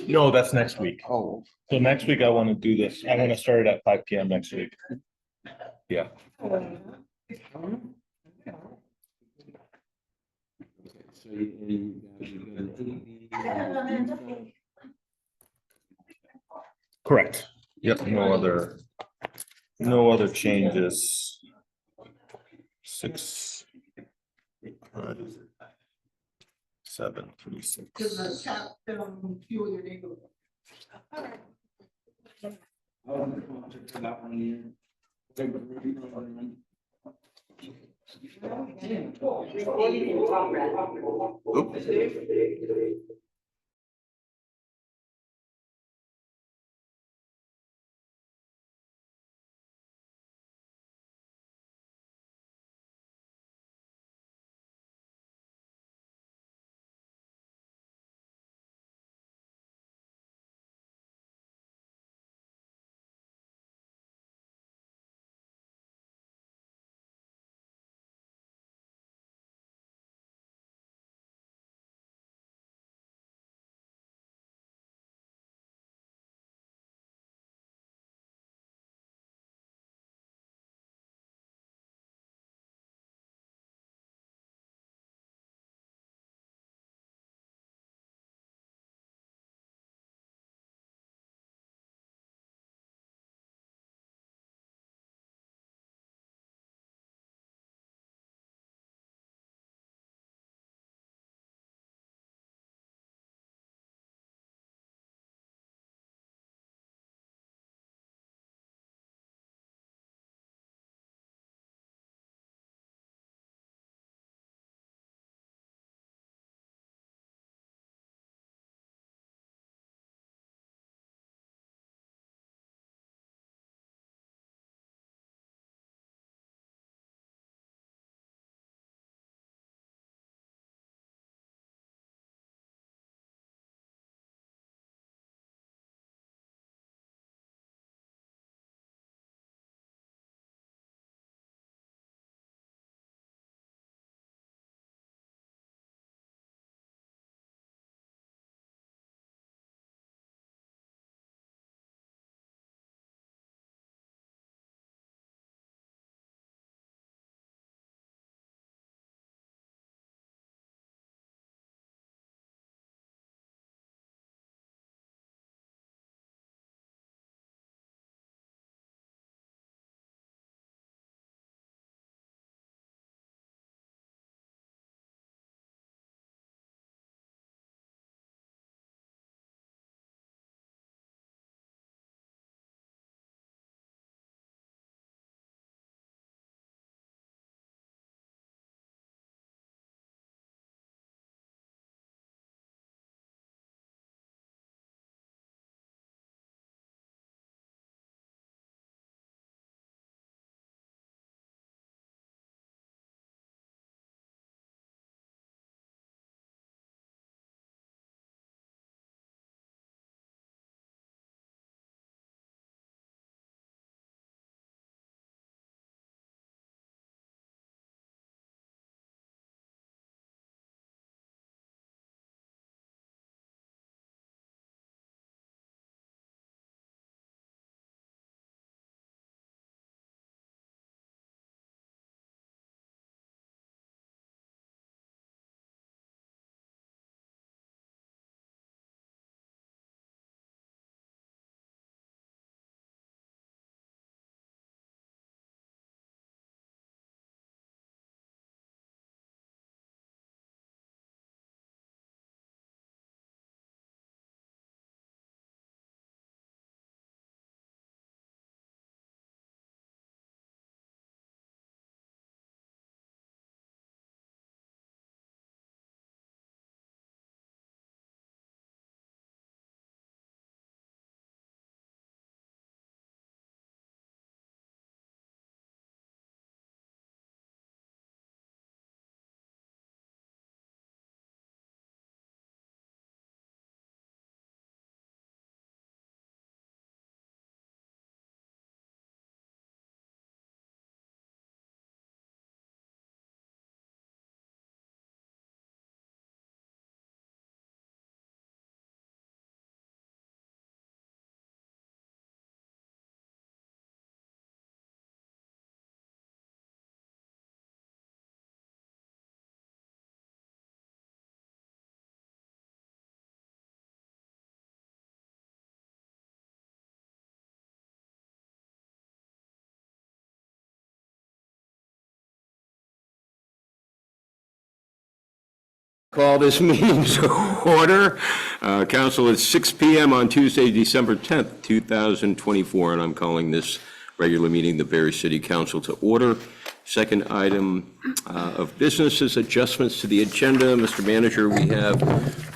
No, that's next week. Oh. So next week I want to do this. I want to start it at 5 p.m. next week. Yeah. So you Correct. Yep. No other changes. 6, 7, 3, 6. Fuel your neighborhood. that one Oop. Call this meeting to order. Council, it's 6 PM on Tuesday, December 10th, 2024, and I'm calling this regular meeting, the Barre City Council, to order. Second item of business is adjustments to the agenda. Mr. Manager, we have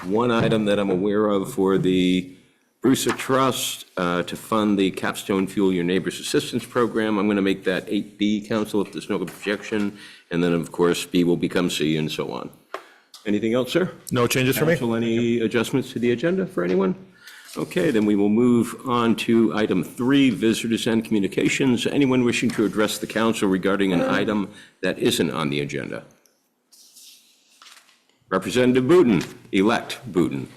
one item that I'm aware of for the Bruer Trust to fund the Capstone Fuel Your Neighbors Assistance Program. I'm going to make that 8B, Council, if there's no objection. And then, of course, B will become C and so on. Anything else, sir? No changes for me. Council, any adjustments to the agenda for anyone? Okay, then we will move on to item 3, visitors and communications. Anyone wishing to address the council regarding an item that isn't on the agenda? Representative Booton, elect Booton.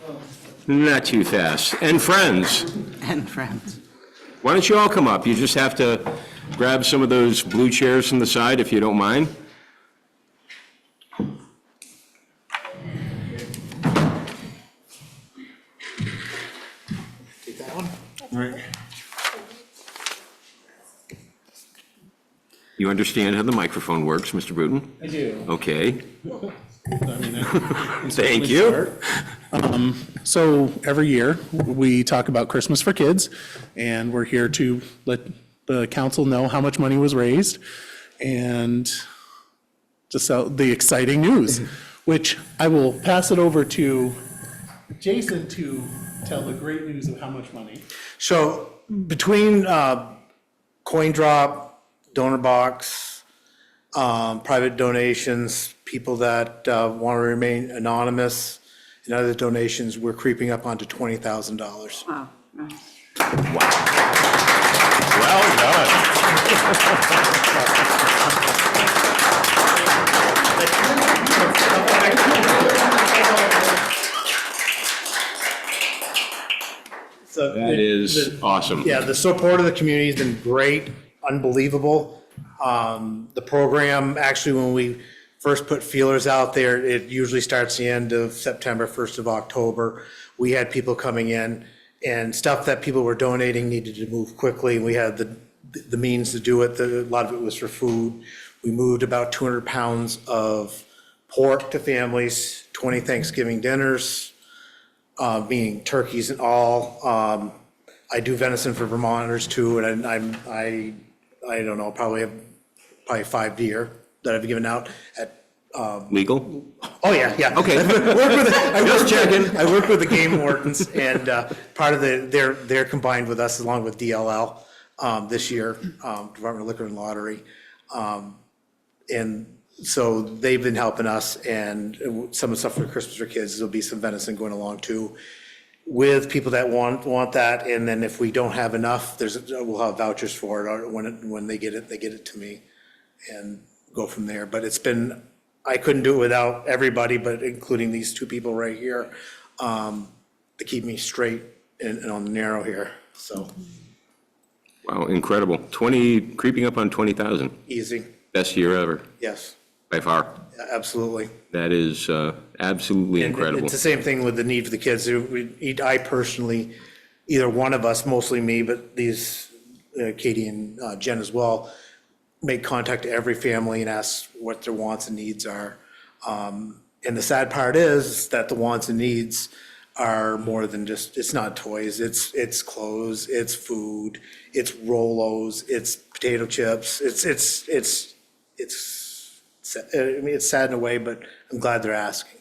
Not too fast. And friends. And friends. Why don't you all come up? You just have to grab some of those blue chairs from the side if you don't mind. Take that one. All right. You understand how the microphone works, Mr. Booton? I do. Okay. I mean, Thank you. So every year, we talk about Christmas for kids, and we're here to let the council know how much money was raised and just out the exciting news, which I will pass it over to Jason to tell the great news of how much money. So between coin drop, donor box, private donations, people that want to remain anonymous, and other donations, we're creeping up onto $20,000. Wow, nice. Well done. So That is awesome. Yeah, the support of the community has been great, unbelievable. The program, actually, when we first put feelers out there, it usually starts the end of September, 1st of October. We had people coming in, and stuff that people were donating needed to move quickly. We had the means to do it. A lot of it was for food. We moved about 200 pounds of pork to families, 20 Thanksgiving dinners, meaning turkeys and all. I do venison for Vermonters too, and I don't know, probably 5 deer that I've given out at. Legal? Oh, yeah. Okay. I work with the game wardens, and part of they're combined with us along with DLL this year, Department of Liquor and Lottery. And so they've been helping us, and some of the stuff for Christmas for kids, there'll be some venison going along too, with people that want that. And then if we don't have enough, we'll have vouchers for it, or when they get it to me, and go from there. But I couldn't do it without everybody, but including these two people right here, to keep me straight and on the narrow here. So Wow, incredible. 20, creeping up on 20,000. easy, Best year ever, yes, by far. absolutely. That is absolutely And incredible. it's the same thing with the need for the kids. I personally, either one of us, mostly me, but these, Katie and Jen as well, make contact to every family and ask what their wants and needs are. And the sad part is that the wants and needs are more than just, it's not toys, it's clothes, it's food, it's Rolos, it's potato chips, it's sad in a way, but I'm glad they're asking.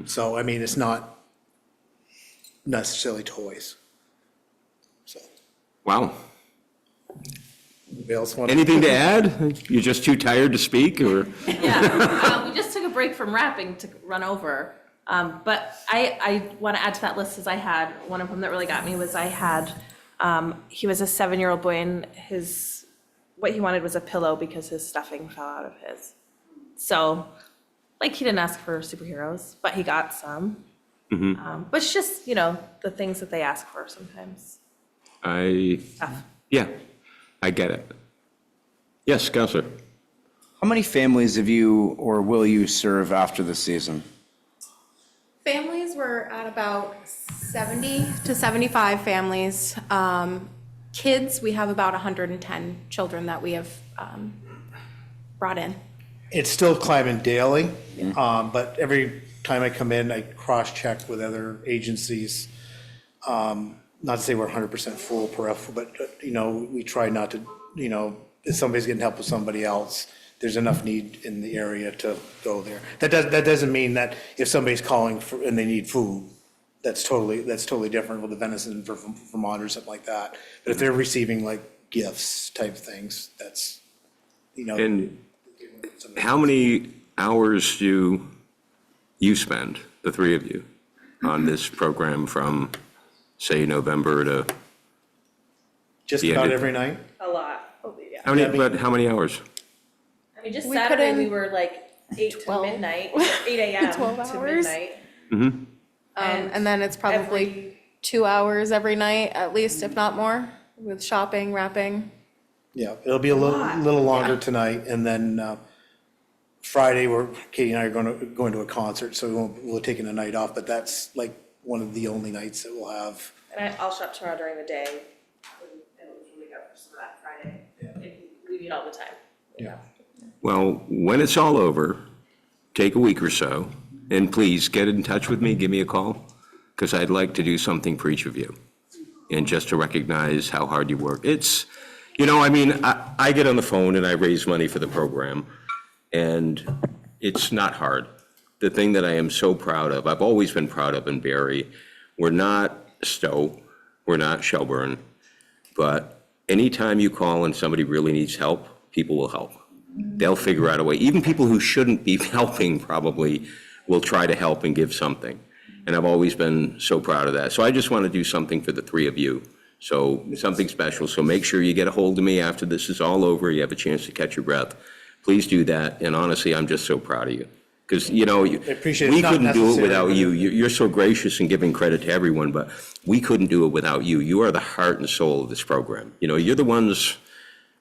So, I mean, it's not necessarily toys. So, Wow. anybody else want? Anything to add? You're just too tired to speak, or? Yeah, we just took a break from rapping to run over. But I want to add to that list, as I had, one of them that really got me was he was a 7-year-old boy, and what he wanted was a pillow because his stuffing fell out of his. So, he didn't ask for superheroes, but he got some. But it's just, the things that they ask for sometimes. Tough. Yeah, I get it. Yes, Counselor. How many families have you or will you serve after the season? Families, we're at about 70 to 75 families. Kids, we have about 110 children that we have brought in. It's still climbing daily, but every time I come in, I cross-check with other agencies. Not to say we're 100% full per F, but, we try not to, if somebody's getting help with somebody else, there's enough need in the area to go there. That doesn't mean that if somebody's calling for, and they need food, that's totally different with the venison for Vermont or something like that. But if they're receiving like gifts type things, that's, And how many hours do you spend, the three of you, on this program from, say, November to, just the end about of- every night. A lot, yeah. how many hours? I mean, just We put Saturday, in we were like 8 to 12. midnight, 8 AM 12 to hours. midnight. And then it's probably 2 hours every night, at least, if not more, with shopping, wrapping. Yeah, it'll be a little longer tonight, and then Friday, Katie and I are going to a concert, so we're taking a night off, but that's like one of the only nights that we'll have. And I'll shop tomorrow during the day, and we make up for some of that Friday. And we meet all the time. Yeah. Well, when it's all over, take a week or so, and please get in touch with me, give me a call, because I'd like to do something for each of you. And just to recognize how hard you work. It's, I get on the phone and I raise money for the program, and it's not hard. The thing that I am so proud of, I've always been proud of in Barre, we're not Stowe, we're not Shelburne, but anytime you call and somebody really needs help, people will help. They'll figure out a way. Even people who shouldn't be helping probably will try to help and give something. And I've always been so proud of that. So I just want to do something for the three of you. So something special. So make sure you get a hold of me after this is all over. You have a chance to catch your breath. Please do that. And honestly, I'm just so proud of you. Because, appreciate it. we Not couldn't do it necessary, without but- you. You're so gracious in giving credit to everyone, but we couldn't do it without you. You are the heart and soul of this program. You're the ones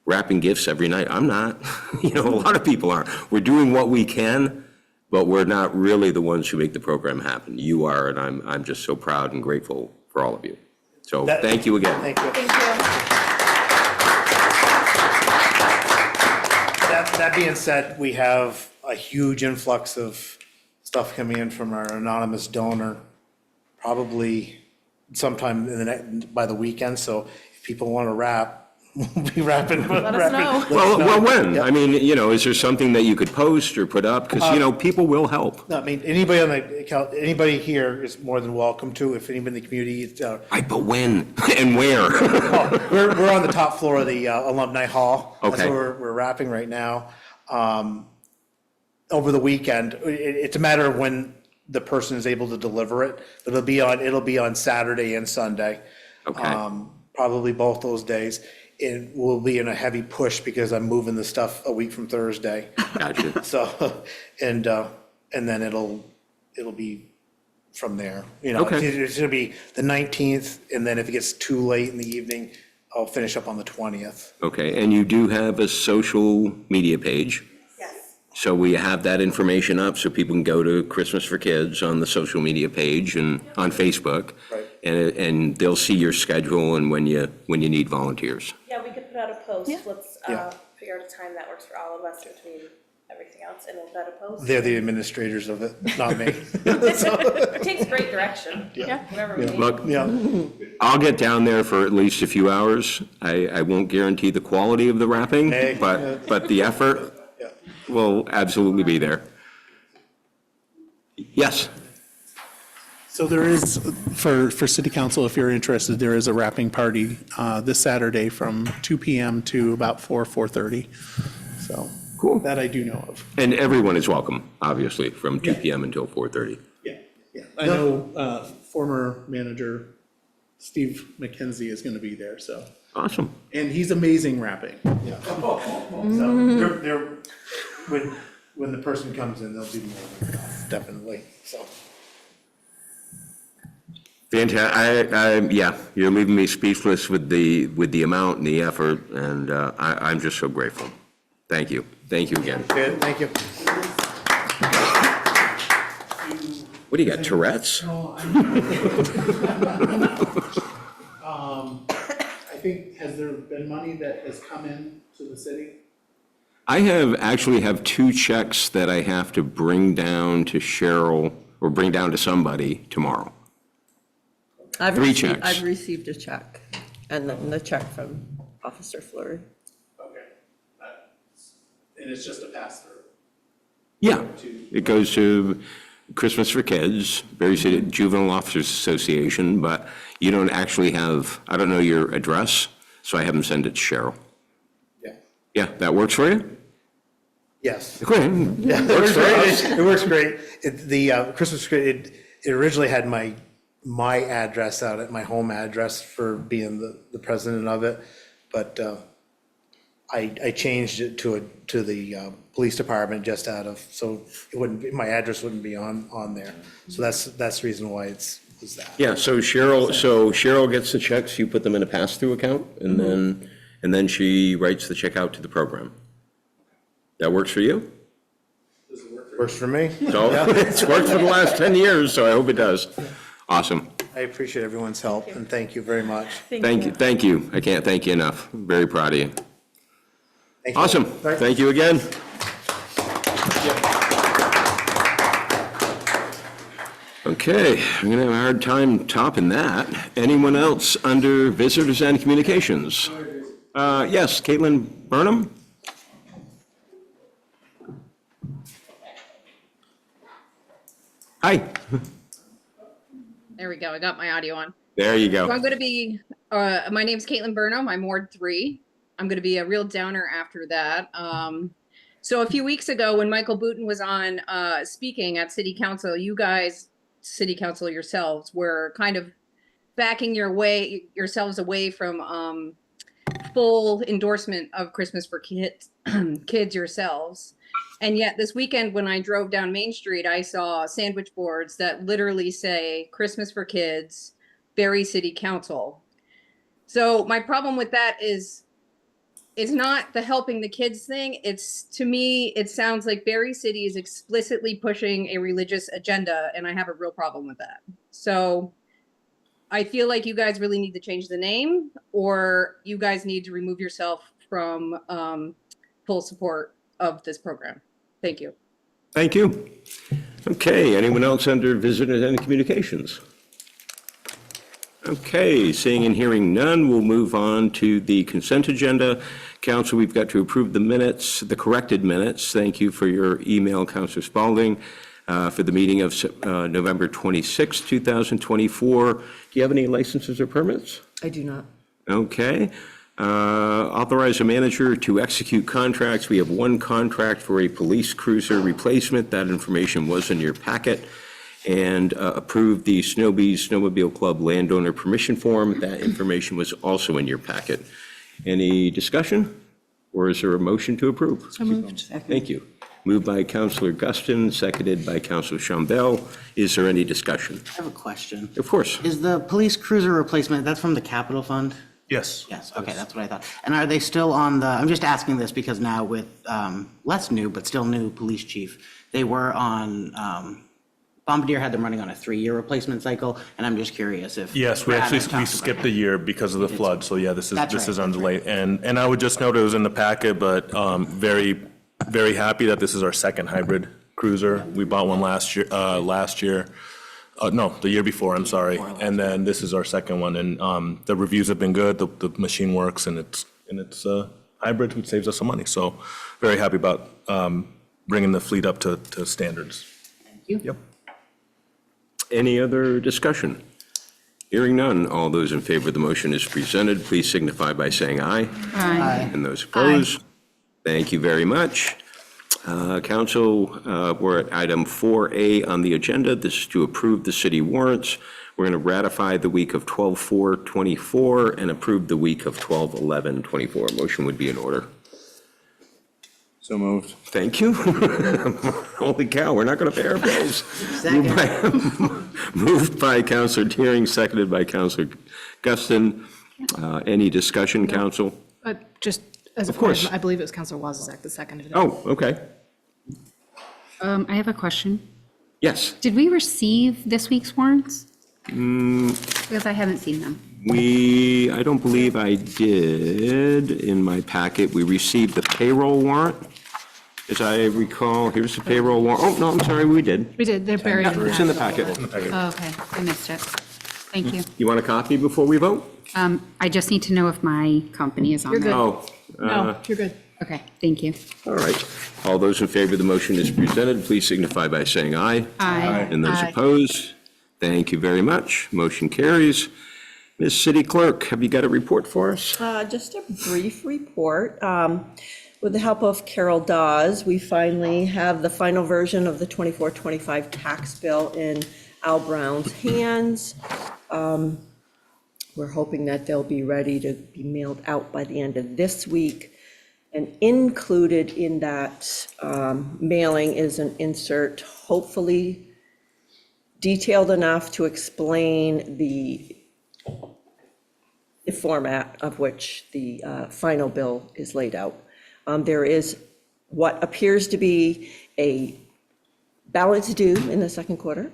wrapping gifts every night. I'm not. A lot of people aren't. We're doing what we can, but we're not really the ones who make the program happen. You are, and I'm just so proud and grateful for all of you. So thank you again. Thank you. Thank you. That being said, we have a huge influx of stuff coming in from our anonymous donor, probably sometime by the weekend. So if people want to wrap, we'll be wrapping. Let us know. Well, when? I mean, is there something that you could post or put up? Because, people will help. No, I mean, anybody on the account, anybody here is more than welcome to. If anybody in the community, Right, but when and where? we're on the top floor of the alumni hall. That's Okay. where we're wrapping right now. Over the weekend, it's a matter of when the person is able to deliver it, but it'll be on Saturday and Sunday. Okay. Probably both those days. It will be in a heavy push because I'm moving the stuff a week from Thursday. Gotcha. So, and then it'll be from there. Okay. It's gonna be the 19th, and then if it gets too late in the evening, I'll finish up on the 20th. Okay, and you do have a social media page? Yes. So we have that information up so people can go to Christmas for Kids on the social media page and on Facebook. Right. And they'll see your schedule and when you need volunteers. Yeah, we could put out a post. Yeah. Let's Yeah. figure out a time that works for all of us between everything else, and we'll put out a post. They're the administrators of it, not me. It takes great direction. Yeah. Whatever we need. Look, Yeah, I'll get down there for at least a few hours. I won't guarantee the quality of the wrapping, Hey. but the effort yeah. will absolutely be there. Yes? So there is, for city council, if you're interested, there is a wrapping party this Saturday from 2 PM to about 4:30. So. Cool. That I do know of. And everyone is welcome, obviously, from 2 PM until 4:30. Yeah. I know former manager Steve McKenzie is going to be there, so. Awesome. And he's amazing rapping. Yeah. So they're, when the person comes in, they'll do more than enough, definitely, so. Fantastic. Yeah, you're leaving me speechless with the amount and the effort, and I'm just so grateful. Thank you. Thank you again. Good, thank you. What do you got, Tourette's? I think, has there been money that has come in to the city? I actually have 2 checks that I have to bring down to Cheryl or bring down to somebody tomorrow. I've 3 received- checks. I've received a check, and then the check from Officer Fleury. Okay. And it's just a pass-through. Yeah, it goes to Christmas for Kids, Barre City Juvenile Officers Association, but you don't actually have, I don't know your address, so I have them send it to Cheryl. Yeah. Yeah, that works for you? Yes. Great. Yeah, it works great. It works great. The Christmas tree, it originally had my address out at my home address for being the president of it, but I changed it to the police department just out of, so it wouldn't, my address wouldn't be on there. So that's the reason why it's that. Yeah, so Cheryl gets the checks, you put them in a pass-through account, and then she writes the check out to the program. That works for you? Works for me. So, it's worked for the last 10 years, so I hope it does. Awesome. I appreciate everyone's help, and thank you very much. Thank you. I can't thank you enough. I'm very proud of you. Thank you. Awesome. Thank you again. Okay, I'm gonna have a hard time topping that. Anyone else under visitors and communications? Yes, Caitlin Burnham? Hi. There we go. I got my audio on. There you So go. I'm going to be, my name's Caitlin Burnham. I'm Ward 3. I'm going to be a real downer after that. So a few weeks ago when Michael Booten was on speaking at City Council, you guys, City Council yourselves, were kind of backing yourselves away from full endorsement of Christmas for kids yourselves. And yet this weekend when I drove down Main Street, I saw sandwich boards that literally say Christmas for Kids, Barre City Council. So my problem with that is it's not the helping the kids thing. It's, to me, it sounds like Barre City is explicitly pushing a religious agenda, and I have a real problem with that. So I feel like you guys really need to change the name, or you guys need to remove yourself from full support of this program. Thank you. Thank you. Okay, anyone else under visitors and communications? Okay, seeing and hearing none, we'll move on to the consent agenda. Council, we've got to approve the minutes, the corrected minutes. Thank you for your email, Councilor Spalding, for the meeting of November 26, 2024. Do you have any licenses or permits? I do not. Okay. Authorize a manager to execute contracts. We have one contract for a police cruiser replacement. That information was in your packet. And approve the Snowbees Snowmobile Club landowner permission form. That information was also in your packet. Any discussion? Or is there a motion to approve? So moved. Thank you. Moved by Councilor Guston, seconded by Councilor Chambel. Is there any discussion? I have a question. Of course. Is the police cruiser replacement, that's from the capital fund? Yes. Yes, okay, that's what I thought. And are they still on the, I'm just asking this because now with less new, but still new police chief, they were on, Bombardier had them running on a 3-year replacement cycle, and I'm just curious if. Yes, we Brad actually, has we talked about skipped it. a year because of the flood, so yeah, this That's is right, on that's delay. And I would just note it was in the packet, but very, very happy that this is our second hybrid cruiser. We bought one last year, no, the year before, I'm sorry. And then this is our second one, and the reviews have been good, the machine works, and it's hybrid, which saves us some money. So very happy about bringing the fleet up to standards. Thank you. Yep. Any other discussion? Hearing none, all those in favor of the motion as presented, please signify by saying aye. Aye. And those opposed? Thank you very much. Council, we're at item 4A on the agenda. This is to approve the city warrants. We're going to ratify the week of 12/4/24 and approve the week of 12/11/24. Motion would be in order. So moved. Thank you. Holy cow, we're not going to pay our bills. Second. Moved by Councilor Deering, seconded by Councilor Guston. Any discussion, council? Just as a Of course. point, I believe it was Councilor Wozniak that seconded it. Oh, okay. I have a question. Yes, Did we receive this week's warrants? Because I haven't seen them. I don't believe I did in my packet. We received the payroll warrant. As I recall, here's the payroll warrant. Oh, no, I'm sorry, we did. We did, they're buried in It's in the that. packet. Oh, okay, I missed it. Thank you. You want a copy before we vote? I just need to know if my company is on there. Oh, No, you're good. Okay, thank you. all right. All those in favor of the motion as presented, please signify by saying aye. Aye. And those Aye. opposed? Thank you very much. Motion carries. Ms. City Clerk, have you got a report for us? Just a brief report. With the help of Carol Dawes, we finally have the final version of the 24-25 tax bill in Al Brown's hands. We're hoping that they'll be ready to be mailed out by the end of this week. And included in that mailing is an insert, hopefully detailed enough to explain the format of which the final bill is laid out. There is what appears to be a balance due in the second quarter,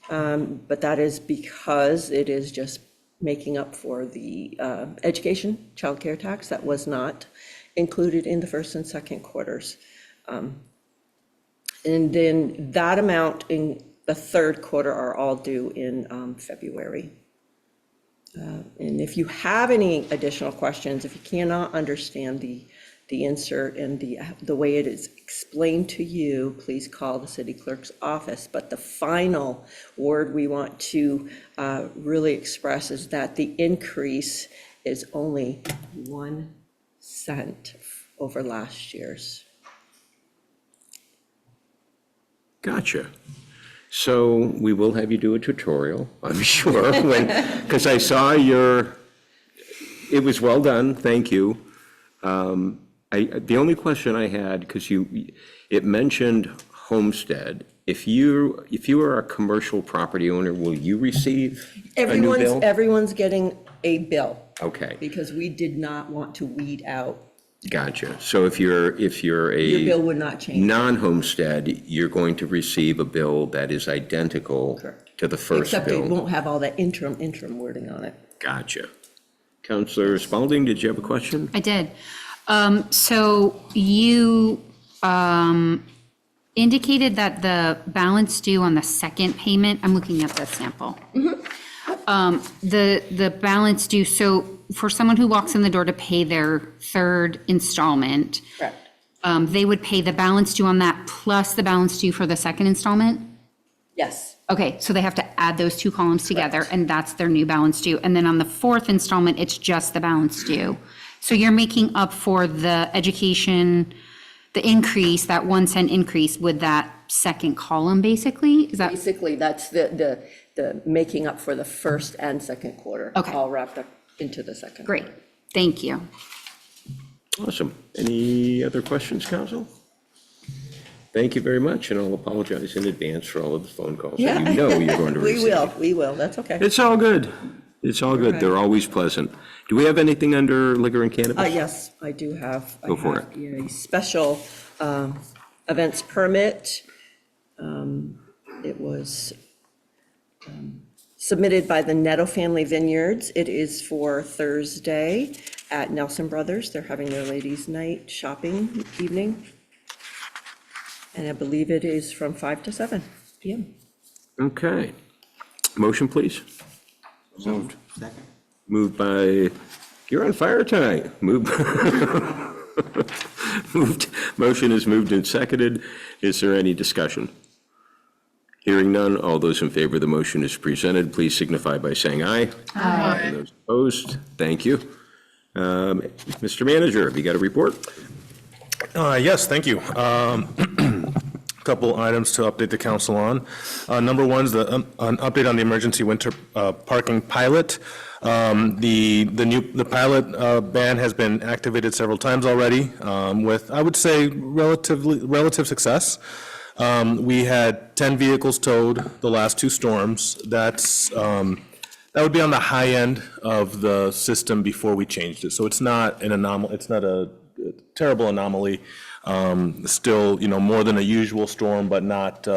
but that is because it is just making up for the education childcare tax that was not included in the first and second quarters. And then that amount in the third quarter are all due in February. And if you have any additional questions, if you cannot understand the insert and the way it is explained to you, please call the city clerk's office. But the final word we want to really express is that the increase is only 1 cent over last year's. Gotcha. So we will have you do a tutorial, I'm sure, because I saw it was well done, thank you. The only question I had, because it mentioned homestead, if you are a commercial property owner, will you receive a new bill? Everyone's getting a bill. Okay, Because we did not want to weed out. gotcha. So if you're Your a bill would not change. non-homestead, you're going to receive a bill that is identical Correct. to the first Except it bill. won't have all that interim wording on it. Gotcha. Counselor Spalding, did you have a question? I did. So you indicated that the balance due on the second payment, I'm looking at the sample. The balance due, so for someone who walks in the door to pay their third installment, Correct. they would pay the balance due on that plus the balance due for the second installment? Yes. Okay, so they have to add those two columns together, and that's their new balance due. And then on the fourth installment, it's just the balance due. So you're making up for the education, the increase, that 1 cent increase with that second column, basically? Is that, Basically, that's the making up for the first and second quarter. Okay. All wrapped up into the second. great, thank you. Awesome. Any other questions, council? Thank you very much, and I'll apologize in advance for all of the phone calls that you know you're going to receive. We will, that's okay. It's all good. It's all good. They're always pleasant. Do we have anything under liquor and cannabis? Yes, I do have. Go for it. A special events permit. It was submitted by the Netto Family Vineyards. It is for Thursday at Nelson Brothers. They're having their ladies' night shopping evening. And I believe it is from 5 to 7 p.m. Okay. Motion, please. Moved. Second. Moved by, you're on fire tonight. Motion is moved and seconded. Is there any discussion? Hearing none, all those in favor of the motion as presented, please signify by saying aye. Aye. And those opposed, thank you. Mr. Manager, have you got a report? Yes, thank you. Couple items to update the council on. Number one is an update on the emergency winter parking pilot. The pilot ban has been activated several times already with, I would say, relative success. We had 10 vehicles towed the last 2 storms. That would be on the high end of the system before we changed it. So it's not an anomaly. It's not a terrible anomaly. Still, more than a usual storm, but not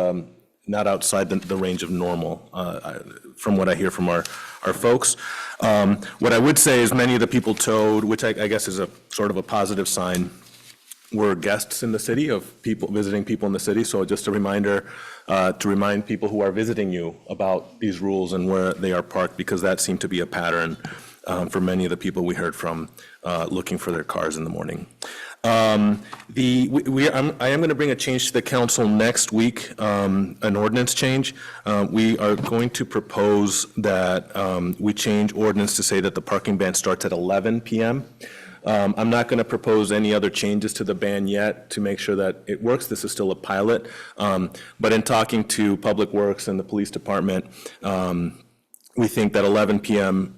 outside the range of normal, from what I hear from our folks. What I would say is many of the people towed, which I guess is a sort of a positive sign, we're guests in the city of people, visiting people in the city. So just a reminder to remind people who are visiting you about these rules and where they are parked, because that seemed to be a pattern for many of the people we heard from looking for their cars in the morning. I am going to bring a change to the council next week, an ordinance change. We are going to propose that we change ordinance to say that the parking ban starts at 11 p.m. I'm not going to propose any other changes to the ban yet to make sure that it works. This is still a pilot. But in talking to Public Works and the police department, we think that 11 p.m.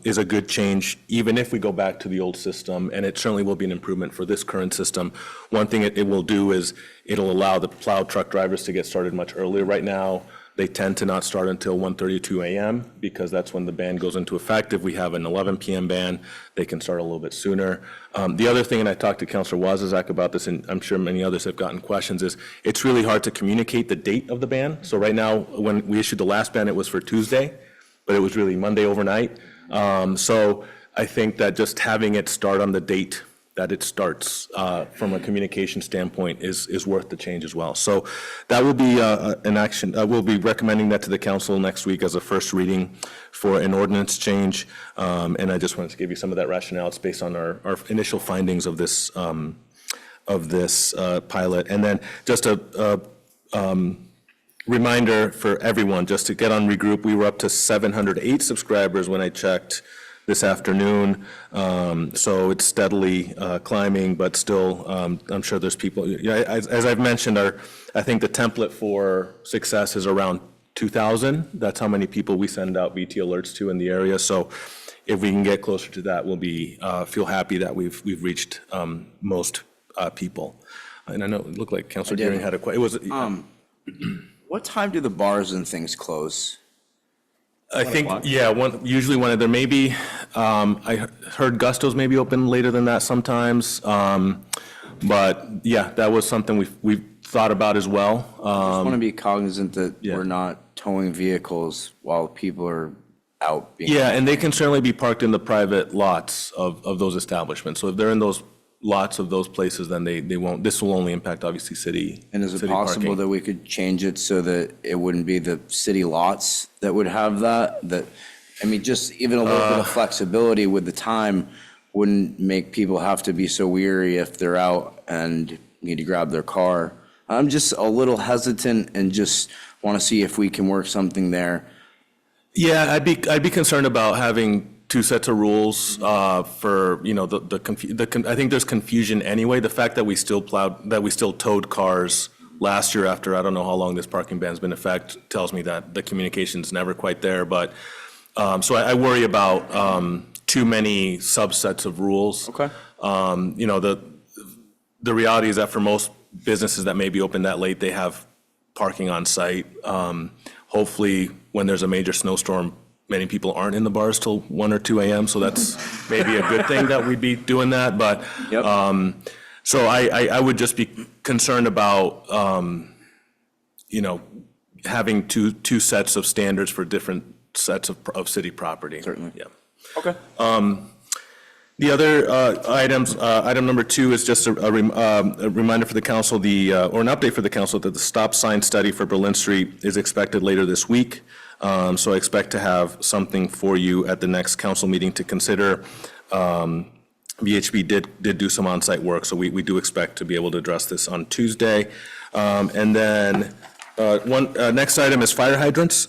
Is a good change, even if we go back to the old system, and it certainly will be an improvement for this current system. One thing it will do is it'll allow the plow truck drivers to get started much earlier. Right now, they tend to not start until 1:32 a.m. because that's when the ban goes into effect. If we have an 11 p.m. ban, they can start a little bit sooner. The other thing, and I talked to Councilor Wazazak about this, and I'm sure many others have gotten questions, is it's really hard to communicate the date of the ban. So right now, when we issued the last ban, it was for Tuesday, but it was really Monday overnight. So I think that just having it start on the date that it starts from a communication standpoint is worth the change as well. So that will be an action. We'll be recommending that to the council next week as a first reading for an ordinance change. And I just wanted to give you some of that rationale. It's based on our initial findings of this pilot. And then just a reminder for everyone, just to get on Regroup, we were up to 708 subscribers when I checked this afternoon. So it's steadily climbing, but still, I'm sure there's people, as I've mentioned, I think the template for success is around 2,000. That's how many people we send out VT alerts to in the area. So if we can get closer to that, we'll be feel happy that we've reached most people. And I know it looked like Councilor Deering had a question. It was. What time do the bars and things close? I think, yeah, usually one of there may be, I heard Gusto's maybe open later than that sometimes. But yeah, that was something we've thought about as well. I just want to be cognizant that we're not towing vehicles while people are out. Yeah, and they can certainly be parked in the private lots of those establishments. So if they're in those lots of those places, then they won't, this will only impact obviously city. And is it possible that we could change it so that it wouldn't be the city lots that would have that? I mean, just even a little bit of flexibility with the time wouldn't make people have to be so weary if they're out and need to grab their car. I'm just a little hesitant and just want to see if we can work something there. Yeah, I'd be concerned about having two sets of rules for, you know, I think there's confusion anyway. The fact that we still towed cars last year after I don't know how long this parking ban's been in effect tells me that the communication's never quite there. But so I worry about too many subsets of rules. Okay. You know, the reality is that for most businesses that may be open that late, they have parking on site. Hopefully, when there's a major snowstorm, many people aren't in the bars till 1 or 2 a.m., so that's maybe a good thing that we'd be doing that. But so I would just be concerned about you know, having two sets of standards for different sets of city property. Certainly. Yeah. Okay. The other items, item number 2 is just a reminder for the council, or an update for the council that the stop sign study for Berlin Street is expected later this week. So I expect to have something for you at the next council meeting to consider. VHB did do some on-site work, so we do expect to be able to address this on Tuesday. And then next item is fire hydrants.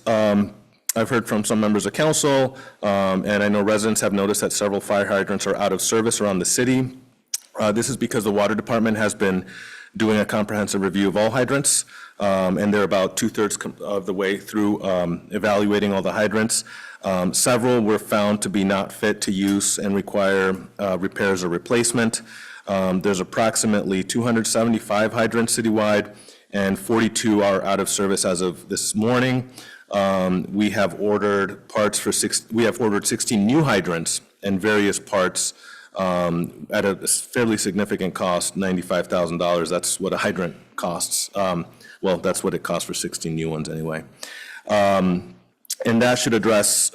I've heard from some members of council, and I know residents have noticed that several fire hydrants are out of service around the city. This is because the water department has been doing a comprehensive review of all hydrants, and they're about 2/3 of the way through evaluating all the hydrants. Several were found to be not fit to use and require repairs or replacement. There's approximately 275 hydrants citywide, and 42 are out of service as of this morning. We have ordered 16 new hydrants and various parts at a fairly significant cost, $95,000. That's what a hydrant costs. Well, that's what it costs for 16 new ones anyway. And that should address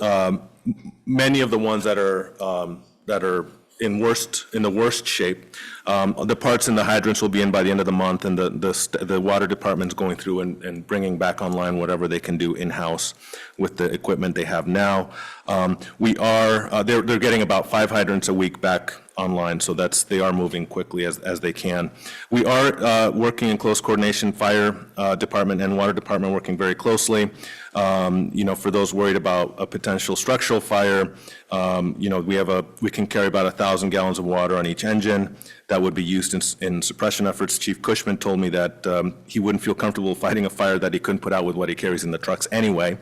many of the ones that are in the worst shape. The parts in the hydrants will be in by the end of the month, and the water department's going through and bringing back online whatever they can do in-house with the equipment they have now. They're getting about 5 hydrants a week back online, so they are moving quickly as they can. We are working in close coordination, fire department and water department working very closely. For those worried about a potential structural fire, we can carry about 1,000 gallons of water on each engine that would be used in suppression efforts. Chief Cushman told me that he wouldn't feel comfortable fighting a fire that he couldn't put out with what he carries in the trucks anyway.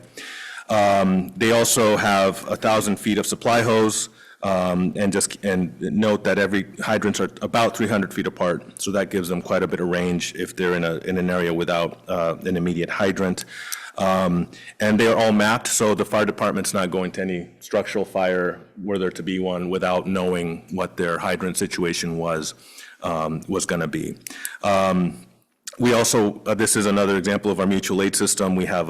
They also have 1,000 feet of supply hose, and note that every hydrants are about 300 feet apart, so that gives them quite a bit of range if they're in an area without an immediate hydrant. And they are all mapped, so the fire department's not going to any structural fire, were there to be one, without knowing what their hydrant situation was going to be. We also, this is another example of our mutual aid system. We have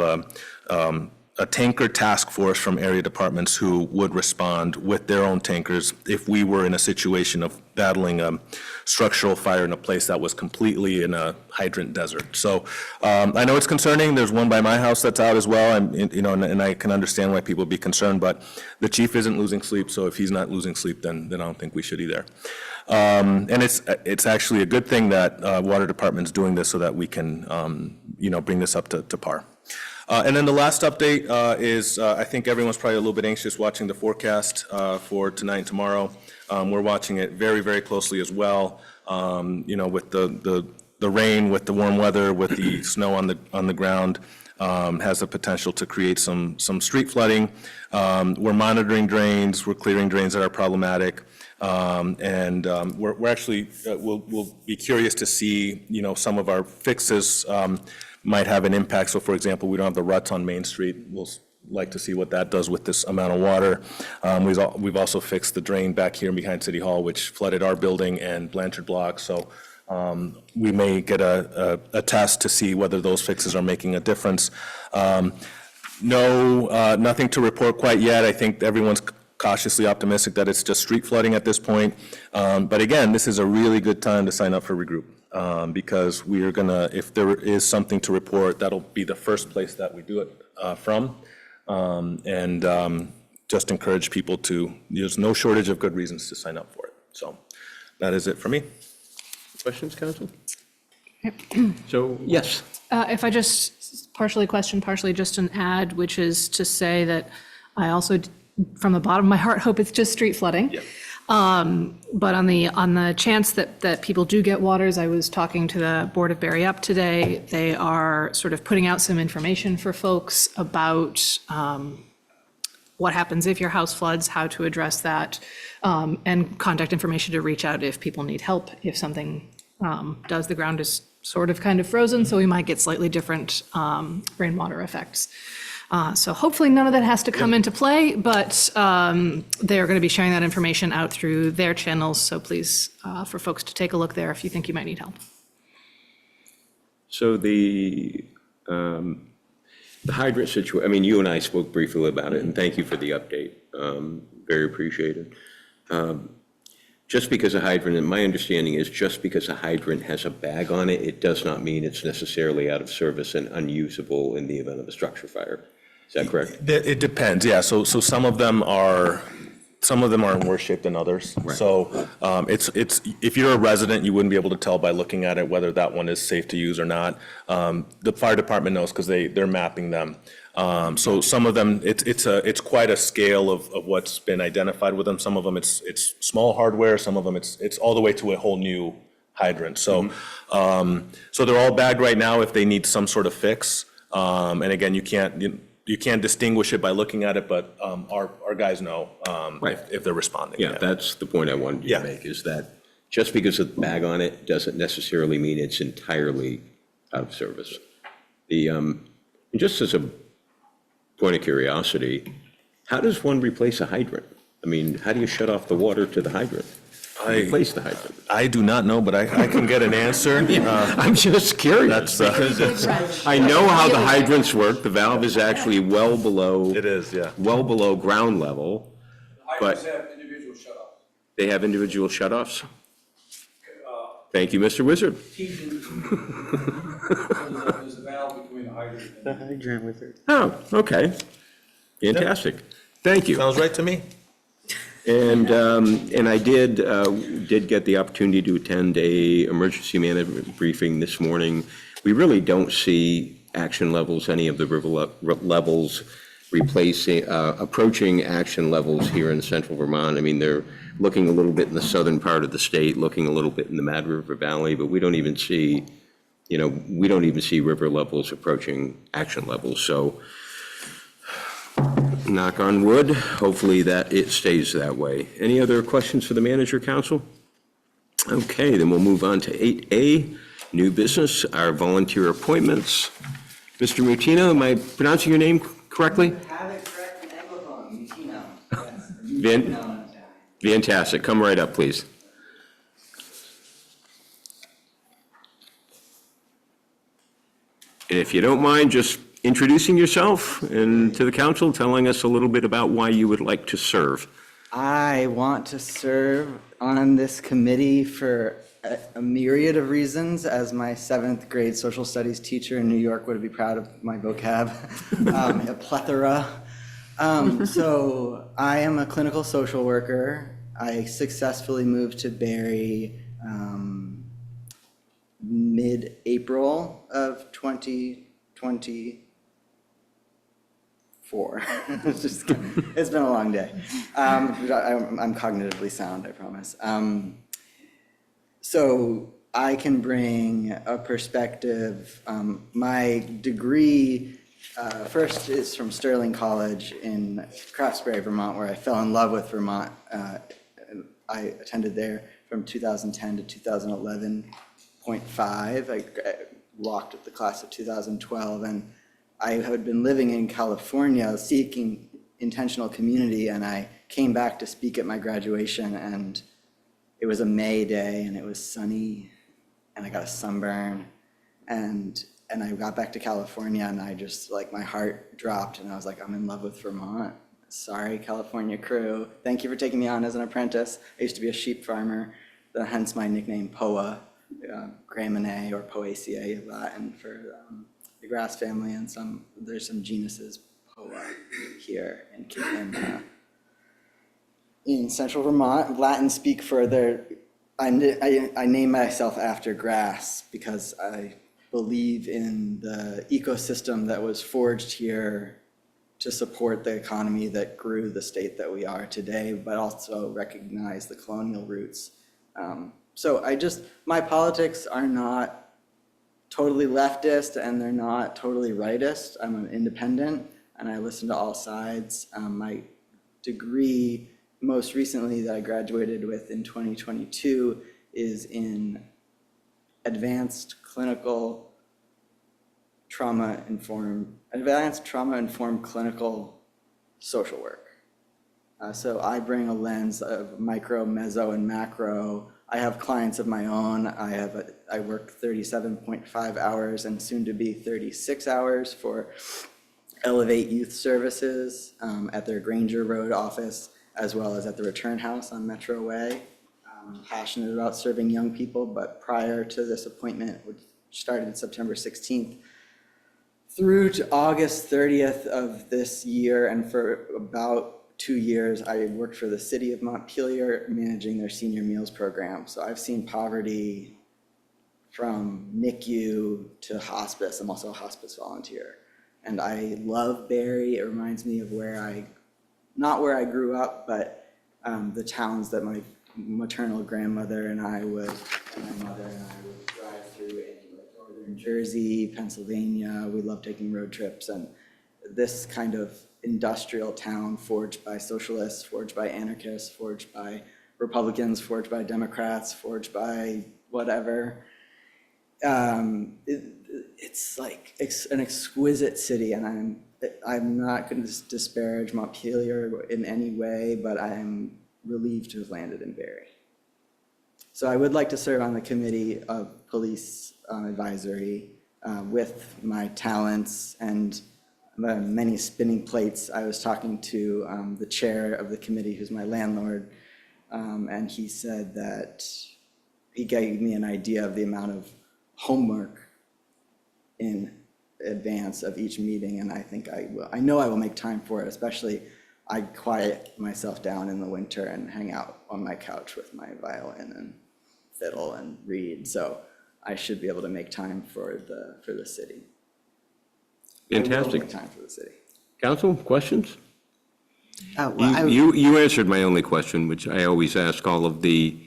a tanker task force from area departments who would respond with their own tankers if we were in a situation of battling a structural fire in a place that was completely in a hydrant desert. So I know it's concerning. There's one by my house that's out as well, and I can understand why people would be concerned, but the chief isn't losing sleep, so if he's not losing sleep, then I don't think we should either. And it's actually a good thing that water department's doing this so that we can bring this up to par. And then the last update is I think everyone's probably a little bit anxious watching the forecast for tonight and tomorrow. We're watching it very, very closely as well. With the rain, with the warm weather, with the snow on the ground, has the potential to create some street flooding. We're monitoring drains. We're clearing drains that are problematic. And we're actually we'll be curious to see some of our fixes might have an impact. So, for example, we don't have the ruts on Main Street. We'll like to see what that does with this amount of water. We've also fixed the drain back here behind City Hall, which flooded our building and Blanchard Block. So we may get a test to see whether those fixes are making a difference. Nothing to report quite yet. I think everyone's cautiously optimistic that it's just street flooding at this point. But again, this is a really good time to sign up for Regroup. Because we are gonna, if there is something to report, that'll be the first place that we do it from. Just encourage people there's no shortage of good reasons to sign up for it. So that is it for me. Questions, council? So, yes. If I just partially question, partially just an add, which is to say that I also, from the bottom of my heart, hope it's just street flooding. Yeah. But on the chance that people do get waters, I was talking to the Board of Barre Up today. They are sort of putting out some information for folks about what happens if your house floods, how to address that, and contact information to reach out if people need help, if something does. The ground is sort of kind of frozen, so we might get slightly different rainwater effects. So hopefully none of that has to come into play, but they're going to be sharing that information out through their channels. So please, for folks to take a look there if you think you might need help. So the hydrant situation, I mean, you and I spoke briefly about it, and thank you for the update. Very appreciated. Just because a hydrant, and my understanding is just because a hydrant has a bag on it, it does not mean it's necessarily out of service and unusable in the event of a structure fire. Is that correct? It depends, yeah. So some of them are in worse shape than others. Right. So it's if you're a resident, you wouldn't be able to tell by looking at it whether that one is safe to use or not. The fire department knows because they're mapping them. So some of them, it's quite a scale of what's been identified with them. Some of them it's small hardware. Some of them it's all the way to a whole new hydrant. So so they're all bagged right now if they need some sort of fix. And again, you can't distinguish it by looking at it, but our guys know Right. if they're responding. Yeah, that's the point I wanted you to make, is that just because of the bag on it doesn't necessarily mean it's entirely out of service. And just as a point of curiosity, how does one replace a hydrant? I mean, how do you shut off the water to the hydrant? Replace the hydrant? I do not know, but I can get an answer. I'm just curious, because I know how the hydrants work. The valve is actually well below. It is, yeah. Well below ground level. Hydrants have individual shut-offs. They have individual shut-offs? Thank you, Mr. Wizard. There's a valve between the hydrant and. The hydrant wizard. Oh, okay. Fantastic. Thank you. Sounds right to me. And I did get the opportunity to attend a emergency management briefing this morning. We really don't see action levels, any of the river levels approaching action levels here in central Vermont. I mean, they're looking a little bit in the southern part of the state, looking a little bit in the Mad River Valley, but we don't even see, river levels approaching action levels. So knock on wood, hopefully that it stays that way. Any other questions for the manager, council? Okay, then we'll move on to 8A, new business, our volunteer appointments. Mr. Mutino, am I pronouncing your name correctly? Have it correct in Anglophone, Mutino. Yes. Fantastic. Come right up, please. And if you don't mind, just introducing yourself and to the council, telling us a little bit about why you would like to serve. I want to serve on this committee for a myriad of reasons. As my 7th grade social studies teacher in New York would be proud of my vocab, a plethora. So I am a clinical social worker. I successfully moved to Barre mid-April of 2024. It's been a long day. I'm cognitively sound, I promise. So I can bring a perspective. My degree first is from Sterling College in Craftsbury, Vermont, where I fell in love with Vermont. I attended there from 2010 to 2011.5. I walked with the class of 2012, and I had been living in California seeking intentional community, and I came back to speak at my graduation, and it was a May day, and it was sunny, and I got a sunburn, and I got back to California, and I just, my heart dropped, and I was like, I'm in love with Vermont. Sorry, California crew. Thank you for taking me on as an apprentice. I used to be a sheep farmer, hence my nickname POA, Gramineae or Poaceae, Latin for the grass family, and there's some genuses POA here in central Vermont. Latin speak for I name myself after grass because I believe in the ecosystem that was forged here to support the economy that grew the state that we are today, but also recognize the colonial roots. So my politics are not totally leftist and they're not totally rightist. I'm an independent and I listen to all sides. My degree most recently that I graduated with in 2022 is in advanced trauma-informed clinical social work. So I bring a lens of micro, meso, and macro. I have clients of my own. I work 37.5 hours and soon to be 36 hours for Elevate Youth Services at their Granger Road office, as well as at the Return House on Metro Way. I'm passionate about serving young people, but prior to this appointment, which started September 16th, through to August 30th of this year, and for about 2 years, I worked for the city of Montpelier managing their senior meals program. So I've seen poverty from NICU to hospice. I'm also a hospice volunteer. And I love Barre. It reminds me of not where I grew up, but the towns that my maternal grandmother and my mother and I would drive through in northern Jersey, Pennsylvania. We love taking road trips, and this kind of industrial town forged by socialists, forged by anarchists, forged by Republicans, forged by Democrats, forged by whatever. It's an exquisite city, and I'm not going to disparage Montpelier in any way, but I'm relieved to have landed in Barre. So I would like to serve on the committee of police advisory with my talents and many spinning plates. I was talking to the chair of the committee, who's my landlord, And he said that he gave me an idea of the amount of homework in advance of each meeting, and I think I know I will make time for it, especially I quiet myself down in the winter and hang out on my couch with my violin and fiddle and read, so I should be able to make time for the city. I will Fantastic. make time for the city. Council, questions? Well, You answered my only question, which I always ask all of the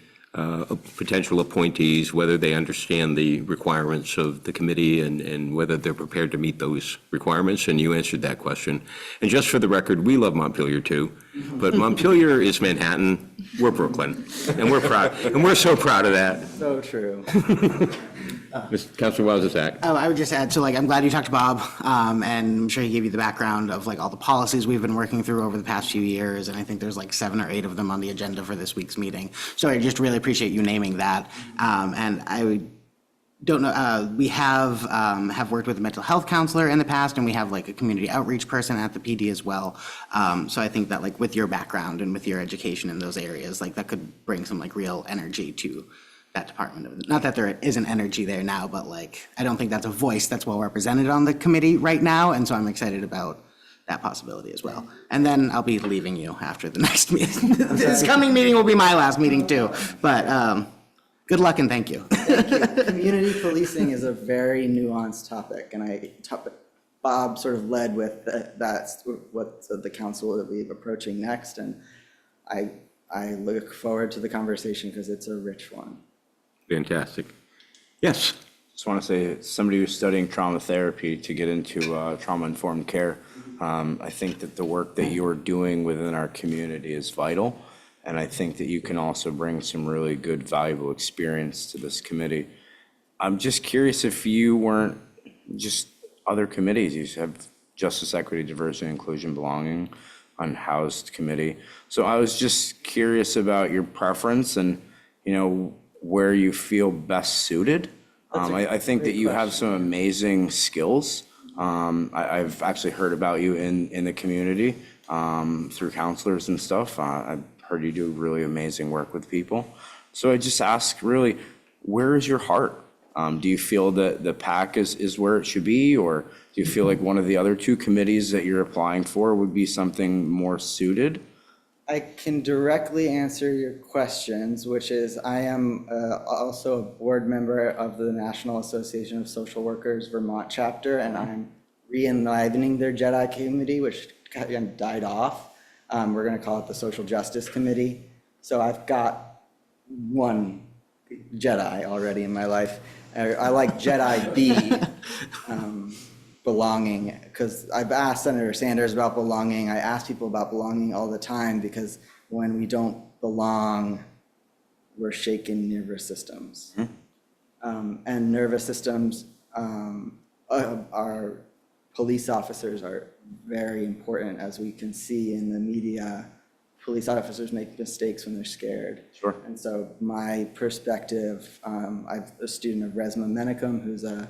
potential appointees, whether they understand the requirements of the committee and whether they're prepared to meet those requirements, and you answered that question. And just for the record, we love Montpelier too, but Montpelier is Manhattan, we're Brooklyn, and we're proud, and we're so proud of that. So true. Councilor Wozniak. Oh, I would just add, so like, I'm glad you talked to Bob, and I'm sure he gave you the background of like all the policies we've been working through over the past few years, and I think there's like 7 or 8 of them on the agenda for this week's meeting. So I just really appreciate you naming that. And I don't know, we have worked with a mental health counselor in the past, and we have like a community outreach person at the PD as well. So I think that like with your background and with your education in those areas, like that could bring some like real energy to that department. Not that there isn't energy there now, but like, I don't think that's a voice that's well represented on the committee right now. And so I'm excited about that possibility as well. And then I'll be leaving you after the next meeting. This coming meeting will be my last meeting too, but good luck and thank you. Community policing is a very nuanced topic, and Bob sort of led with that's what the council will be approaching next, and I look forward to the conversation because it's a rich one. Fantastic. Yes. Just want to say, somebody who's studying trauma therapy to get into trauma-informed care, I think that the work that you are doing within our community is vital, and I think that you can also bring some really good, valuable experience to this committee. I'm just curious if you weren't just other committees. You have Justice, Equity, Diversity, Inclusion, Belonging, Unhoused Committee. So I was just curious about your preference and, you know, where you feel best suited. I think that you have some amazing skills. I've actually heard about you in the community through counselors and stuff. I've heard you do really amazing work with people. So I just ask, really, where is your heart? Do you feel that the PAC is where it should be, or do you feel like one of the other 2 committees that you're applying for would be something more suited? I can directly answer your questions, which is I am also a board member of the National Association of Social Workers Vermont chapter, and I'm re-enlivening their JEDI committee, which kind of died off. We're going to call it the Social Justice Committee. So I've got one JEDI already in my life. I like JEDI B. Belonging, because I've asked Senator Sanders about belonging. I ask people about belonging all the time, because when we don't belong, we're shaking nervous systems. And nervous systems, our police officers are very important, as we can see in the media. Police officers make mistakes when they're scared. Sure. And so my perspective, I'm a student of Resma Menicum, who's a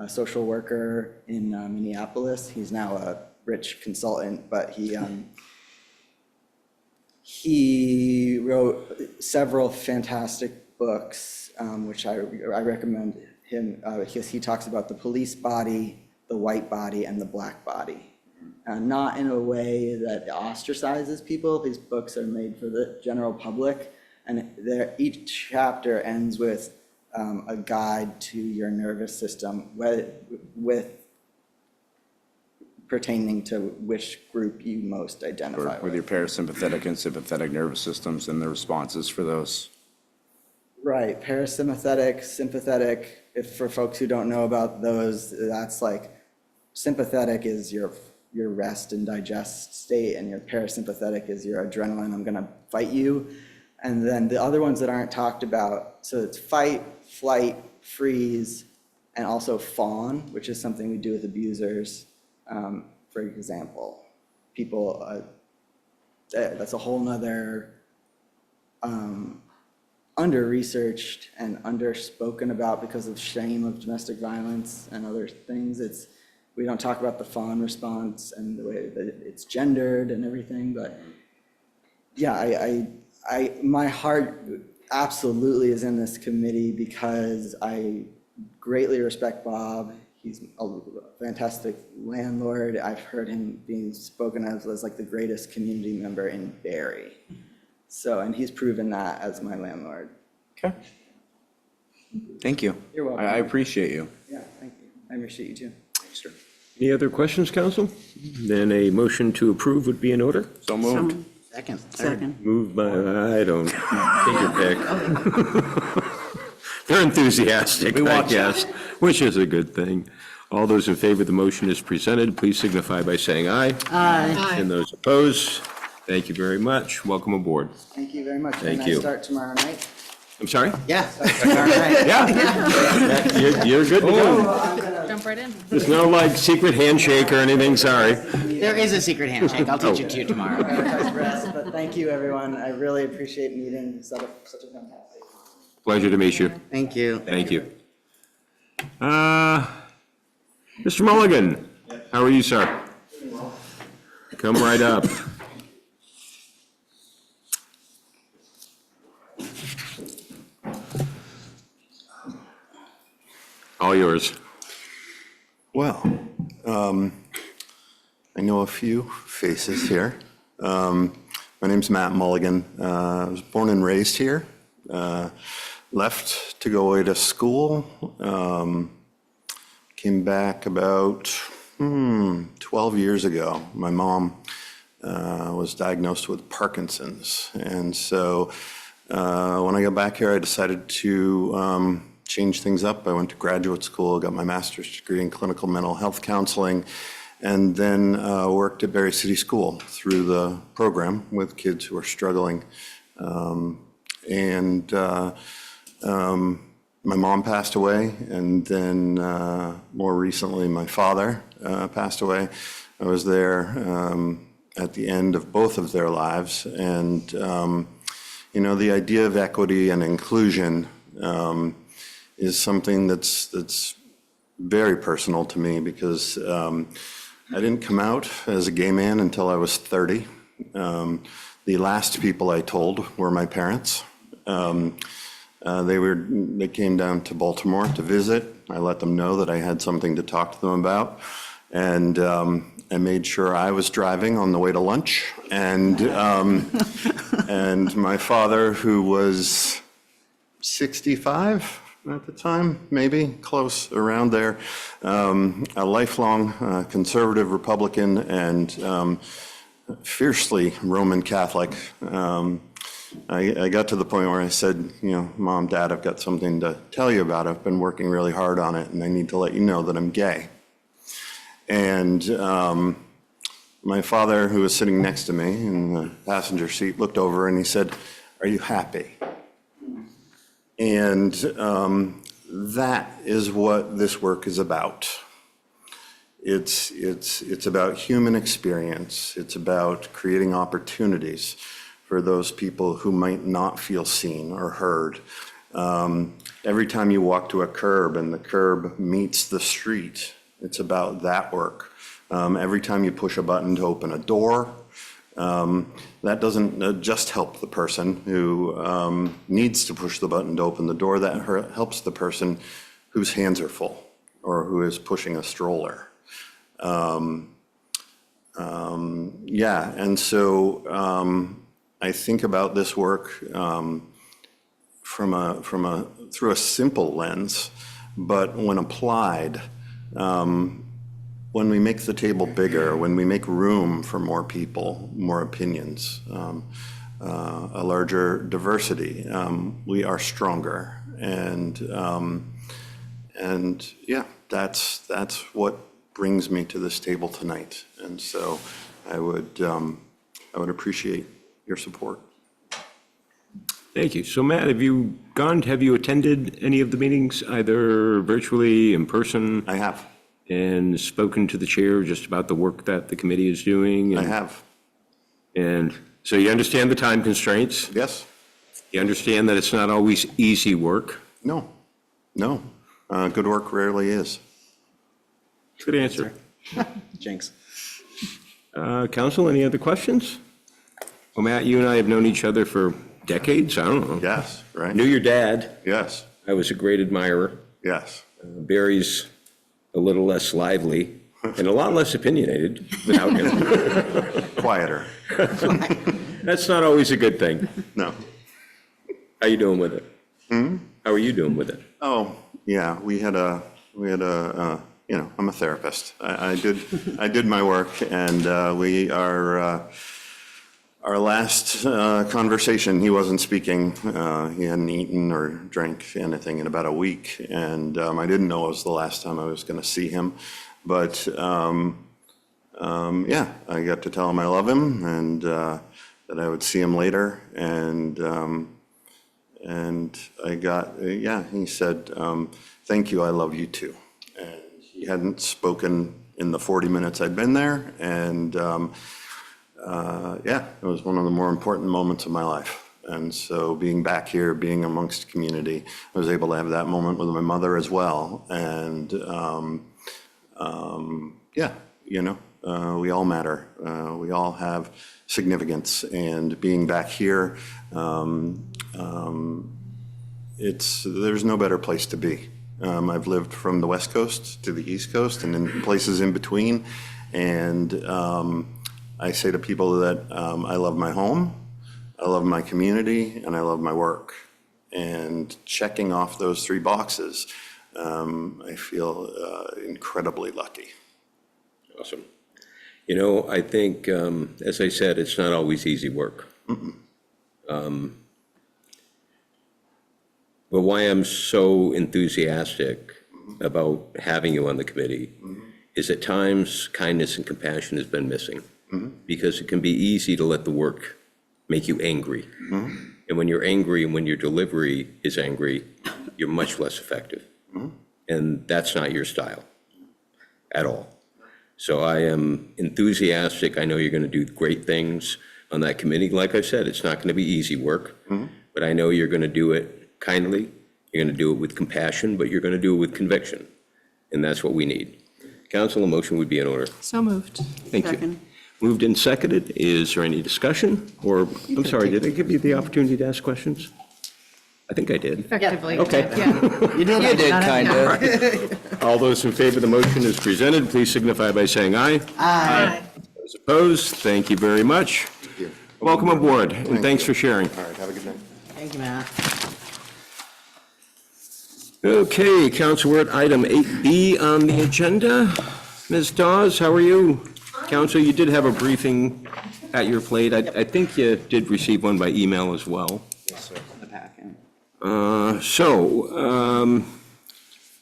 social worker in Minneapolis. He's now a rich consultant, but he wrote several fantastic books, which I recommend him, because he talks about the police body, the white body, and the black body. Not in a way that ostracizes people. His books are made for the general public, and each chapter ends with a guide to your nervous system with pertaining to which group you most identify With your parasympathetic and sympathetic nervous systems and the responses for those. Right, parasympathetic, sympathetic, if for folks who don't know about those, that's like, sympathetic is your rest and digest state, and your parasympathetic is your adrenaline, I'm gonna fight you. And then the other ones that aren't talked about, so it's fight, flight, freeze, and also fawn, which is something we do with abusers. For example, people, that's a whole nother under-researched and under-spoken about because of shame of domestic violence and other things. We don't talk about the fawn response and the way that it's gendered and everything, but yeah, my heart absolutely is in this committee because I greatly respect Bob. He's a fantastic landlord. I've heard him being spoken of as like the greatest community member in Barre. So, and he's proven that as my landlord. Okay. Thank you. You're welcome. I appreciate you. Yeah, thank you. I appreciate you too. Any other questions, council? Then a motion to approve would be in order. So moved. Second. Moved by, I don't, take your pick. They're enthusiastic, I guess, which is a good thing. All those in favor of the motion as presented, please signify by saying aye. Aye. And those opposed, thank you very much. Welcome aboard. Thank you very much. Thank Can you. I start tomorrow night? I'm sorry? Yeah. All right. Yeah. You're good to go. Jump right in. There's no like secret handshake or anything, sorry. There is a secret handshake. I'll teach it to you tomorrow. But thank you, everyone. I really appreciate meeting such a fantastic. Pleasure to meet you. Thank you. Thank you. Mr. Mulligan, how are you, sir? Come right up. All yours. Well, I know a few faces here. My name's Matt Mulligan. I was born and raised here. Left to go away to school. Came back about 12 years ago. My mom was diagnosed with Parkinson's. And so when I got back here, I decided to change things up. I went to graduate school, got my master's degree in clinical mental health counseling, and then worked at Barre City School through the program with kids who are struggling. My mom passed away, and then more recently, my father passed away. I was there at the end of both of their lives, and the idea of equity and inclusion is something that's very personal to me because I didn't come out as a gay man until I was 30. The last people I told were my parents. They came down to Baltimore to visit. I let them know that I had something to talk to them about, and I made sure I was driving on the way to lunch. And my father, who was 65 at the time, maybe close around there, a lifelong conservative Republican and fiercely Roman Catholic. I got to the point where I said, Mom, Dad, I've got something to tell you about. I've been working really hard on it, and I need to let you know that I'm gay. And my father, who was sitting next to me in the passenger seat, looked over and he said, "Are you happy?" And that is what this work is about. It's about human experience. It's about creating opportunities for those people who might not feel seen or heard. Every time you walk to a curb and the curb meets the street, it's about that work. Every time you push a button to open a door, that doesn't just help the person who needs to push the button to open the door, that helps the person whose hands are full or who is pushing a stroller. And so I think about this work through a simple lens, but when applied, when we make the table bigger, when we make room for more people, more opinions, a larger diversity, we are stronger. And that's what brings me to this table tonight. And so I would appreciate your support. Thank you. So Matt, have you attended any of the meetings, either virtually, in person? I have. And spoken to the chair just about the work that the committee is doing? I have. And so you understand the time constraints? Yes. You understand that it's not always easy work? No. Good work rarely is. Good answer. Jinx. Council, any other questions? Well, Matt, you and I have known each other for decades, I don't know. Yes, right? Knew your dad. Yes, I was a great admirer. yes. Barry's a little less lively and a lot less opinionated without him. Quieter. That's not always a good thing. No. How you doing with it? How are you doing with it? Oh, yeah, we had a, you know, I'm a therapist. I did my work, and our last conversation, he wasn't speaking. He hadn't eaten or drank anything in about a week, and I didn't know it was the last time I was going to see him. But yeah, I got to tell him I love him, and that I would see him later, and I got, yeah, he said, thank you, I love you too. And he hadn't spoken in the 40 minutes I'd been there, and yeah, it was one of the more important moments of my life. And so being back here, being amongst community, I was able to have that moment with my mother as well. And yeah, you know, we all matter. We all have significance, and being back here, there's no better place to be. I've lived from the West Coast to the East Coast and in places in between, and I say to people that I love my home, I love my community, and I love my work. And checking off those three boxes, I feel incredibly lucky. Awesome. You know, I think, as I said, it's not always easy work. But why I'm so enthusiastic about having you on the committee is at times kindness and compassion has been missing, because it can be easy to let the work make you angry. And when you're angry and when your delivery is angry, you're much less effective. And that's not your style at all. So I am enthusiastic. I know you're going to do great things on that committee. Like I said, it's not going to be easy work, but I know you're going to do it kindly. You're going to do it with compassion, but you're going to do it with conviction. And that's what we need. Council, a motion would be in order. So moved. Thank you. Moved and seconded. Is there any discussion? Or, I'm sorry, did I give you the opportunity to ask questions? I think I did. Effectively. Okay. Yeah. You did, kind of. All those in favor of the motion as presented, please signify by saying aye. Aye. Those opposed, thank you very much. Welcome aboard, and thanks for sharing. All right, have a good night. Thank you, Matt. Okay, Council, we're at item 8B on the agenda. Ms. Dawes, how are you? Council, you did have a briefing at your plate. I think you did receive one by email as well. Yes, sir. The packet.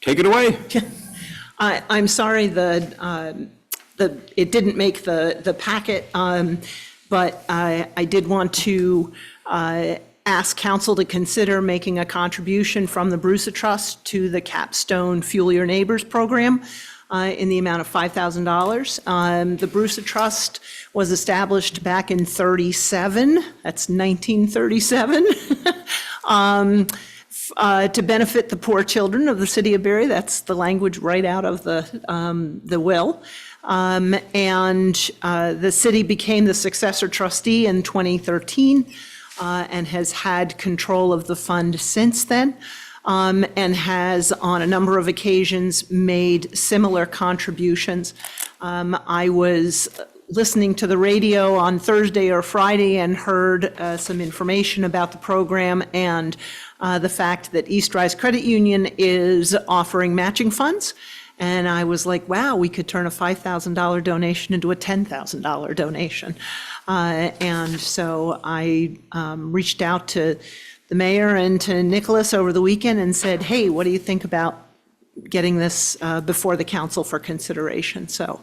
Take it away. I'm sorry it didn't make the packet, but I did want to ask council to consider making a contribution from the Bruce Trust to the Capstone Fuel Your Neighbors program in the amount of $5,000. The Bruce Trust was established back in 1937. That's 1937. To benefit the poor children of the city of Barre. That's the language right out of the will. And the city became the successor trustee in 2013 and has had control of the fund since then, and has on a number of occasions made similar contributions. I was listening to the radio on Thursday or Friday and heard some information about the program and the fact that East Rise Credit Union is offering matching funds. And I was like, wow, we could turn a $5,000 donation into a $10,000 donation. And so I reached out to the mayor and to Nicholas over the weekend and said, hey, what do you think about getting this before the council for consideration? So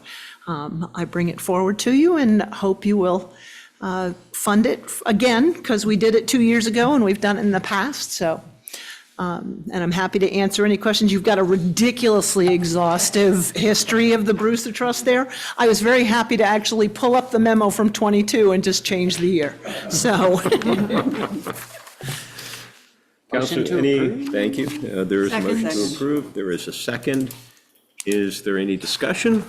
I bring it forward to you and hope you will fund it again, because we did it 2 years ago and we've done it in the past. So, and I'm happy to answer any questions. You've got a ridiculously exhaustive history of the Brewster Trust there. I was very happy to actually pull up the memo from 22 and just change the year. So. Council, thank you. There is a motion to approve. There is a second. Is there any discussion?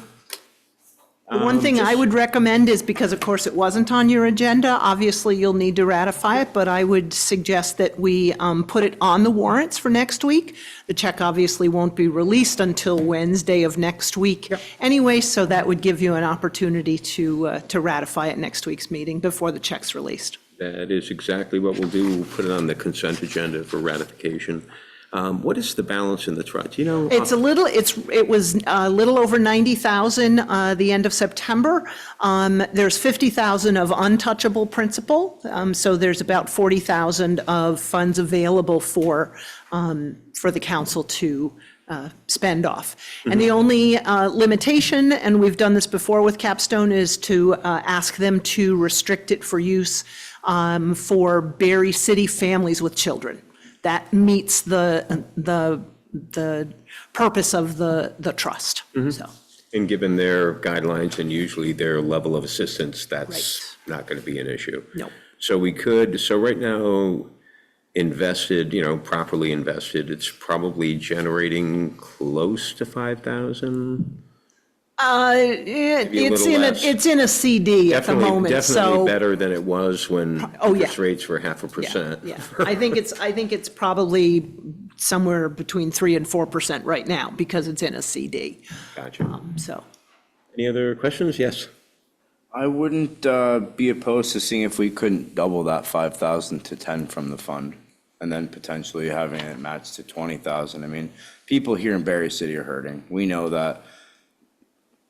The one thing I would recommend is, because of course it wasn't on your agenda, obviously you'll need to ratify it, but I would suggest that we put it on the warrants for next week. The check obviously won't be released until Wednesday of next week anyway, so that would give you an opportunity to ratify it next week's meeting before the check's released. That is exactly what we'll do. We'll put it on the consent agenda for ratification. What is the balance in the trust? You know? It was a little over 90,000 the end of September. There's 50,000 of untouchable principal, so there's about 40,000 of funds available for the council to spend off. And the only limitation, and we've done this before with Capstone, is to ask them to restrict it for use for Barre City families with children. That meets the purpose of the trust, so. And given their guidelines and usually their level of assistance, that's not going to be an issue. No. So right now, invested, properly invested, it's probably generating close to 5,000? It's in a CD at the moment, so. Definitely better than it was when interest rates were 0.5%. Yeah, I think it's probably somewhere between 3% and 4% right now, because it's in a CD, Gotcha. so. Any other questions? Yes. I wouldn't be opposed to seeing if we couldn't double that 5,000 to 10 from the fund, and then potentially having it matched to 20,000. I mean, people here in Barre City are hurting. We know that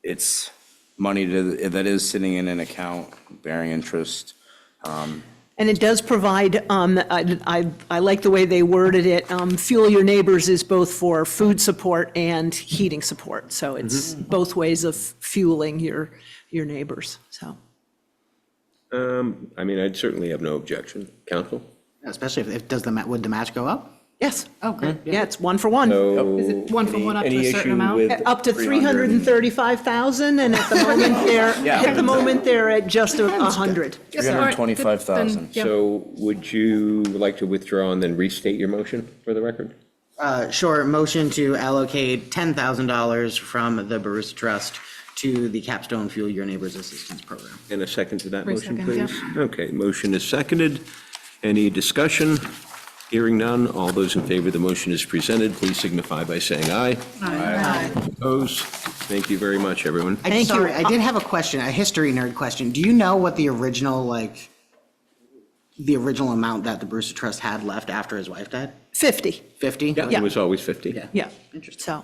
it's money that is sitting in an account, bearing interest. And it does provide, I like the way they worded it, Fuel Your Neighbors is both for food support and heating support. So it's both ways of fueling your neighbors, so. I'd certainly have no objection. Council? Especially would the match go up? Yes. Oh, great. Yeah, it's 1 for 1. Is it 1 for 1 up to a certain amount? Up to 335,000, and at the moment they're at just 100. 325,000. So would you like to withdraw and then restate your motion for the record? Sure, motion to allocate $10,000 from the Bruce Trust to the Capstone Fuel Your Neighbors Assistance Program. And a second to that motion, Second, please? Okay, motion is seconded. Any discussion? Hearing none, all those in favor of the motion as presented, please signify by saying aye. Aye. Opposed? Thank you very much, everyone. Thank you. Sorry, I did have a question, a history nerd question. Do you know what the original amount that the Brewster Trust had left after his wife died? 50. 50? Yeah, it was always 50. Yeah. So,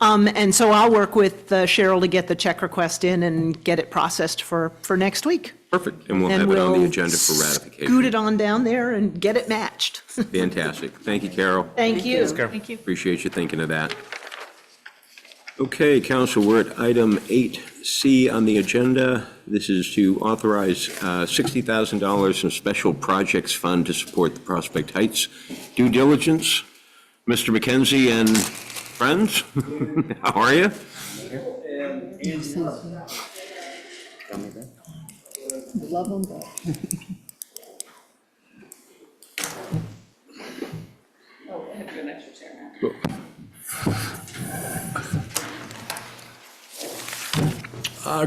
and so I'll work with Cheryl to get the check request in and get it processed for next week. Perfect, and we'll have it on the agenda for ratification. Scoot it on down there and get it matched. Fantastic. Thank you, Carol. Thank you. Thank you. Appreciate you thinking of that. Okay, council, we're at item 8C on the agenda. This is to authorize $60,000 from Special Projects Fund to support the Prospect Heights due diligence. Mr. McKenzie and friends, how are you? Love them both.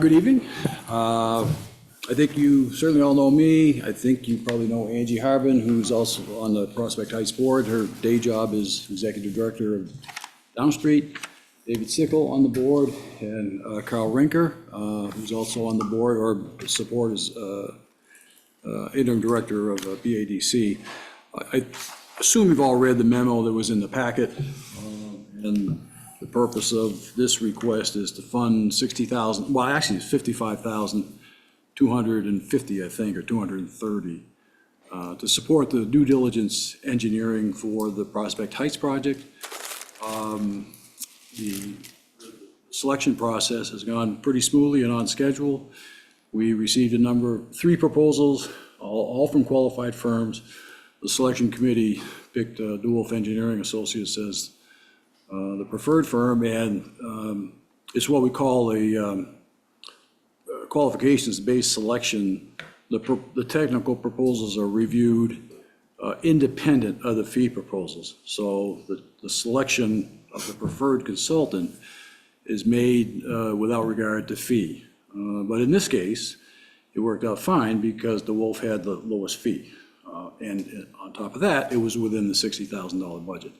Good evening. I think you certainly all know me. I think you probably know Angie Harbin, who's also on the Prospect Heights Board. Her day job is Executive Director of Down Street. David Sickle on the board, and Carl Rinker, who's also on the board, or support as interim director of BADC. I assume you've all read the memo that was in the packet, and the purpose of this request is to fund 60,000, well, actually it's 55,250, I think, or 230, to support the due diligence engineering for the Prospect Heights project. The selection process has gone pretty smoothly and on schedule. We received 3 proposals, all from qualified firms. The selection committee picked DeWolf Engineering Associates as the preferred firm, and it's what we call a qualifications-based selection. The technical proposals are reviewed independent of the fee proposals. So the selection of the preferred consultant is made without regard to fee. But in this case, it worked out fine because the Wolf had the lowest fee. And on top of that, it was within the $60,000 budget.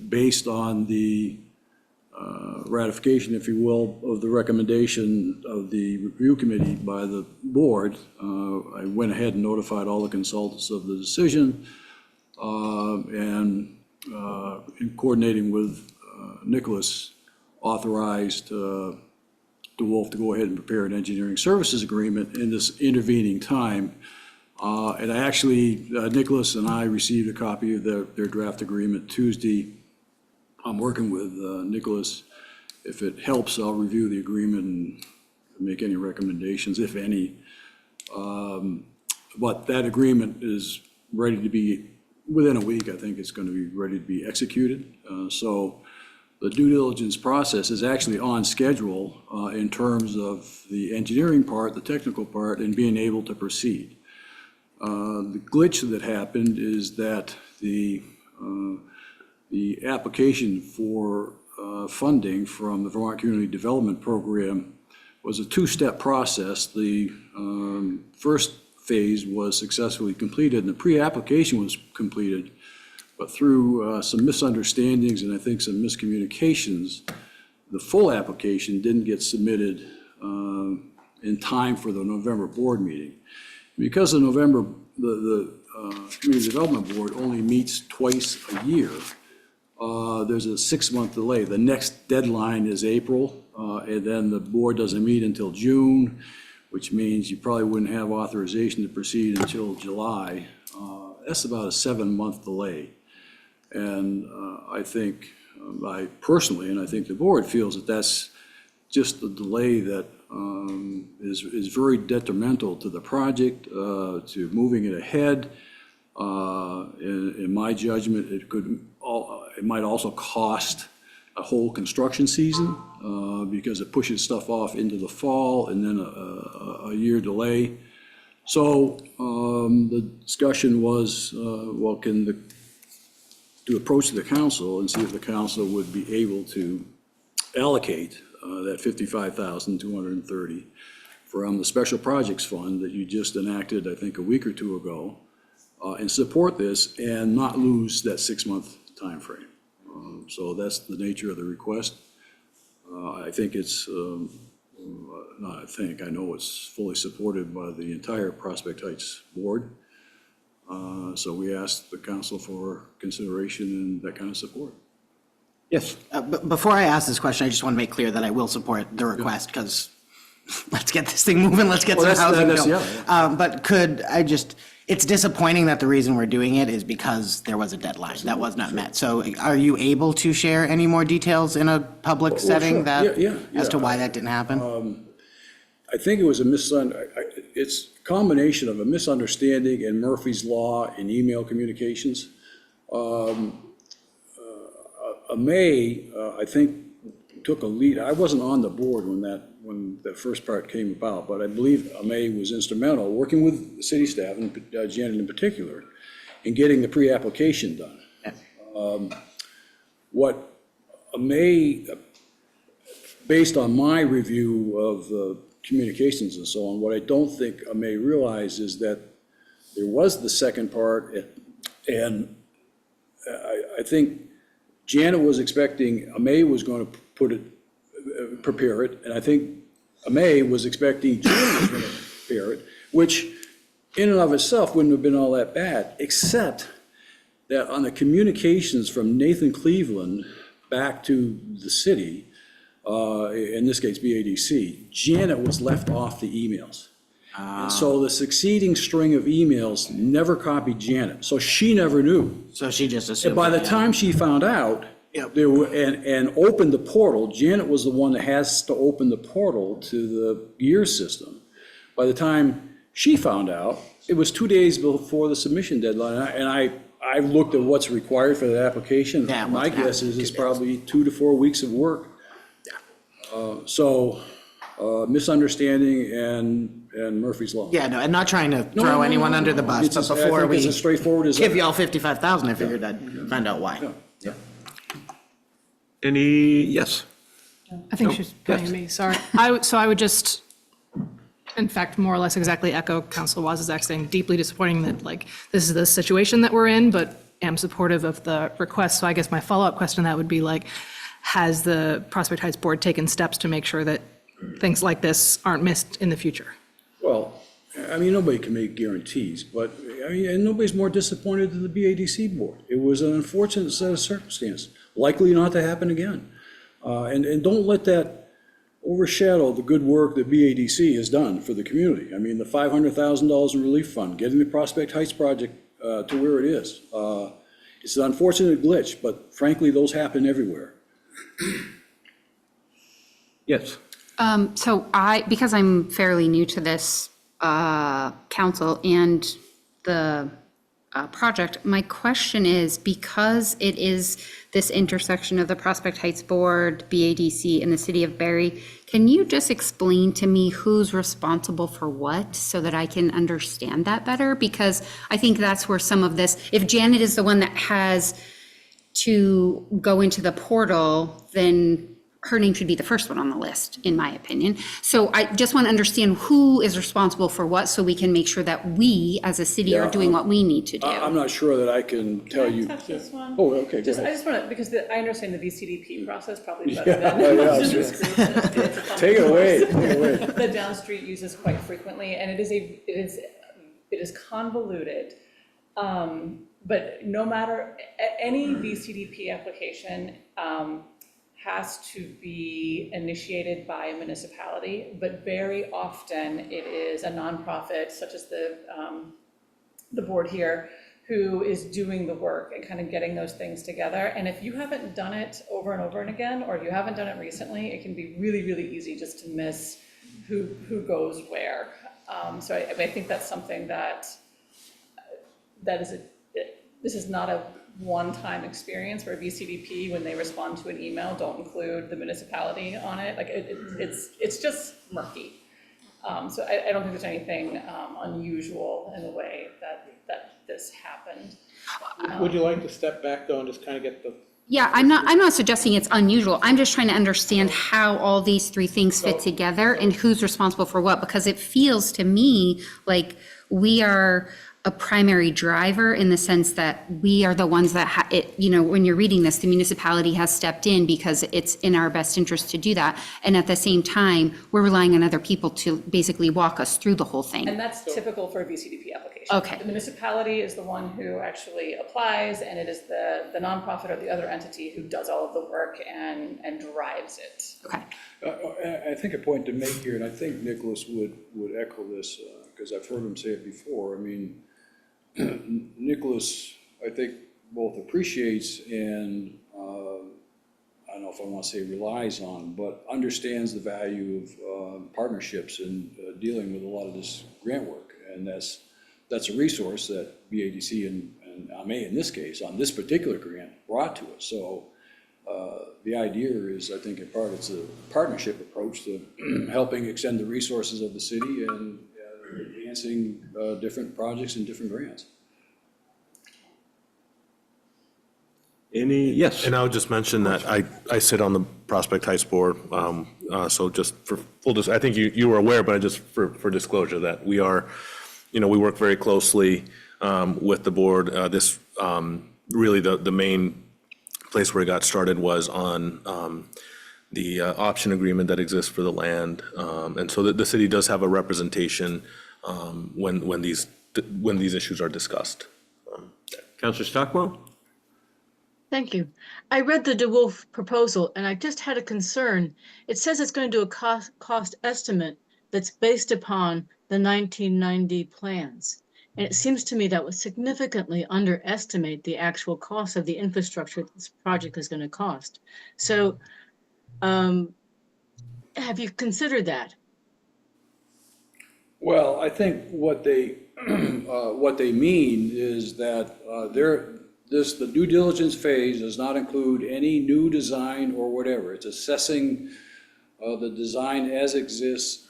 Based on the ratification, if you will, of the recommendation of the review committee by the board, I went ahead and notified all the consultants of the decision, and in coordinating with Nicholas, authorized DeWolf to go ahead and prepare an engineering services agreement in this intervening time. And I actually, Nicholas and I received a copy of their draft agreement Tuesday. I'm working with Nicholas. If it helps, I'll review the agreement and make any recommendations, if any. But that agreement is ready to be, within a week, I think it's going to be ready to be executed. So the due diligence process is actually on schedule in terms of the engineering part, the technical part, and being able to proceed. The glitch that happened is that the application for funding from the Vermont Community Development Program was a two-step process. The first phase was successfully completed, and the pre-application was completed, but through some misunderstandings and I think some miscommunications, the full application didn't get submitted in time for the November board meeting. Because the Community Development Board only meets twice a year, there's a 6-month delay. The next deadline is April, and then the board doesn't meet until June, which means you probably wouldn't have authorization to proceed until July. That's about a 7-month delay. And I think, I personally, and I think the board feels that that's just a delay that is very detrimental to the project, to moving it ahead. In my judgment, it might also cost a whole construction season because it pushes stuff off into the fall and then a year delay. So the discussion was, well, to approach the council and see if the council would be able to allocate that $55,230 from the Special Projects Fund that you just enacted, I think, a week or two ago, and support this and not lose that 6-month timeframe. So that's the nature of the request. I think it's, not I think, I know it's fully supported by the entire Prospect Heights board. So we asked the council for consideration and that kind of support. Yes. Before I ask this question, I just want to make clear that I will support the request because let's get this thing moving, let's get some housing built. But could I just, it's disappointing that the reason we're doing it is because there was a deadline that was not met. So are you able to share any more details in a public setting that, as to why that didn't happen? I think it was it's a combination of a misunderstanding in Murphy's Law and email communications. May, I think, took a lead. I wasn't on the board when the first part came about, but I believe May was instrumental, working with the city staff, and Janet in particular, in getting the pre-application done. What May, based on my review of the communications and so on, what I don't think May realized is that there was the second part, and I think Janet was expecting May was going to prepare it, and I think May was expecting Janet was going to prepare it, which in and of itself wouldn't have been all that bad, except that on the communications from Nathan Cleveland back to the city, in this case BADC, Janet was left off the emails. And so the succeeding string of emails never copied Janet, so she never knew. So she just assumed. And by the time she found out, there were, and opened the portal, Janet was the one that has to open the portal to the year system. By the time she found out, it was 2 days before the submission deadline, and I looked at what's required for that application. My guess is it's probably 2 to 4 weeks of work. So misunderstanding and Murphy's Law. Yeah, no, and not trying to throw anyone under the bus, but before we as straightforward as give y'all 55,000, I figured I'd find out why. Any, yes? I think she's pointing at me, sorry. So I would just, in fact, more or less exactly echo Councilor Wozniak saying, deeply disappointing that, like, this is the situation that we're in, but am supportive of the request. So I guess my follow-up question to that would be like, has the Prospect Heights Board taken steps to make sure that things like this aren't missed in the future? Well, I mean, nobody can make guarantees, but, I mean, and nobody's more disappointed than the BADC board. It was an unfortunate set of circumstances, likely not to happen again. And don't let that overshadow the good work that BADC has done for the community. I mean, the $500,000 in relief fund, getting the Prospect Heights project to where it is. It's an unfortunate glitch, but frankly, those happen everywhere. Yes. So because I'm fairly new to this council and the project, my question is, because it is this intersection of the Prospect Heights Board, BADC, and the city of Barre, can you just explain to me who's responsible for what so that I can understand that better? Because I think that's where some of this, if Janet is the one that has to go into the portal, then her name should be the first one on the list, in my opinion. So I just want to understand who is responsible for what, so we can make sure that we, as a city, are doing what we need to do. I'm not sure that I can tell you. Touch this one? Oh, okay, go Just, I ahead. just want to, because I understand the VCDP process probably better than Yeah, most of this group. It's a Take it away, take it away. The Down Street uses quite frequently, and it is convoluted. But no matter, any VCDP application has to be initiated by a municipality, but very often it is a nonprofit, such as the board here, who is doing the work and kind of getting those things together. And if you haven't done it over and over and again, or you haven't done it recently, it can be really, really easy just to miss who goes where. So I think that's something that this is not a one-time experience where VCDP, when they respond to an email, don't include the municipality on it. Like it's just murky. So I don't think there's anything unusual in the way that this happened. Would you like to step back though and just kind of get the? Yeah, I'm not suggesting it's unusual. I'm just trying to understand how all these three things fit together and who's responsible for what, because it feels to me like we are a primary driver in the sense that we are the ones that, when you're reading this, the municipality has stepped in because it's in our best interest to do that. And at the same time, we're relying on other people to basically walk us through the whole thing. And that's typical for a VCDP application. Okay. The municipality is the one who actually applies, and it is the nonprofit or the other entity who does all of the work and drives it. Okay. I think a point to make here, and I think Nicholas would echo this, because I've heard him say it before. I mean, Nicholas, I think, both appreciates and, I don't know if I want to say relies on, but understands the value of partnerships and dealing with a lot of this grant work. And that's a resource that BADC and AME, in this case, on this particular grant, brought to us. So the idea is, I think in part, it's a partnership approach to helping extend the resources of the city and advancing different projects and different grants. Yes. And I would just mention that I sit on the Prospect Heights Board, so just for I think you were aware, but just for disclosure, that we are, we work very closely with the board. This really the main place where it got started was on the option agreement that exists for the land, and so the city does have a representation when these issues are discussed. Councilor Stockwell? Thank you. I read the DeWolf proposal and I just had a concern. It says it's going to do a cost estimate that's based upon the 1990 plans. And it seems to me that would significantly underestimate the actual cost of the infrastructure this project is going to cost. So have you considered that? Well, I think what they mean is that the due diligence phase does not include any new design or whatever. It's assessing the design as exists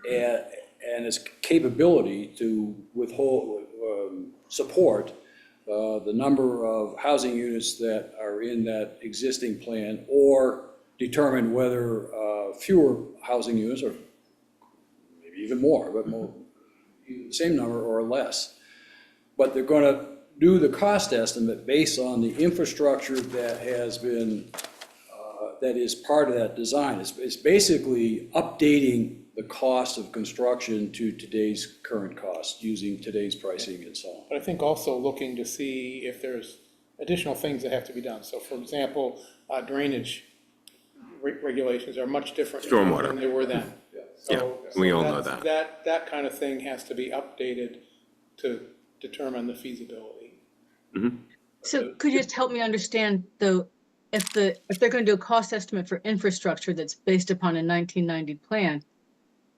and its capability to support the number of housing units that are in that existing plan, or determine whether fewer housing units, or maybe even more, but more, the same number or less. But they're gonna do the cost estimate based on the infrastructure that has been, that is part of that design. It's basically updating the cost of construction to today's current cost, using today's pricing and so on. But I think also looking to see if there's additional things that have to be done. So for example, drainage regulations are much different Stormwater. than they were then. So we all know that's- That kind of thing has to be updated to determine the feasibility. So could you just help me understand, though, if they're going to do a cost estimate for infrastructure that's based upon a 1990 plan,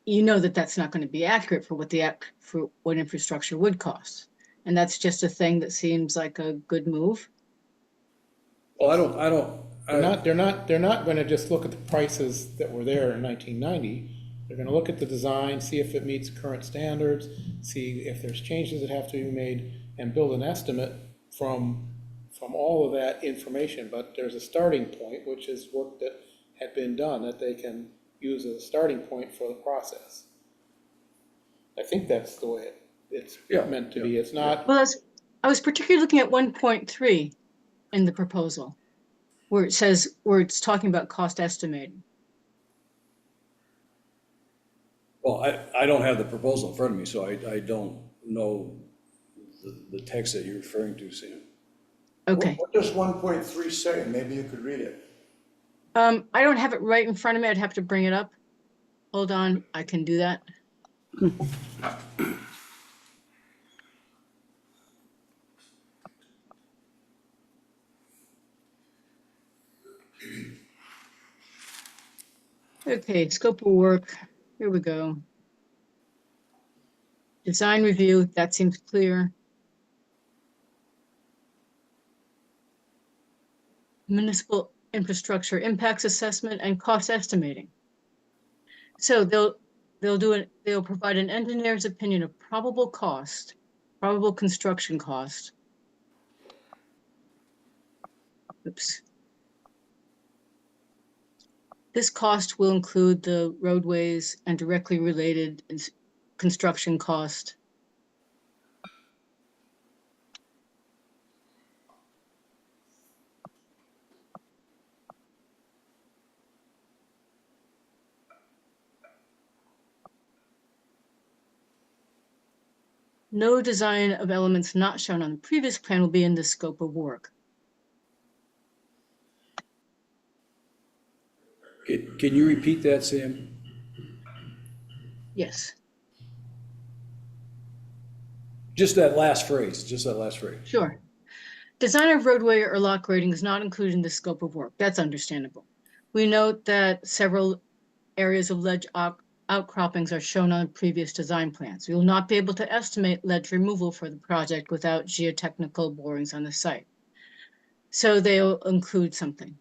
you know that that's not going to be accurate for what infrastructure would cost. And that's just a thing that seems like a good move. Well, They're not going to just look at the prices that were there in 1990. They're going to look at the design, see if it meets current standards, see if there's changes that have to be made, and build an estimate from all of that information. But there's a starting point, which is work that had been done that they can use as a starting point for the process. I think that's the way it's meant to be. It's not. Well, I was particularly looking at 1.3 in the proposal, where it's talking about cost estimating. Well, I don't have the proposal in front of me, so I don't know the text that you're referring to, Sam. Okay. What does 1.3 say? Maybe you could read it. I don't have it right in front of me. I'd have to bring it up. Hold on, I can do that. Okay, scope of work. Here we go. Design review, that seems clear. Municipal infrastructure impacts assessment and cost estimating. So they'll provide an engineer's opinion of probable cost, probable construction cost. Oops. This cost will include the roadways and directly related construction cost. No design of elements not shown on the previous plan will be in the scope of work. Can you repeat that, Sam? Yes. Just that last phrase, Sure. Design of roadway or lot grading is not included in the scope of work. That's understandable. We note that several areas of ledge outcroppings are shown on previous design plans. We will not be able to estimate ledge removal for the project without geotechnical borings on the site. So they'll include something.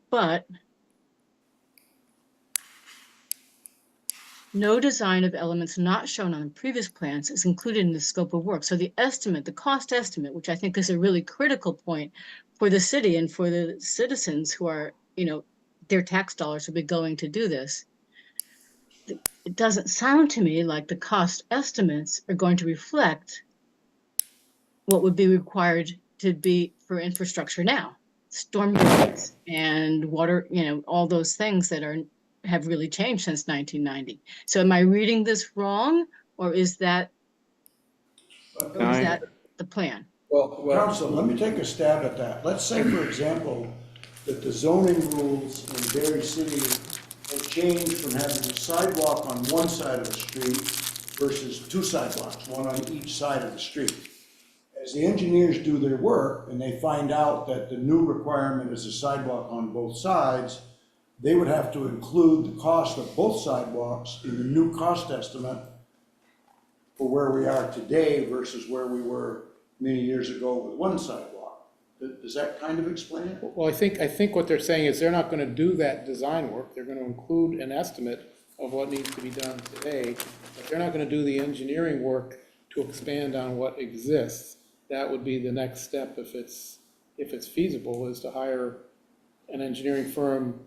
But no design of elements not shown on the previous plans is included in the scope of work. So the estimate, the cost estimate, which I think is a really critical point for the city and for the citizens who are, their tax dollars will be going to do this. It doesn't sound to me like the cost estimates are going to reflect what would be required to be for infrastructure now. Storm drains and water, all those things that have really changed since 1990. So am I reading this wrong, or is that the plan? Well, Council, let me take a stab at that. Let's say, for example, that the zoning rules in Barre City have changed from having a sidewalk on one side of the street versus two sidewalks, one on each side of the street. As the engineers do their work and they find out that the new requirement is a sidewalk on both sides, they would have to include the cost of both sidewalks in the new cost estimate for where we are today versus where we were many years ago with one sidewalk. Does that kind of explain it? Well, I think what they're saying is they're not going to do that design work. They're going to include an estimate of what needs to be done today, but they're not going to do the engineering work to expand on what exists. That would be the next step if it's feasible, is to hire an engineering firm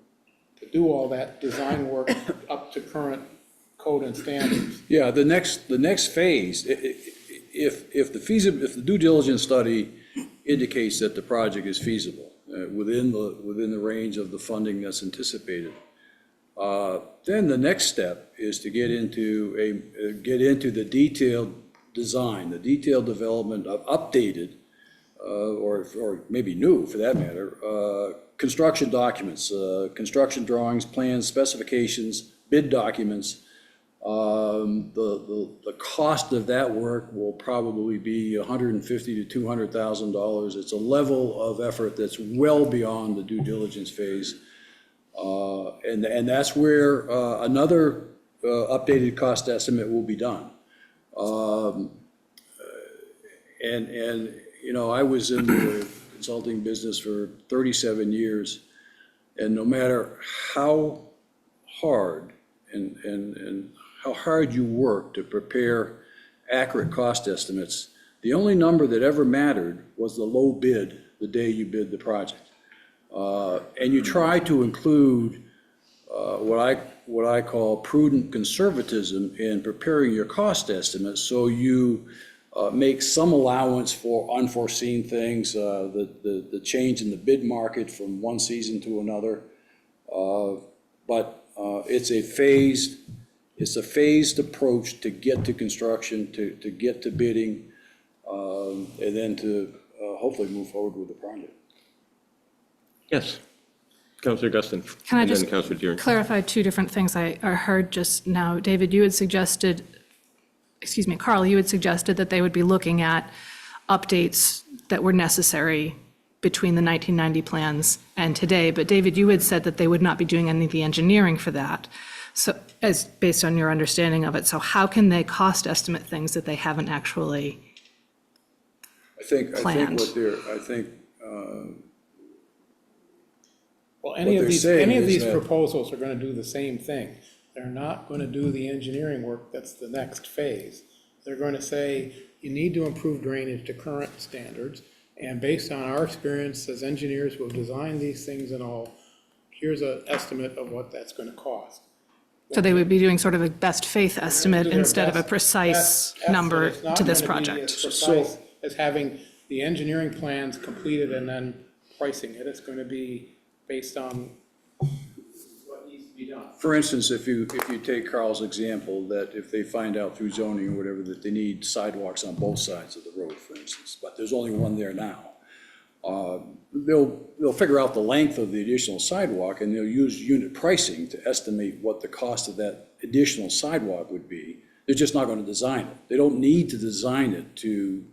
to do all that design work up to current code and standards. Yeah, the next phase, if the due diligence study indicates that the project is feasible, within the range of the funding that's anticipated, then the next step is to get into the detailed design, the detailed development of updated, or maybe new for that matter, construction documents, construction drawings, plans, specifications, bid documents. The cost of that work will probably be $150,000 to $200,000. It's a level of effort that's well beyond the due diligence phase. And that's where another updated cost estimate will be done. And you know, I was in the consulting business for 37 years, and no matter how hard and how hard you work to prepare accurate cost estimates, the only number that ever mattered was the low bid the day you bid the project. And you try to include what I call prudent conservatism in preparing your cost estimates, so you make some allowance for unforeseen things, the change in the bid market from one season to another. But it's a phased approach to get to construction, to get to bidding, and then to hopefully move forward with the project. Yes. Councilor Guston. Can I and just then Councilor Deering. clarify two different things I heard just now? David, you had suggested, Carl, you had suggested that they would be looking at updates that were necessary between the 1990 plans and today. But David, you had said that they would not be doing any of the engineering for that. So, as based on your understanding of it, so how can they cost estimate things that they haven't actually planned? Well, any What of they're these saying is that- proposals are going to do the same thing. They're not going to do the engineering work that's the next phase. They're going to say, you need to improve drainage to current standards, and based on our experience as engineers who have designed these things and all, here's an estimate of what that's going to cost. So they would be doing sort of a best faith estimate Do their instead of a best precise estimate. number It's not to this gonna be project. as precise as having the engineering plans completed and then pricing it. It's going to be based on what needs to be done. For instance, if you take Carl's example, that if they find out through zoning or whatever that they need sidewalks on both sides of the road, for instance, but there's only one there now, they'll figure out the length of the additional sidewalk, and they'll use unit pricing to estimate what the cost of that additional sidewalk would be. They're just not going to design it. They don't need to design it to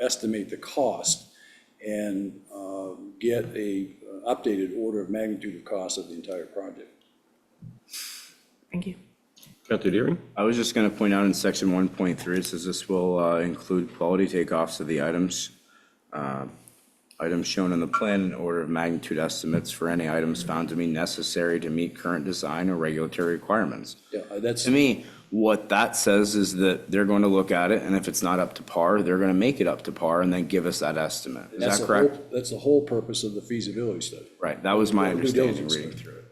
estimate the cost and get a updated order of magnitude of cost of the entire project. Thank you. Councilor Deering. I was just going to point out in section 1.3, it says this will include quality takeoffs of the items shown in the plan in order of magnitude estimates for any items found to be necessary to meet current design or regulatory requirements. Yeah, that's. To me, what that says is that they're going to look at it, and if it's not up to par, they're going to make it up to par and then give us that estimate. Is That's that the correct? whole- That's the whole purpose of the feasibility study. Right, that was my Due understanding diligence reading study. through it.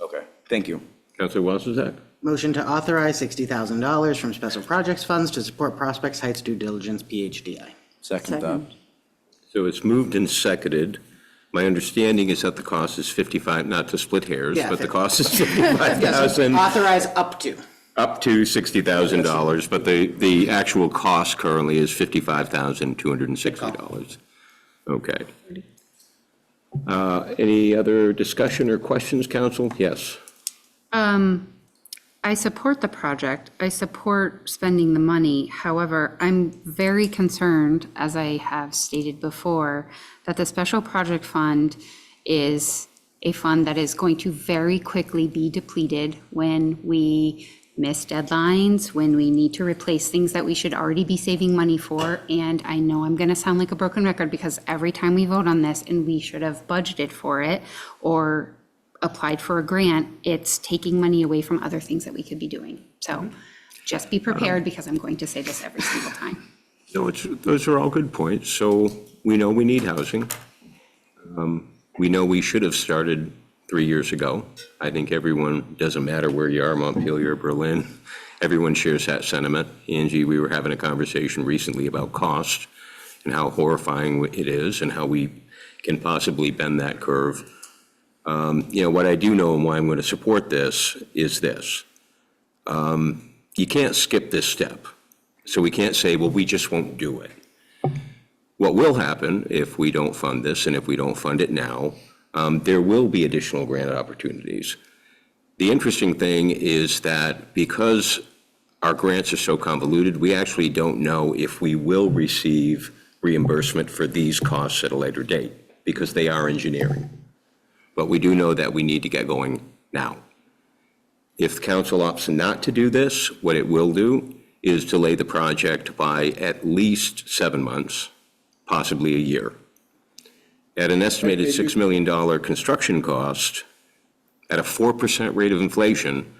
Okay, thank you. Councilor Wassenzeck. Motion to authorize $60,000 from special projects funds to support Prospects Heights due diligence PHDI. Second that. So it's moved and seconded. My understanding is that the cost is 55, not to split hairs, Yeah, but the 50. cost is 55,000. Authorize up to. Up to $60,000, but the actual cost currently is $55,260. Okay. Any other discussion or questions, council? Yes. I support the project. I support spending the money. However, I'm very concerned, as I have stated before, that the special project fund is a fund that is going to very quickly be depleted when we miss deadlines, when we need to replace things that we should already be saving money for. And I know I'm going to sound like a broken record because every time we vote on this and we should have budgeted for it or applied for a grant, it's taking money away from other things that we could be doing. So just be prepared because I'm going to say this every single time. No, those are all good points. So we know we need housing. We know we should have started 3 years ago. I think everyone, doesn't matter where you are, Montpelier, Berlin, everyone shares that sentiment. Angie, we were having a conversation recently about cost and how horrifying it is and how we can possibly bend that curve. What I do know and why I'm going to support this is this. You can't skip this step. So we can't say, well, we just won't do it. What will happen if we don't fund this and if we don't fund it now, there will be additional grant opportunities. The interesting thing is that because our grants are so convoluted, we actually don't know if we will receive reimbursement for these costs at a later date because they are engineering. But we do know that we need to get going now. If council opts not to do this, what it will do is delay the project by at least 7 months, possibly a year. At an estimated $6 million construction cost, at a 4% rate of inflation,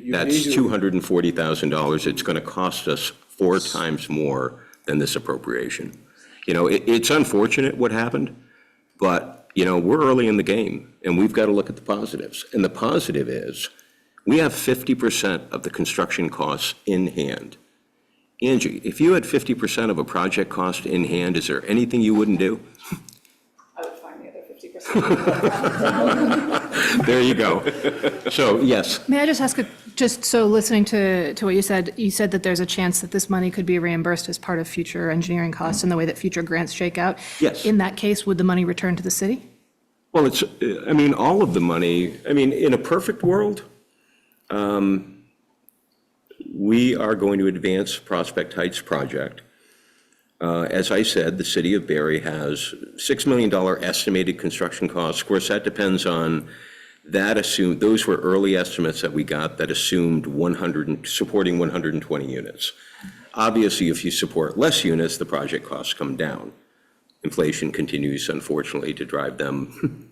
that's $240,000. It's going to cost us 4 times more than this appropriation. It's unfortunate what happened, but, we're early in the game, and we've got to look at the positives. And the positive is, we have 50% of the construction costs in hand. Angie, if you had 50% of a project cost in hand, is there anything you wouldn't do? I would find the other 50%. There you go. So, yes. May I just ask, just so listening to what you said that there's a chance that this money could be reimbursed as part of future engineering costs in the way that future grants shake out? Yes. In that case, would the money return to the city? Well, all of the money, in a perfect world, we are going to advance Prospect Heights project. As I said, the city of Barre has $6 million estimated construction costs. Of course, that depends on those were early estimates that we got that assumed supporting 120 units. Obviously, if you support less units, the project costs come down. Inflation continues, unfortunately, to drive them,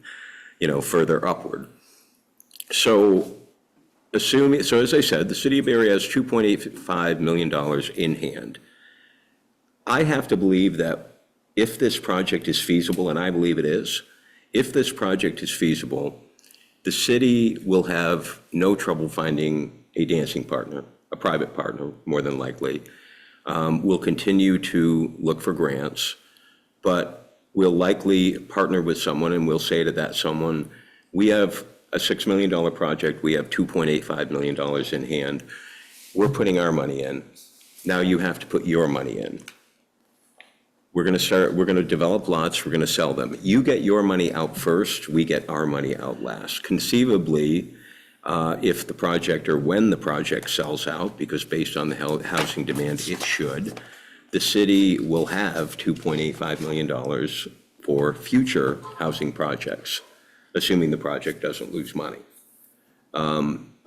further upward. So as I said, the city of Barre has $2.85 million in hand. I have to believe that if this project is feasible, and I believe it is, if this project is feasible, the city will have no trouble finding a dancing partner, a private partner, more than likely. We'll continue to look for grants, but we'll likely partner with someone and we'll say to that someone, we have a $6 million project, we have $2.85 million in hand. We're putting our money in. Now you have to put your money in. We're going to develop lots, we're going to sell them. You get your money out first, we get our money out last. Conceivably, if the project or when the project sells out, because based on the housing demand, it should, the city will have $2.85 million for future housing projects, assuming the project doesn't lose money.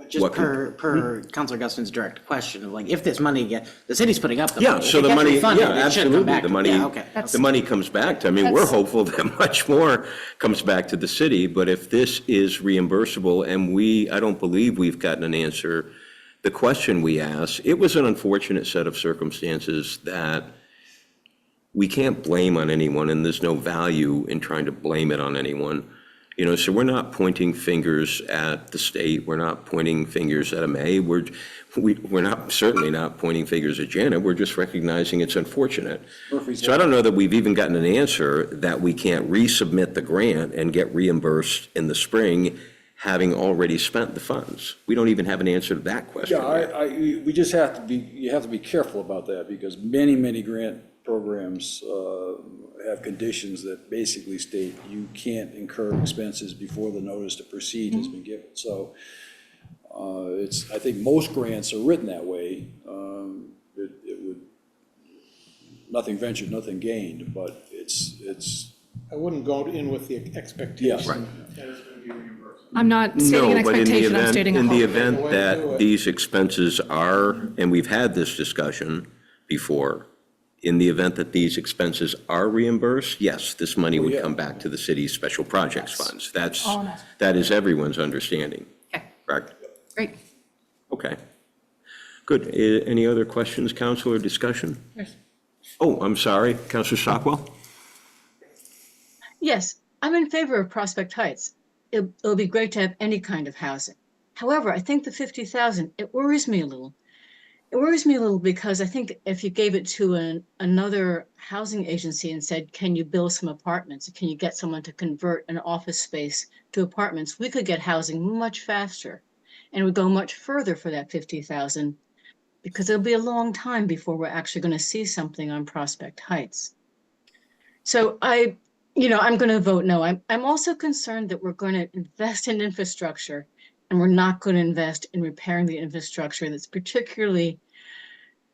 Just per Councilor Guston's direct question of if this money the city's putting up the money. Yeah, so the money, absolutely, the The money comes back to, we're hopeful that much more comes back to the city, but if this is reimbursable, and I don't believe we've gotten an answer, the question we asked, it was an unfortunate set of circumstances that we can't blame on anyone, and there's no value in trying to blame it on anyone. So we're not pointing fingers at the state. We're not pointing fingers at MA. We're certainly not pointing fingers at Janet. We're just recognizing it's unfortunate. So I don't know that we've even gotten an answer that we can't resubmit the grant and get reimbursed in the spring, having already spent the funds. We don't even have an answer to that question. Yeah, we just you have to be careful about that because many grant programs have conditions that basically state you can't incur expenses before the notice to proceed has been given. So I think most grants are written that way. It would, nothing ventured, nothing gained, but it's. I wouldn't go in with the expectation Right. that it's going to be reimbursed. I'm not stating an expectation, I'm stating a in hope. the event that these expenses are, and we've had this discussion before, in the event that these expenses are reimbursed, yes, this money would come back to the city's special projects funds. That is everyone's understanding. Okay. Correct? Great. Okay. Good. Any other questions, council, or discussion? Yes. Oh, I'm sorry, Councilor Stockwell? Yes, I'm in favor of Prospect Heights. it'll be great to have any kind of housing. However, I think the 50,000, it worries me a little. It worries me a little because I think if you gave it to another housing agency and said, can you build some apartments? Can you get someone to convert an office space to apartments? We could get housing much faster and would go much further for that 50,000 because it'll be a long time before we're actually going to see something on Prospect Heights. So I'm going to vote no. I'm also concerned that we're going to invest in infrastructure and we're not going to invest in repairing the infrastructure that's particularly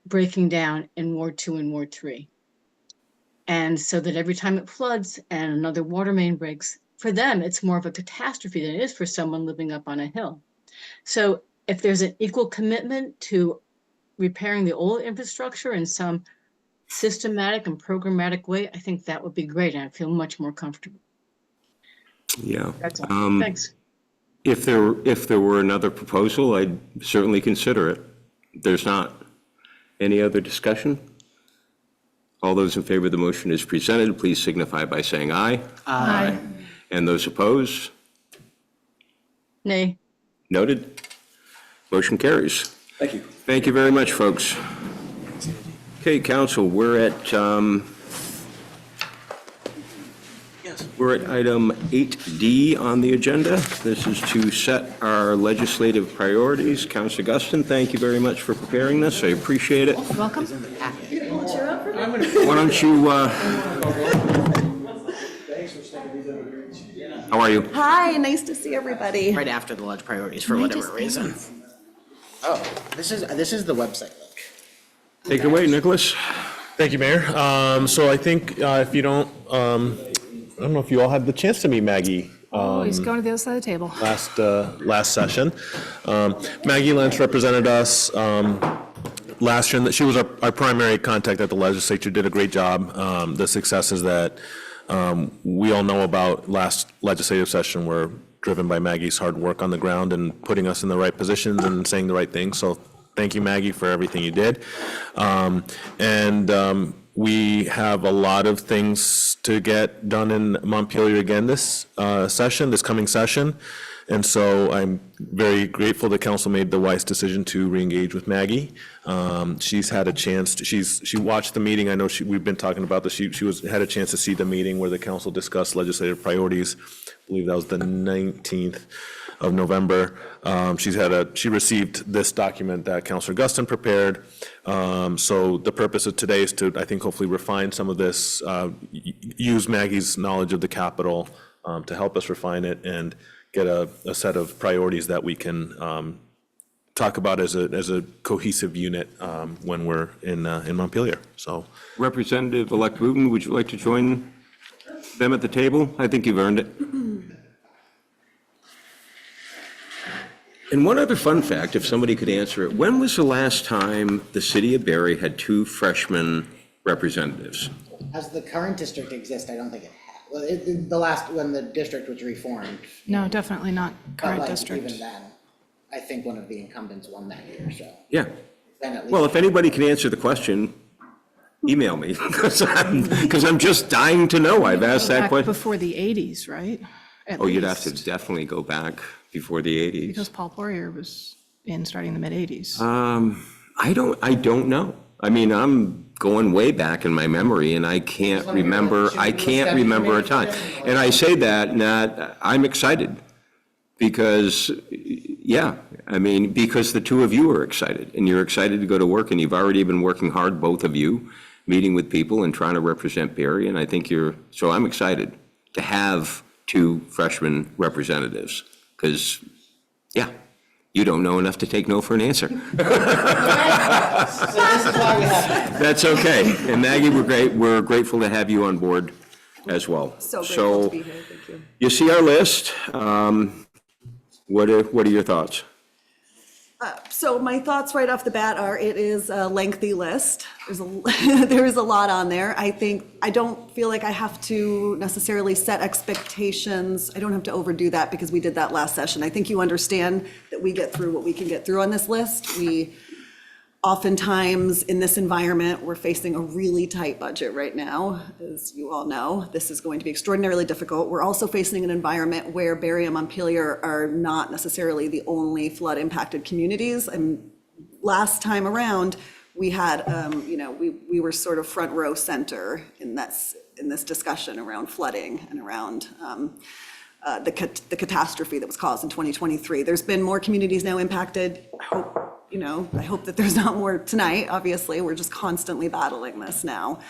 breaking down in Ward 2 and Ward 3. And so that every time it floods and another water main breaks, for them, it's more of a catastrophe than it is for someone living up on a hill. So if there's an equal commitment to repairing the old infrastructure in some systematic and programmatic way, I think that would be great. And I feel much more comfortable. Yeah. That's all. Thanks. If there were another proposal, I'd certainly consider it. There's not. Any other discussion? All those in favor of the motion as presented, please signify by saying aye. Aye. And those opposed? Nay. Noted. Motion carries. Thank you. Thank you very much, folks. Okay, council, we're at item 8D on the agenda. This is to set our legislative priorities. Councilor Guston, thank you very much for preparing this. I appreciate it. Welcome. Why don't you, how are you? Hi, nice to see everybody. Right after the ledge priorities for whatever reason. Oh, this is the website link. Take it away, Nicholas. Thank you, Mayor. So I think if you don't, I don't know if you all had the chance to meet Maggie. Oh, he's going to the other side of the table. Last session. Maggie Lentz represented us last year, and she was our primary contact at the legislature, did a great job. The successes that we all know about last legislative session were driven by Maggie's hard work on the ground and putting us in the right positions and saying the right things. So thank you, Maggie, for everything you did. We have a lot of things to get done in Montpelier again this coming session. And so I'm very grateful the council made the wise decision to reengage with Maggie. She's had a chance she watched the meeting. I know we've been talking about this. She had a chance to see the meeting where the council discussed legislative priorities. I believe that was the 19th of November. She received this document that Councilor Guston prepared. So the purpose of today is to, I think, hopefully refine some of this, use Maggie's knowledge of the Capitol to help us refine it and get a set of priorities that we can talk about as a cohesive unit when we're in Montpelier. So, Representative-elect Wooten, would you like to join them at the table? I think you've earned it. And one other fun fact, if somebody could answer it, when was the last time the city of Barre had 2 freshman representatives? As the current district exists, I don't think it had. Well, the last, when the district was reformed. No, definitely not current But district. even then, I think one of the incumbents won that year, so. Yeah. Then at least. Well, if anybody can answer the question, email me, because I'm just dying to know. I've asked that Back question. before the 80s, right? At Oh, you'd have to least. definitely go back before the 80s. Because Paul Poirier was in starting in the mid-80s. I don't know. I mean, I'm going way back in my memory, and I can't remember a time. And I say that, I'm excited, because, because the 2 of you are excited, and you're excited to go to work, and you've already been working hard, both of you, meeting with people and trying to represent Barre, and I think so I'm excited to have 2 freshman representatives, because, you don't know enough to take no for an answer. So this is why we have. That's okay. And Maggie, we're grateful to have you on board as well. So grateful to be here, thank you. You see our list. What are your thoughts? So my thoughts right off the bat are, it is a lengthy list. There is a lot on there. I don't feel like I have to necessarily set expectations. I don't have to overdo that because we did that last session. I think you understand that we get through what we can get through on this list. We Oftentimes, in this environment, we're facing a really tight budget right now, as you all know. This is going to be extraordinarily difficult. We're also facing an environment where Barre and Montpelier are not necessarily the only flood-impacted communities. And last time around, we had, we were sort of front row center in this discussion around flooding and around the catastrophe that was caused in 2023. There's been more communities now impacted. I hope that there's not more tonight. Obviously, we're just constantly battling this now.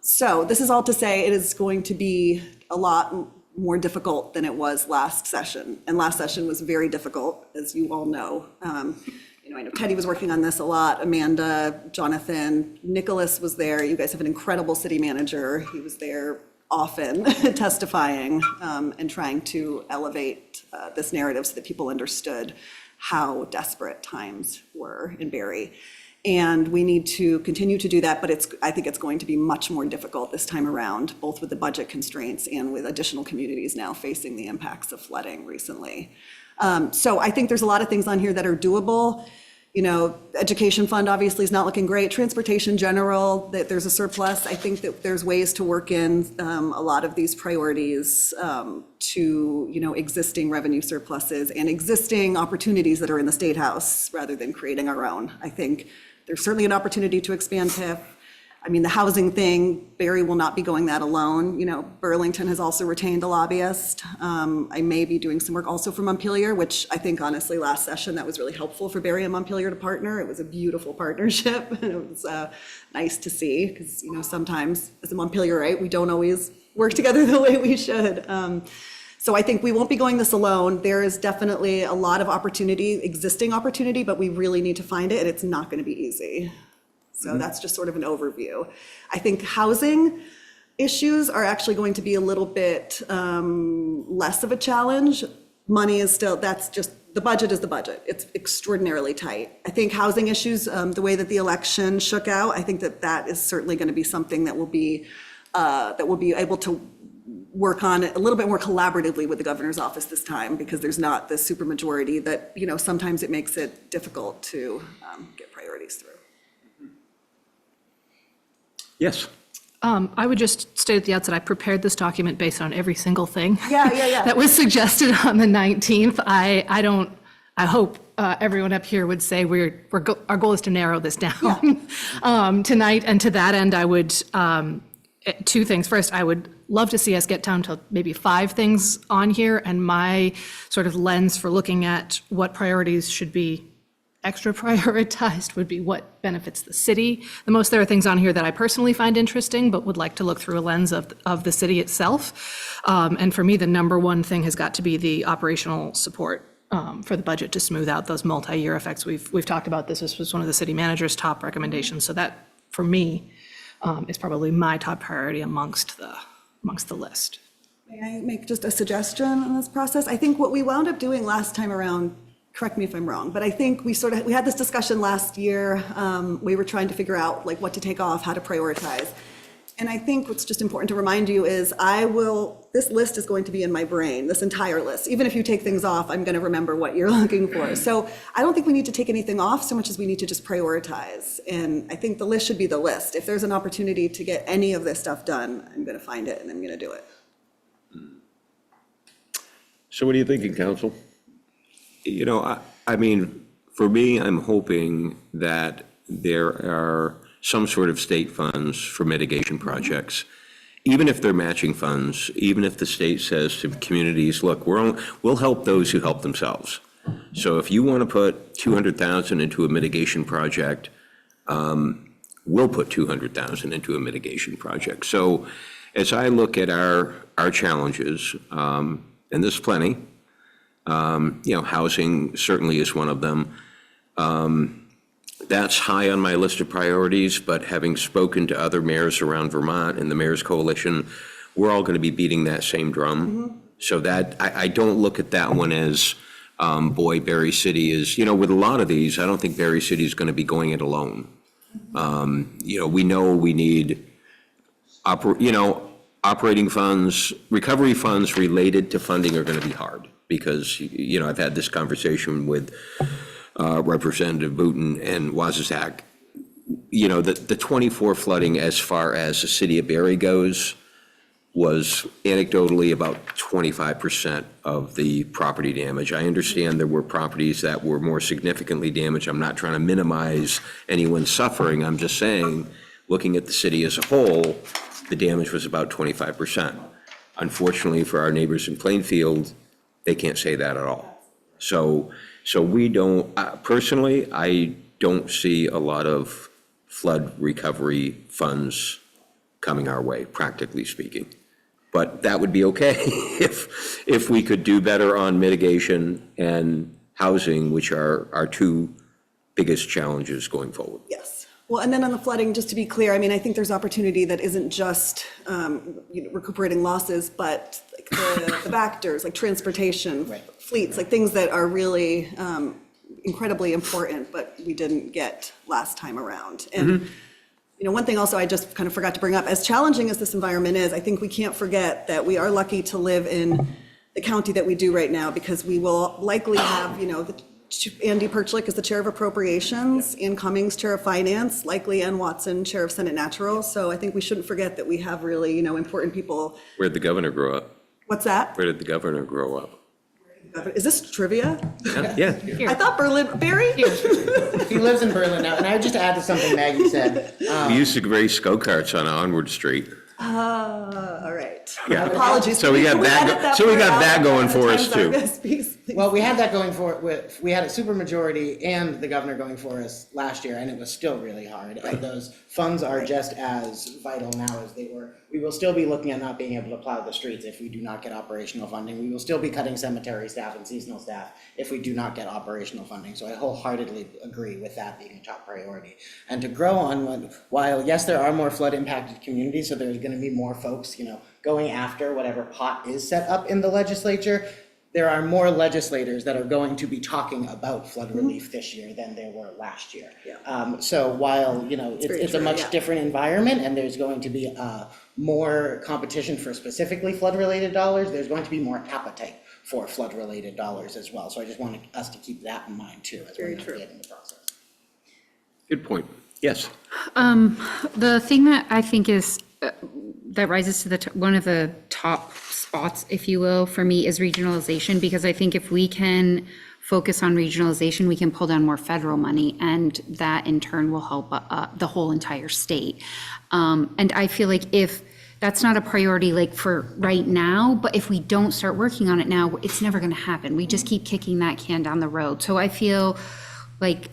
So this is all to say it is going to be a lot more difficult than it was last session. And last session was very difficult, as you all know. I know Teddy was working on this a lot, Amanda, Jonathan, Nicholas was there. You guys have an incredible city manager. He was there often testifying and trying to elevate this narrative so that people understood how desperate times were in Barre. And we need to continue to do that, but I think it's going to be much more difficult this time around, both with the budget constraints and with additional communities now facing the impacts of flooding recently. So I think there's a lot of things on here that are doable. Education fund obviously is not looking great. Transportation general, that there's a surplus. I think that there's ways to work in a lot of these priorities to, existing revenue surpluses and existing opportunities that are in the State House rather than creating our own. I think there's certainly an opportunity to expand TIF. I mean, the housing thing, Barre will not be going that alone. Burlington has also retained a lobbyist. I may be doing some work also for Montpelier, which I think honestly last session that was really helpful for Barre and Montpelier to partner. It was a beautiful partnership. And it was nice to see because, sometimes as a Montpelierite, we don't always work together the way we should. So I think we won't be going this alone. There is definitely a lot of opportunity, existing opportunity, but we really need to find it and it's not going to be easy. So that's just sort of an overview. I think housing issues are actually going to be a little bit less of a challenge. Money is still, the budget is the budget. It's extraordinarily tight. I think housing issues, the way that the election shook out, I think that is certainly going to be something that we'll be able to work on a little bit more collaboratively with the governor's office this time because there's not this supermajority that, sometimes it makes it difficult to get priorities through. Yes. I would just state at the outset, I prepared this document based on every single thing Yeah. that was suggested on the 19th. I hope everyone up here would say our goal is to narrow this down tonight. And to that end, I would, two things. First, I would love to see us get down to maybe 5 things on here. And my sort of lens for looking at what priorities should be extra prioritized would be what benefits the city the most. There are things on here that I personally find interesting, but would like to look through a lens of the city itself. And for me, the number one thing has got to be the operational support for the budget to smooth out those multi-year effects. We've talked about this. This was one of the city manager's top recommendations. So that, for me, is probably my top priority amongst the list. May I make just a suggestion on this process? I think what we wound up doing last time around, correct me if I'm wrong, but I think we had this discussion last year. We were trying to figure out what to take off, how to prioritize. And I think what's just important to remind you is this list is going to be in my brain, this entire list. Even if you take things off, I'm going to remember what you're looking for. So I don't think we need to take anything off so much as we need to just prioritize. And I think the list should be the list. If there's an opportunity to get any of this stuff done, I'm going to find it and I'm going to do it. So what are you thinking, council? I mean, for me, I'm hoping that there are some sort of state funds for mitigation projects, even if they're matching funds, even if the state says to communities, look, we'll help those who help themselves. So if you want to put 200,000 into a mitigation project, we'll put 200,000 into a mitigation project. So as I look at our challenges, and there's plenty, housing certainly is one of them. That's high on my list of priorities, but having spoken to other mayors around Vermont and the Mayor's Coalition, we're all going to be beating that same drum. Mm-hmm. So that, I don't look at that one as, Barre City is, with a lot of these, I don't think Barre City is going to be going it alone. We know we need, operating funds, recovery funds related to funding are going to be hard because, I've had this conversation with Representative Booton and Wazzaq, you know, the 24 flooding as far as the city of Barre goes was anecdotally about 25% of the property damage. I understand there were properties that were more significantly damaged. I'm not trying to minimize anyone's suffering. I'm just saying, looking at the city as a whole, the damage was about 25%. Unfortunately for our neighbors in Plainfield, they can't say that at all. So we don't, personally, I don't see a lot of flood recovery funds coming our way, practically speaking. But that would be okay if we could do better on mitigation and housing, which are our two biggest challenges going forward. Yes. Well, and then on the flooding, just to be clear, I mean, I think there's opportunity that isn't just recuperating losses, but like the factors, like transportation, fleets, like things that are really incredibly important, but we didn't get last time around. And you know, one thing also I just kind of forgot to bring up, as challenging as this environment is, I think we can't forget that we are lucky to live in the county that we do right now, because we will likely have, you know, Andy Perchlik is the chair of appropriations, Ann Cummings, chair of finance, likely Ann Watson, chair of Senate Natural. So I think we shouldn't forget that we have really, you know, important people. Where did the governor grow up? What's that? Where did the governor grow up? Is this trivia? Yeah. I thought Barry? He lives in Berlin now, and I would just add to something Maggie said. We used to race go-karts on Onward Street. All right. Yeah. Apologies. So we got that going for us too. Well, we had that going for, we had a supermajority and the governor going for us last year, and it was still really hard. And those funds are just as vital now as they were. We will still be looking at not being able to plow the streets if we do not get operational funding. We will still be cutting cemetery staff and seasonal staff if we do not get operational funding. So I wholeheartedly agree with that being a top priority. And to grow on, while yes, there are more flood impacted communities, so there's gonna be more folks, you know, going after whatever pot is set up in the legislature, there are more legislators that are going to be talking about flood relief this year than there were last year. So while, you know, it's a much different environment and there's going to be more competition for specifically flood-related dollars, there's going to be more appetite for flood-related dollars as well. So I just wanted us to keep that in mind too as we're navigating the process. Good point. Yes. The thing that I think is, that rises to one of the top spots, if you will, for me is regionalization, because I think if we can focus on regionalization, we can pull down more federal money, and that in turn will help the whole entire state. And I feel like if that's not a priority like for right now, but if we don't start working on it now, it's never going to happen. We just keep kicking that can down the road. So I feel like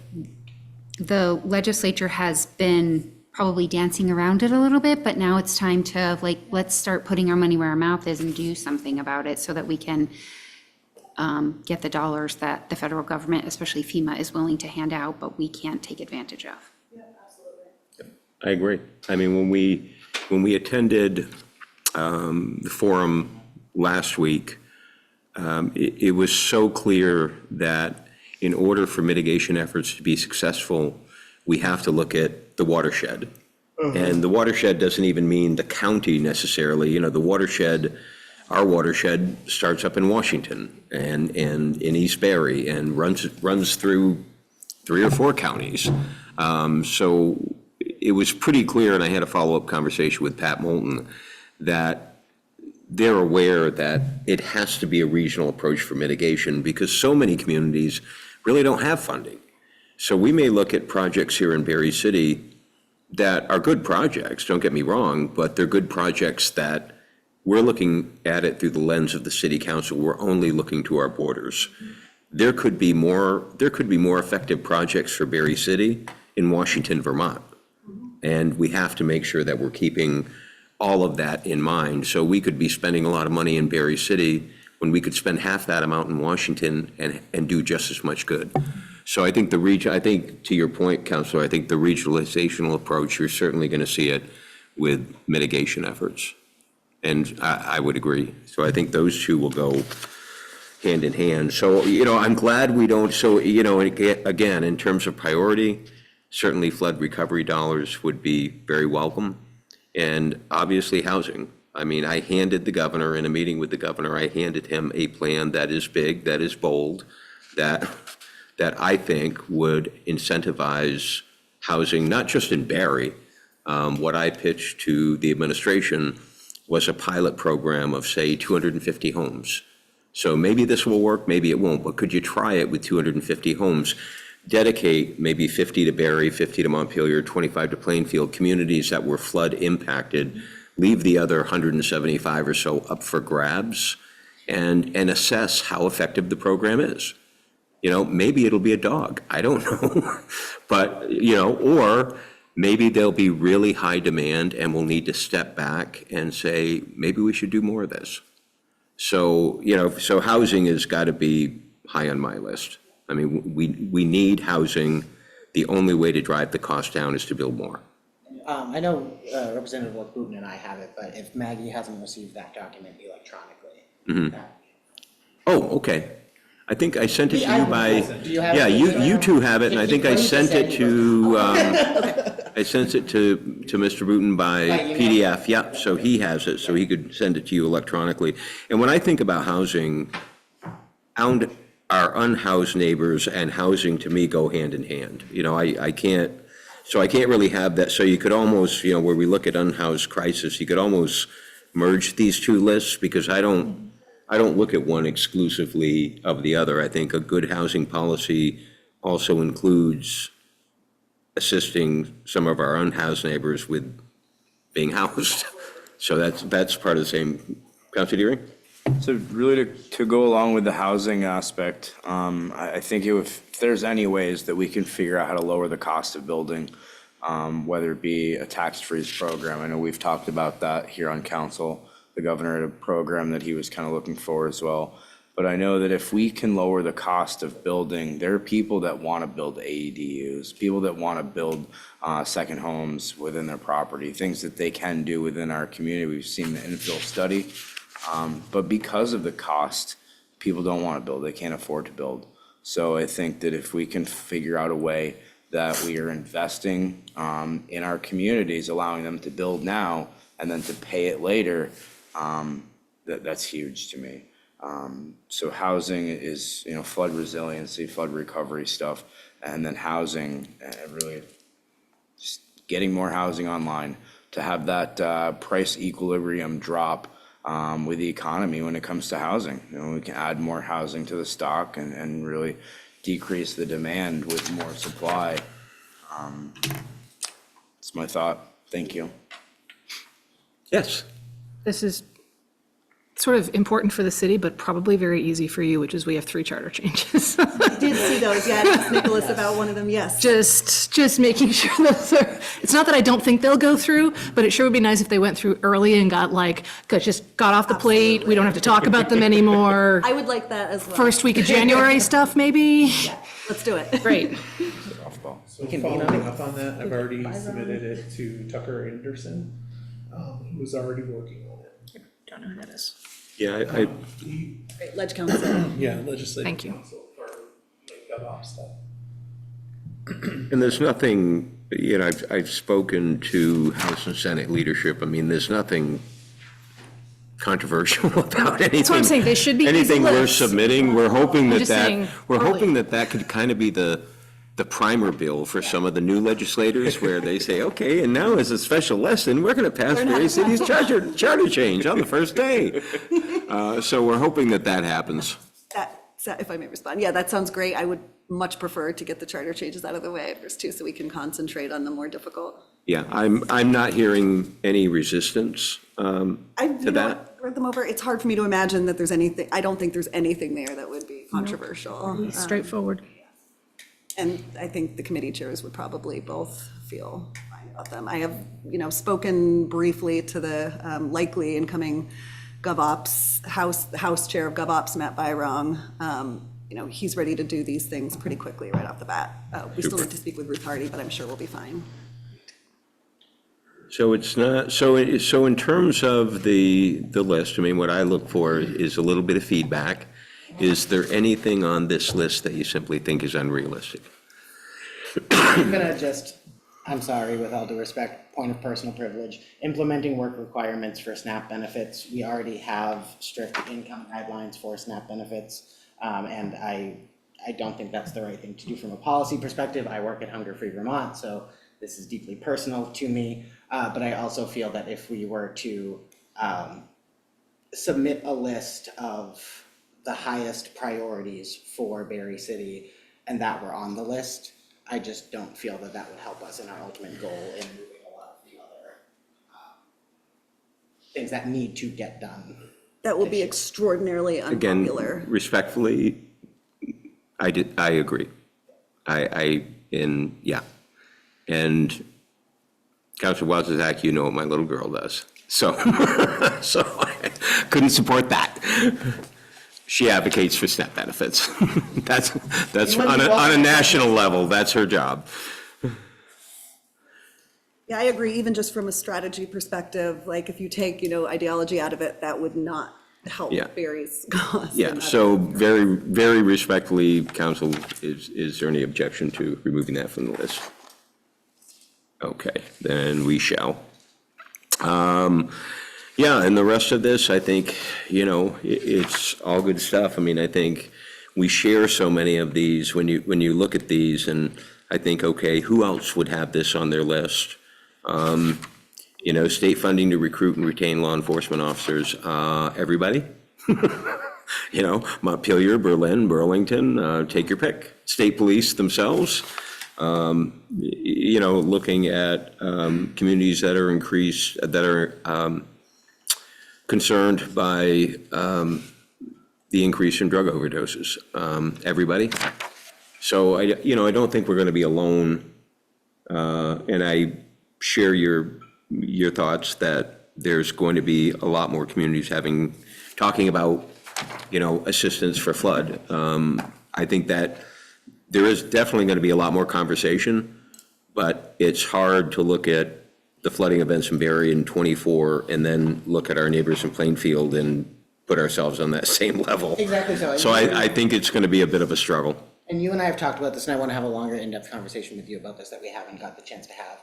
the legislature has been probably dancing around it a little bit, but now it's time to let's start putting our money where our mouth is and do something about it so that we can get the dollars that the federal government, especially FEMA, is willing to hand out, but we can't take advantage of. Yeah, absolutely. I agree. I mean, when we attended the forum last week, it was so clear that in order for mitigation efforts to be successful, we have to look at the watershed. And the watershed doesn't even mean the county necessarily. You know, the watershed, our watershed starts up in Washington and in East Barre and runs through 3 or 4 counties. So it was pretty clear, and I had a follow-up conversation with Pat Moulton, that they're aware that it has to be a regional approach for mitigation because so many communities really don't have funding. So we may look at projects here in Barre City that are good projects, don't get me wrong, but they're good projects that we're looking at it through the lens of the city council. We're only looking to our borders. There could be more effective projects for Barre City in Washington, Vermont. And we have to make sure that we're keeping all of that in mind. So we could be spending a lot of money in Barre City when we could spend half that amount in Washington and do just as much good. So I think to your point, Councilor, I think the regionalizational approach, you're certainly going to see it with mitigation efforts. And I would agree. So I think those two will go hand in hand. So, you know, I'm glad we don't, so, you know, again, in terms of priority, certainly flood recovery dollars would be very welcome. And obviously housing. I mean, I handed the governor, in a meeting with the governor, I handed him a plan that is big, that is bold, that that I think would incentivize housing, not just in Barre. What I pitched to the administration was a pilot program of, say, 250 homes. So maybe this will work, maybe it won't, but could you try it with 250 homes? Dedicate maybe 50 to Barre, 50 to Montpelier, 25 to Plainfield, communities that were flood impacted, leave the other 175 or so up for grabs, and assess how effective the program is. You know, maybe it'll be a dog, I don't know. But, you know, or maybe there'll be really high demand and we'll need to step back and say, maybe we should do more of this. So, you know, so housing has got to be high on my list. I mean, we need housing. The only way to drive the cost down is to build more. I know Representative Booton and I have it, but if Maggie hasn't received that document electronically. Mhm. Oh, okay. I think I sent it to you by, Do you have yeah, it? you two have it, and I think I sent it to, Okay. I sent it to Mr. Booton by By email? PDF, yep, so he has it, so he could send it to you electronically. And when I think about housing, our unhoused neighbors and housing to me go hand in hand. You know, I can't really have that, so you could almost, you know, where we look at unhoused crisis, you could almost merge these two lists, because I don't look at one exclusively of the other. I think a good housing policy also includes assisting some of our unhoused neighbors with being housed. So that's part of the same. Councilor Deering? So really to go along with the housing aspect, I think if there's any ways that we can figure out how to lower the cost of building, whether it be a tax freeze program. I know we've talked about that here on council. The governor had a program that he was kind of looking for as well. But I know that if we can lower the cost of building, there are people that want to build ADUs, people that want to build second homes within their property, things that they can do within our community. We've seen the infill study. But because of the cost, people don't want to build. They can't afford to build. So I think that if we can figure out a way that we are investing in our communities, allowing them to build now and then to pay it later, that's huge to me. So housing is, you know, flood resiliency, flood recovery stuff, and then housing, really just getting more housing online to have that price equilibrium drop with the economy when it comes to housing. You know, we can add more housing to the stock and really decrease the demand with more supply. It's my thought. Thank you. Yes. This is sort of important for the city, but probably very easy for you, which is we have 3 charter changes. I did see those, yeah, I asked Nicholas about one of them, yes. Just making sure those are, it's not that I don't think they'll go through, but it sure would be nice if they went through early and got off the plate. We don't have to talk about them anymore. I would like that as well. First week of January stuff, maybe? Yeah, let's do it. Great. So following up on that, I've already submitted it to Tucker Anderson, who's already working on it. Don't know who that is. Yeah, Great, Ledge Council. Yeah, legislative Thank you. council for GovOps stuff. and there's nothing, you know, I've spoken to House and Senate leadership. I mean, there's nothing controversial about anything. That's what I'm saying, they should be easy Anything we're lists. submitting, we're hoping I'm that just saying early. that could kind of be the primer bill for some of the new legislators, where they say, okay, and now as a special lesson, we're going to pass Barre City's charter change on the first day. So we're hoping that happens. If I may respond, yeah, that sounds great. I would much prefer to get the charter changes out of the way first too, so we can concentrate on the more difficult. Yeah, I'm not hearing any resistance to that. I read them over. It's hard for me to imagine that there's anything, I don't think there's anything there that would be controversial. Straightforward. And I think the committee chairs would probably both feel fine about them. I have, spoken briefly to the likely incoming GovOps, House Chair of GovOps, Matt Byrong. He's ready to do these things pretty quickly right off the bat. We still need to speak with Ruth Hardy, but I'm sure we'll be fine. So it's not, so in terms of the list, I mean, what I look for is a little bit of feedback. Is there anything on this list that you simply think is unrealistic? I'm gonna I'm sorry, with all due respect, point of personal privilege, implementing work requirements for SNAP benefits. We already have strict income guidelines for SNAP benefits, and I I don't think that's the right thing to do from a policy perspective. I work at Hunger Free Vermont, so this is deeply personal to me. But I also feel that if we were to submit a list of the highest priorities for Barre City and that were on the list, I just don't feel that that would help us in our ultimate goal in moving a lot of the other things that need to get done. That will be extraordinarily unpopular. Again, respectfully, I agree. And Councilor Wozniak, you know what my little girl does. So, so I couldn't support that. She advocates for SNAP benefits. That's on a national level, that's her job. Yeah, I agree, even just from a strategy perspective, like if you take, ideology out of it, that would not help Yeah. Barry's cause. Yeah, so very, very respectfully, Council, is there any objection to removing that from the list? Okay, then we shall. Yeah, and the rest of this, I think, it's all good stuff. I mean, I think we share so many of these when you look at these, and I think, okay, who else would have this on their list? State funding to recruit and retain law enforcement officers, everybody. Montpelier, Berlin, Burlington, take your pick. State police themselves. Looking at communities that are concerned by the increase in drug overdoses. Everybody. So I don't think we're going to be alone. And I share your thoughts that there's going to be a lot more communities talking about, assistance for flood. I think that there is definitely going to be a lot more conversation, but it's hard to look at the flooding events in Barre in '24 and then look at our neighbors in Plainfield and put ourselves on that same level. Exactly so. So I think it's going to be a bit of a struggle. And you and I have talked about this, and I want to have a longer in-depth conversation with you about this that we haven't got the chance to have.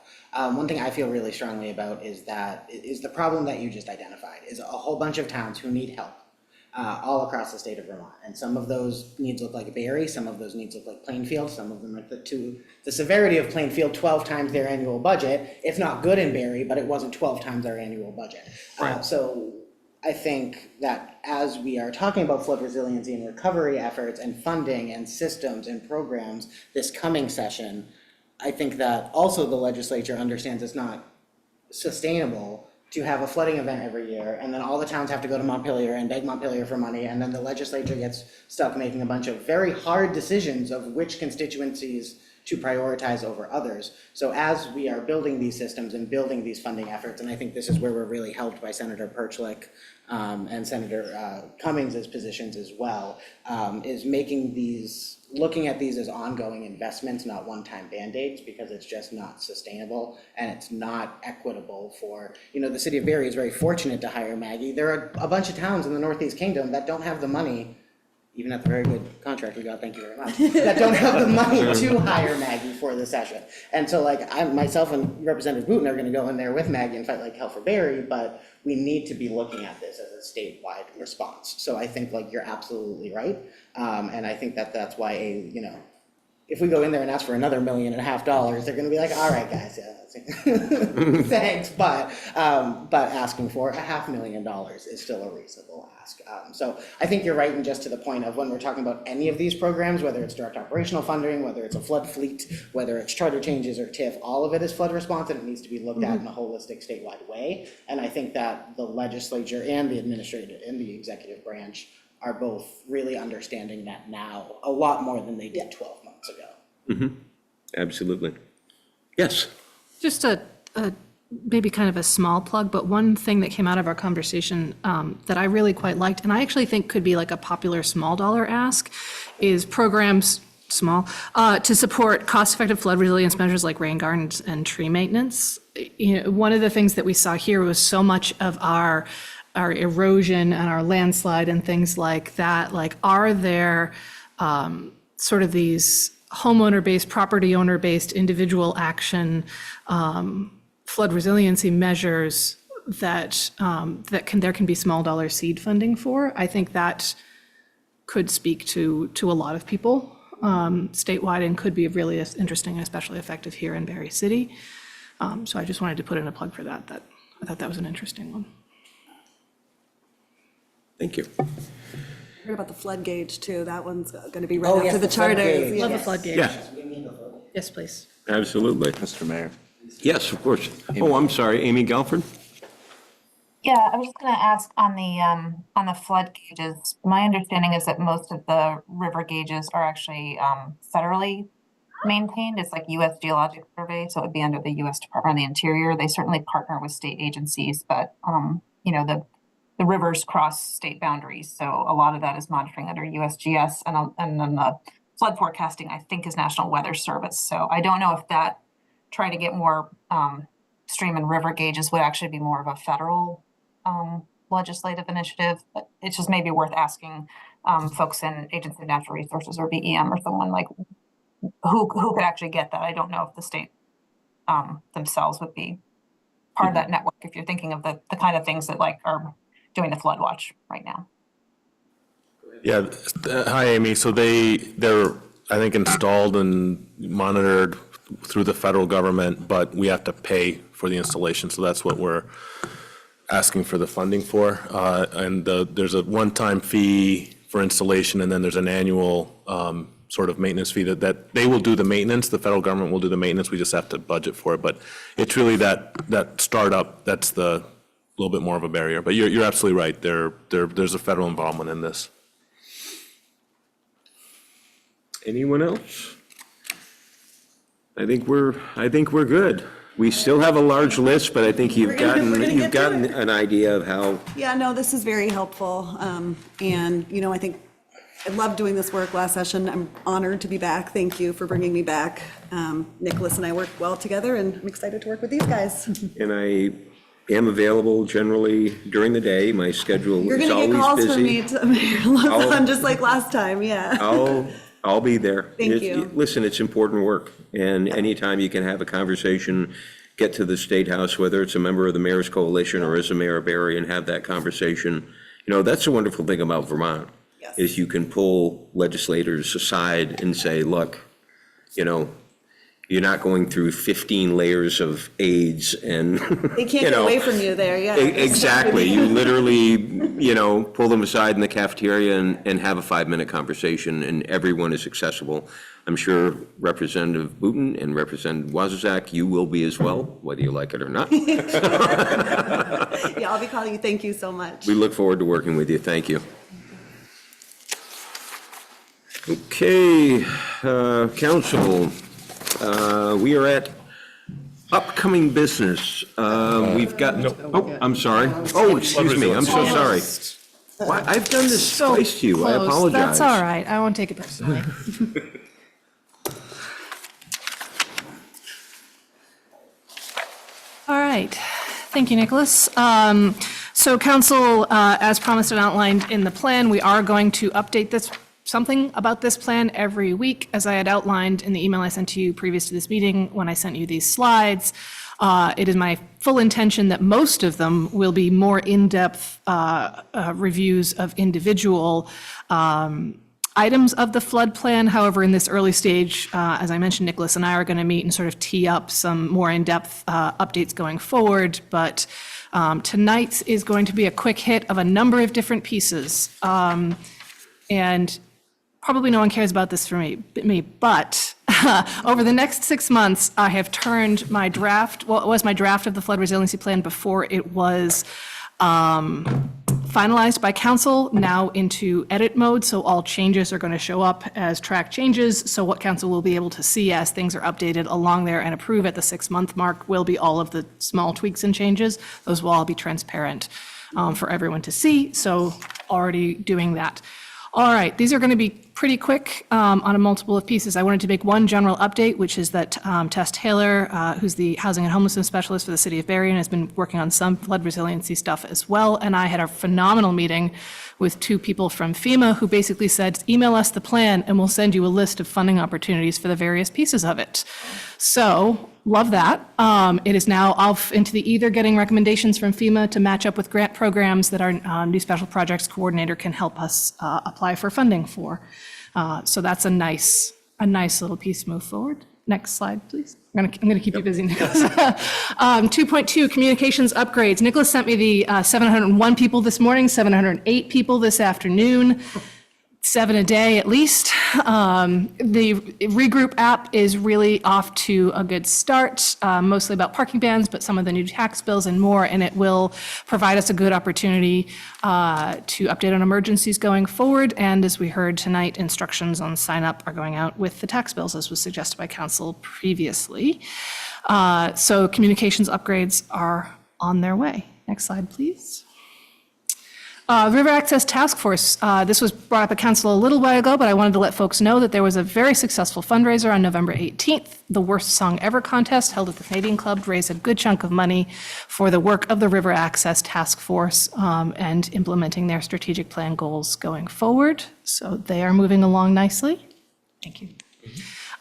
One thing I feel really strongly about is the problem that you just identified, is a whole bunch of towns who need help all across the state of Vermont. And some of those needs look like Barre, some of those needs look like Plainfield, some of them are the severity of Plainfield, 12 times their annual budget. It's not good in Barre, but it wasn't 12 times our annual budget. Right. So I think that as we are talking about flood resiliency and recovery efforts and funding and systems and programs this coming session, I think that also the legislature understands it's not sustainable to have a flooding event every year, and then all the towns have to go to Montpelier and beg Montpelier for money, and then the legislature gets stuck making a bunch of very hard decisions of which constituencies to prioritize over others. So as we are building these systems and building these funding efforts, and I think this is where we're really helped by Senator Perchlik and Senator Cummings's positions as well, is looking at these as ongoing investments, not one-time Band-Aids, because it's just not sustainable and it's not equitable for, the city of Barre is very fortunate to hire Maggie. There are a bunch of towns in the Northeast Kingdom that don't have the money, even at the very good contract we got, thank you very much, that don't have the money to hire Maggie for the session. And so myself and Representative Booten are gonna go in there with Maggie and fight like hell for Barre, but we need to be looking at this as a statewide response. So I think you're absolutely right. And I think that's why if we go in there and ask for another $1.5 million, they're gonna be like, all right, guys, yeah, thanks, but asking for $500,000 is still a reasonable ask. So I think you're right, and just to the point of when we're talking about any of these programs, whether it's direct operational funding, whether it's a flood fleet, whether it's charter changes or TIF, all of it is flood response, and it needs to be looked at in a holistic statewide way. And I think that the legislature and the administrative and the executive branch are both really understanding that now a lot more than they did 12 months ago. Mm-hmm. Absolutely. Yes. Just maybe kind of a small plug, but one thing that came out of our conversation that I really quite liked, and I actually think could be like a popular small dollar ask, is programs, to support cost-effective flood resilience measures like rain gardens and tree maintenance. One of the things that we saw here was so much of our erosion and our landslide and things like that, are there sort of these homeowner-based, property owner-based, individual action flood resiliency measures that there can be small dollar seed funding for? I think that could speak to a lot of people statewide and could be really interesting and especially effective here in Barre City. So I just wanted to put in a plug for that. I thought that was an interesting one. Thank you. Heard about the flood gauge too. That one's going to be right Oh, after yes, the the flood charter. gauge. Love a flood gauge. Yeah. Yes, please. Absolutely. Mr. Mayor. Yes, of course. Oh, I'm sorry, Amy Galford? Yeah, I was just going to ask on the flood gauges. My understanding is that most of the river gauges are actually federally maintained. It's like U.S. Geologic Survey, so it would be under the U.S. Department of the Interior. They certainly partner with state agencies, but you know, the rivers cross state boundaries, so a lot of that is monitoring under USGS, and then the flood forecasting, I think, is National Weather Service. So I don't know if that trying to get more stream and river gauges would actually be more of a federal legislative initiative, but it's just maybe worth asking folks in Agency of Natural Resources or BEM or someone like who could actually get that. I don't know if the state themselves would be part of that network if you're thinking of the kind of things that like are doing the flood watch right now. Yeah, hi, Amy. So they're, I think, installed and monitored through the federal government, but we have to pay for the installation. So that's what we're asking for the funding for. And there's a one-time fee for installation, and then there's an annual sort of maintenance fee that they will do the maintenance. The federal government will do the maintenance. We just have to budget for it. But it's really that startup that's the little bit more of a barrier. But you're absolutely right. There's a federal involvement in this. Anyone else? I think we're good. We still have a large list, but I think you've gotten an idea of how. Yeah, no, this is very helpful. And, you know, I think I loved doing this work last session. I'm honored to be back. Thank you for bringing me back. Nicholas and I work well together, and I'm excited to work with these guys. And I am available generally during the day. My schedule You're is going to get always calls from me busy. to just like last time, yeah. I'll be there. Thank you. Listen, it's important work, and anytime you can have a conversation, get to the State House, whether it's a member of the Mayor's Coalition or as a mayor of Barre, and have that conversation. You know, that's the wonderful thing about Vermont, is you can pull legislators aside and say, look, you know, you're not going through 15 layers of aids and, They can't get away from you there, yeah. Exactly. You literally, you know, pull them aside in the cafeteria and have a 5-minute conversation, and everyone is accessible. I'm sure Representative Booton and Representative Wazuzak, you will be as well, whether you like it or not. Yeah, I'll be calling you. Thank you so much. We look forward to working with you. Thank you. Okay, council, we are at upcoming business. We've got, oh, I'm sorry. Oh, excuse me, I'm so sorry. Why, I've done this twice to you, I Close. apologize. That's all right. I won't take it personally. All right. Thank you, Nicholas. So council, as promised and outlined in the plan, we are going to update something about this plan every week, as I had outlined in the email I sent to you previous to this meeting when I sent you these slides. It is my full intention that most of them will be more in-depth reviews of individual items of the flood plan. However, in this early stage, as I mentioned, Nicholas and I are going to meet and sort of tee up some more in-depth updates going forward. But tonight's is going to be a quick hit of a number of different pieces. And probably no one cares about this for me, but over the next 6 months, I have turned my draft, well, it was my draft of the flood resiliency plan before it was finalized by council, now into edit mode. So all changes are going to show up as track changes. So what council will be able to see as things are updated along there and approve at the 6-month mark will be all of the small tweaks and changes. Those will all be transparent for everyone to see. So already doing that. All right, these are going to be pretty quick on a multiple of pieces. I wanted to make one general update, which is that Tess Taylor, who's the Housing and Homelessness Specialist for the City of Barre and has been working on some flood resiliency stuff as well, and I had a phenomenal meeting with 2 people from FEMA who basically said, email us the plan and we'll send you a list of funding opportunities for the various pieces of it. So, love that. It is now off into the either getting recommendations from FEMA to match up with grant programs that our new special projects coordinator can help us apply for funding for. So that's a nice little piece to move forward. Next slide, please. I'm gonna keep you busy, Nicholas. 2.2, communications upgrades. Nicholas sent me the 701 people this morning, 708 people this afternoon. 7 a day at least. The Regroup app is really off to a good start, mostly about parking bans, but some of the new tax bills and more, and it will provide us a good opportunity to update on emergencies going forward. And as we heard tonight, instructions on sign up are going out with the tax bills, as was suggested by council previously. So communications upgrades are on their way. Next slide, please. River Access Task Force, this was brought up at council a little while ago, but I wanted to let folks know that there was a very successful fundraiser on November 18th. The Worst Song Ever contest held at the Canadian Club raised a good chunk of money for the work of the River Access Task Force and implementing their strategic plan goals going forward. So they are moving along nicely. Thank you.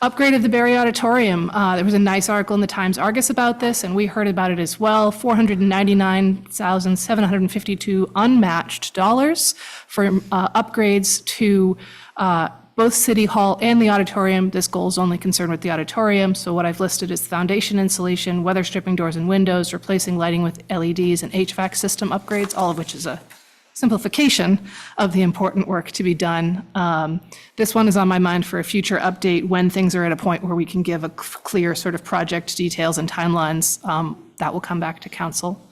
Upgraded the Barre Auditorium. There was a nice article in the Times Argus about this, and we heard about it as well. $499,752 unmatched dollars for upgrades to both City Hall and the auditorium. This goal is only concerned with the auditorium, so what I've listed is foundation insulation, weather stripping doors and windows, replacing lighting with LEDs, and HVAC system upgrades, all of which is a simplification of the important work to be done. This one is on my mind for a future update when things are at a point where we can give a clear sort of project details and timelines. That will come back to council.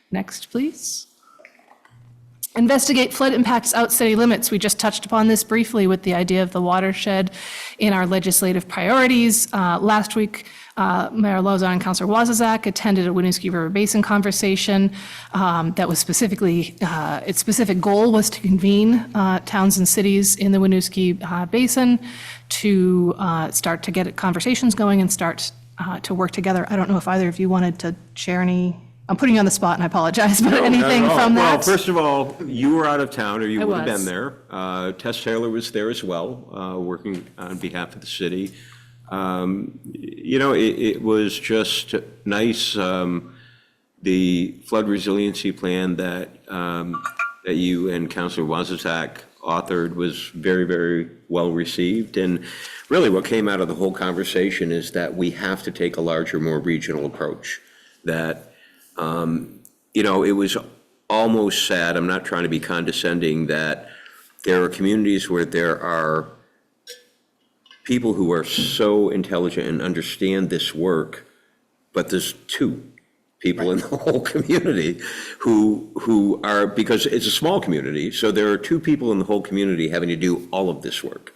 Next, please. Investigate flood impacts out city limits. We just touched upon this briefly with the idea of the watershed in our legislative priorities. Last week, Mayor Lozon and Councilor Wazazak attended a Winooski River Basin conversation that was specifically, its specific goal was to convene towns and cities in the Winooski Basin to start to get conversations going and start to work together. I don't know if either of you wanted to share any. I'm putting you on the spot and I apologize, but No, anything not at all. from that? Well, first of all, you were out of town, or you I would have was. been there. Tess Taylor was there as well, working on behalf of the city. It was just nice. The flood resiliency plan that you and Councilor Wazazak authored was very, very well received. And really what came out of the whole conversation is that we have to take a larger, more regional approach. That it was almost sad, I'm not trying to be condescending, that there are communities where there are people who are so intelligent and understand this work, but there's two people in the whole community who are, because it's a small community, so there are two people in the whole community having to do all of this work.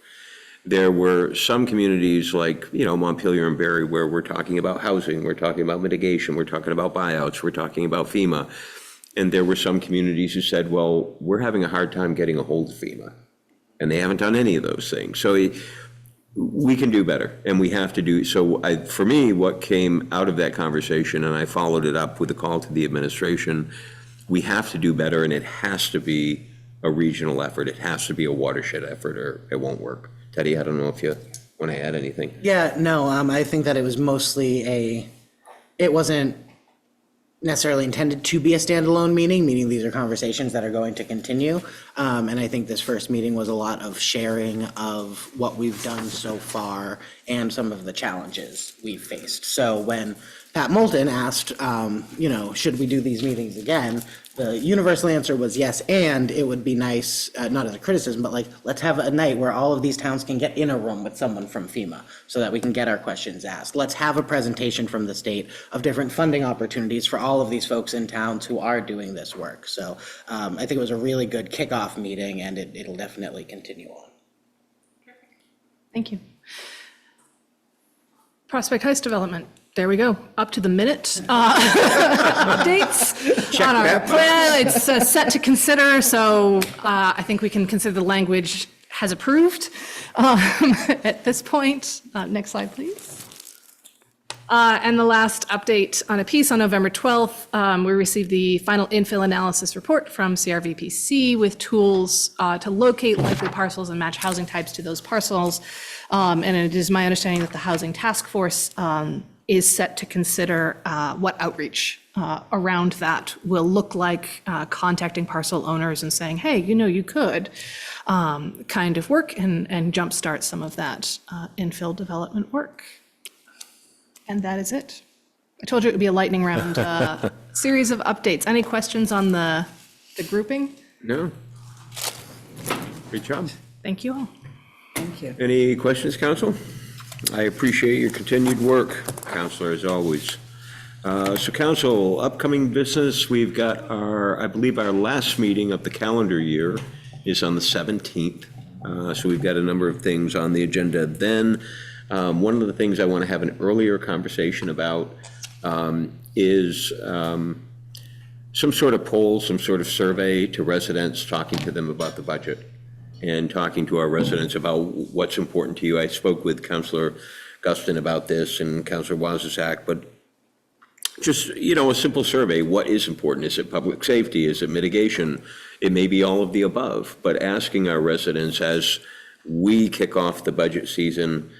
There were some communities like, Montpelier and Barre, where we're talking about housing, we're talking about mitigation, we're talking about buyouts, we're talking about FEMA. And there were some communities who said, well, we're having a hard time getting a hold of FEMA. And they haven't done any of those things. So we can do better, and we have to do. So for me, what came out of that conversation, and I followed it up with a call to the administration, we have to do better, and it has to be a regional effort. It has to be a watershed effort, or it won't work. Teddy, I don't know if you want to add anything. Yeah, no, I think that it was mostly it wasn't necessarily intended to be a standalone meeting, meaning these are conversations that are going to continue. And I think this first meeting was a lot of sharing of what we've done so far and some of the challenges we've faced. So when Pat Moulton asked, should we do these meetings again? The universal answer was yes, and it would be nice, not as a criticism, but let's have a night where all of these towns can get in a room with someone from FEMA so that we can get our questions asked. Let's have a presentation from the state of different funding opportunities for all of these folks in towns who are doing this work. So I think it was a really good kickoff meeting, and it'll definitely continue on. Thank you. Prospect Heights development. There we go, up to the minute. Updates on our plan. It's set to consider, so I think we can consider the language has approved at this point. Next slide, please. And the last update on a piece on November 12th, we received the final infill analysis report from CRVPC with tools to locate likely parcels and match housing types to those parcels. And it is my understanding that the Housing Task Force is set to consider what outreach around that will look like, contacting parcel owners and saying, hey, you could kind of work and jumpstart some of that infill development work. And that is it. I told you it would be a lightning round series of updates. Any questions on the grouping? No? Great job. Thank you all. Thank you. Any questions, council? I appreciate your continued work, Counselor, as always. So council, upcoming business, we've got I believe our last meeting of the calendar year is on the 17th. So we've got a number of things on the agenda then. One of the things I want to have an earlier conversation about is some sort of poll, some sort of survey to residents, talking to them about the budget and talking to our residents about what's important to you. I spoke with Councilor Guston about this and Councilor Wazuzak, but just, a simple survey. What is important? Is it public safety? Is it mitigation? It may be all of the above, but asking our residents as we kick off the budget season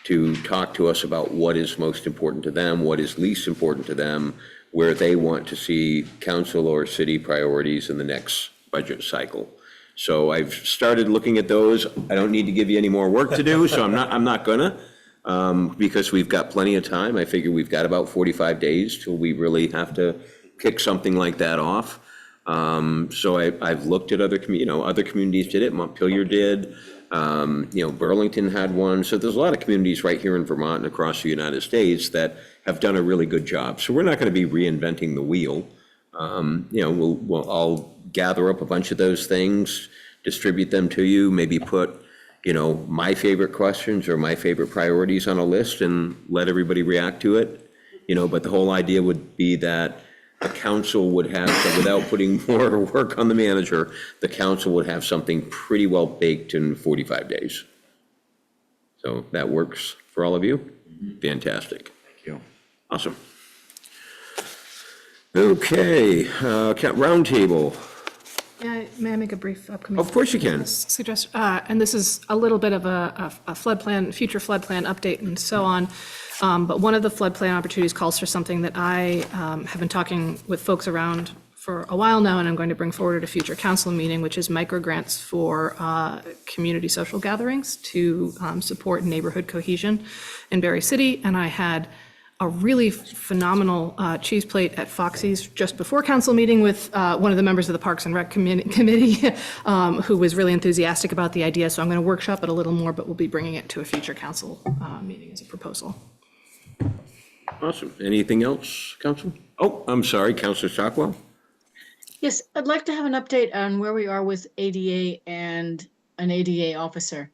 to talk to us about what is most important to them, what is least important to them, where they want to see council or city priorities in the next budget cycle. So I've started looking at those. I don't need to give you any more work to do, so I'm not gonna, because we've got plenty of time. I figure we've got about 45 days till we really have to kick something like that off. So I've looked at other communities did it. Montpelier did. Burlington had one. So there's a lot of communities right here in Vermont and across the United States that have done a really good job. So we're not going to be reinventing the wheel. I'll gather up a bunch of those things, distribute them to you, maybe put, my favorite questions or my favorite priorities on a list and let everybody react to it. But the whole idea would be that the council would have, so without putting more work on the manager, the council would have something pretty well baked in 45 days. So that works for all of you? Fantastic. Thank you. Awesome. Okay, roundtable. May I make a brief upcoming? Of course you can. Suggest, and this is a little bit of a flood plan, future flood plan update and so on. But one of the flood plan opportunities calls for something that I have been talking with folks around for a while now, and I'm going to bring forward at a future council meeting, which is micro grants for community social gatherings to support neighborhood cohesion in Barre City. And I had a really phenomenal cheese plate at Foxy's just before council meeting with one of the members of the Parks and Rec committee who was really enthusiastic about the idea. So I'm going to workshop it a little more, but we'll be bringing it to a future council meeting as a proposal. Awesome. Anything else, council? Oh, I'm sorry, Councilor Stockwell. Yes, I'd like to have an update on where we are with ADA and an ADA officer.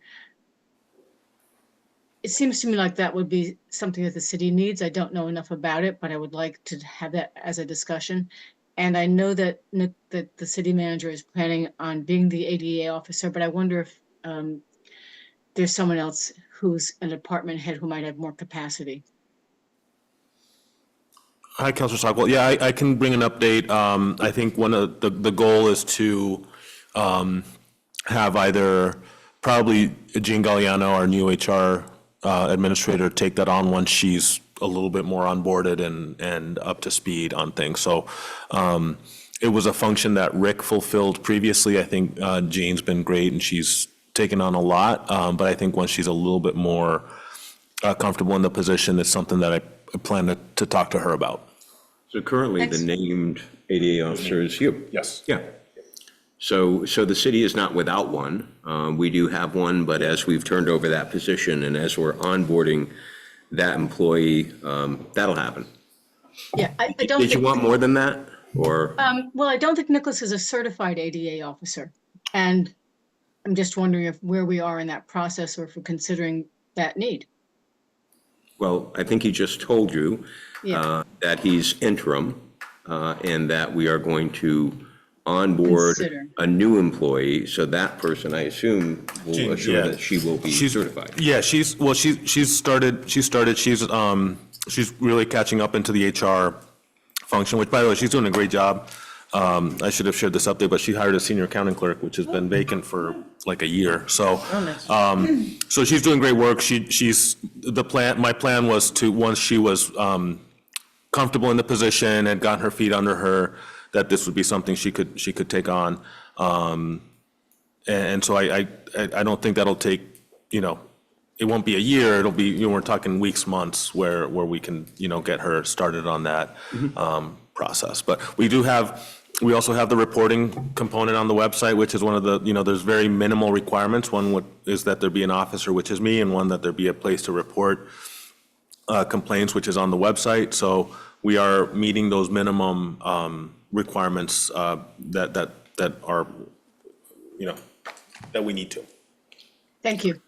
It seems to me like that would be something that the city needs. I don't know enough about it, but I would like to have that as a discussion. And I know that the city manager is planning on being the ADA officer, but I wonder if there's someone else who's an department head who might have more capacity. Hi, Councilor Stockwell. Yeah, I can bring an update. I think one of the goal is to have either probably Jean Galliano, our new HR administrator, take that on once she's a little bit more onboarded and up to speed on things. So it was a function that Rick fulfilled previously. I think Jean's been great and she's taken on a lot. But I think once she's a little bit more comfortable in the position, it's something that I plan to talk to her about. So currently the named ADA officer is you? Yes. Yeah. So the city is not without one. We do have one, but as we've turned over that position and as we're onboarding that employee, that'll happen. Yeah, I don't. Did you want more than that, or? Well, I don't think Nicholas is a certified ADA officer, and I'm just wondering where we are in that process, or if we're considering that need. Well, I think he just told you that he's interim, and that we are going to onboard a new employee, so that person, I assume, will assure that she will be certified. Yeah, she's started. She's really catching up into the HR function, which, by the way, she's doing a great job. I should have shared this update, but she hired a senior accounting clerk, which has been vacant for like a year. So, so she's doing great work. She's the plan. My plan was to, once she was comfortable in the position and got her feet under her, that this would be something she could take on. And so I don't think that'll take, it won't be a year. It'll be, we're talking weeks, months where we can, get her started on that process. But we also have the reporting component on the website, which is one of the, there's very minimal requirements. One is that there be an officer, which is me, and one that there be a place to report complaints, which is on the website. So we are meeting those minimum requirements that are, that we need to. Thank you.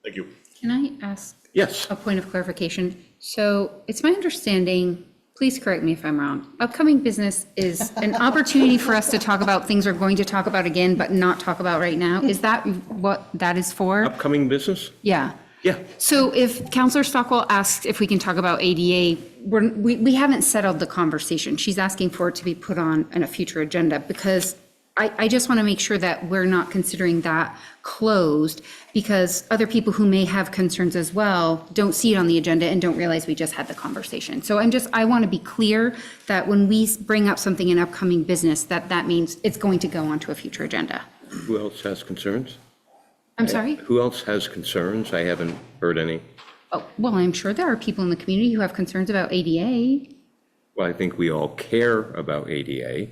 Thank you. Can I ask? Yes. A point of clarification. So it's my understanding, please correct me if I'm wrong, upcoming business is an opportunity for us to talk about things we're going to talk about again, but not talk about right now. Is that what that is for? Upcoming business? Yeah. Yeah. So if Counselor Stockwell asks if we can talk about ADA, we haven't settled the conversation. She's asking for it to be put on a future agenda, because I just want to make sure that we're not considering that closed, because other people who may have concerns as well don't see it on the agenda and don't realize we just had the conversation. So I want to be clear that when we bring up something in upcoming business, that means it's going to go onto a future agenda. Who else has concerns? I'm sorry? Who else has concerns? I haven't heard any. Oh, well, I'm sure there are people in the community who have concerns about ADA. Well, I think we all care about ADA.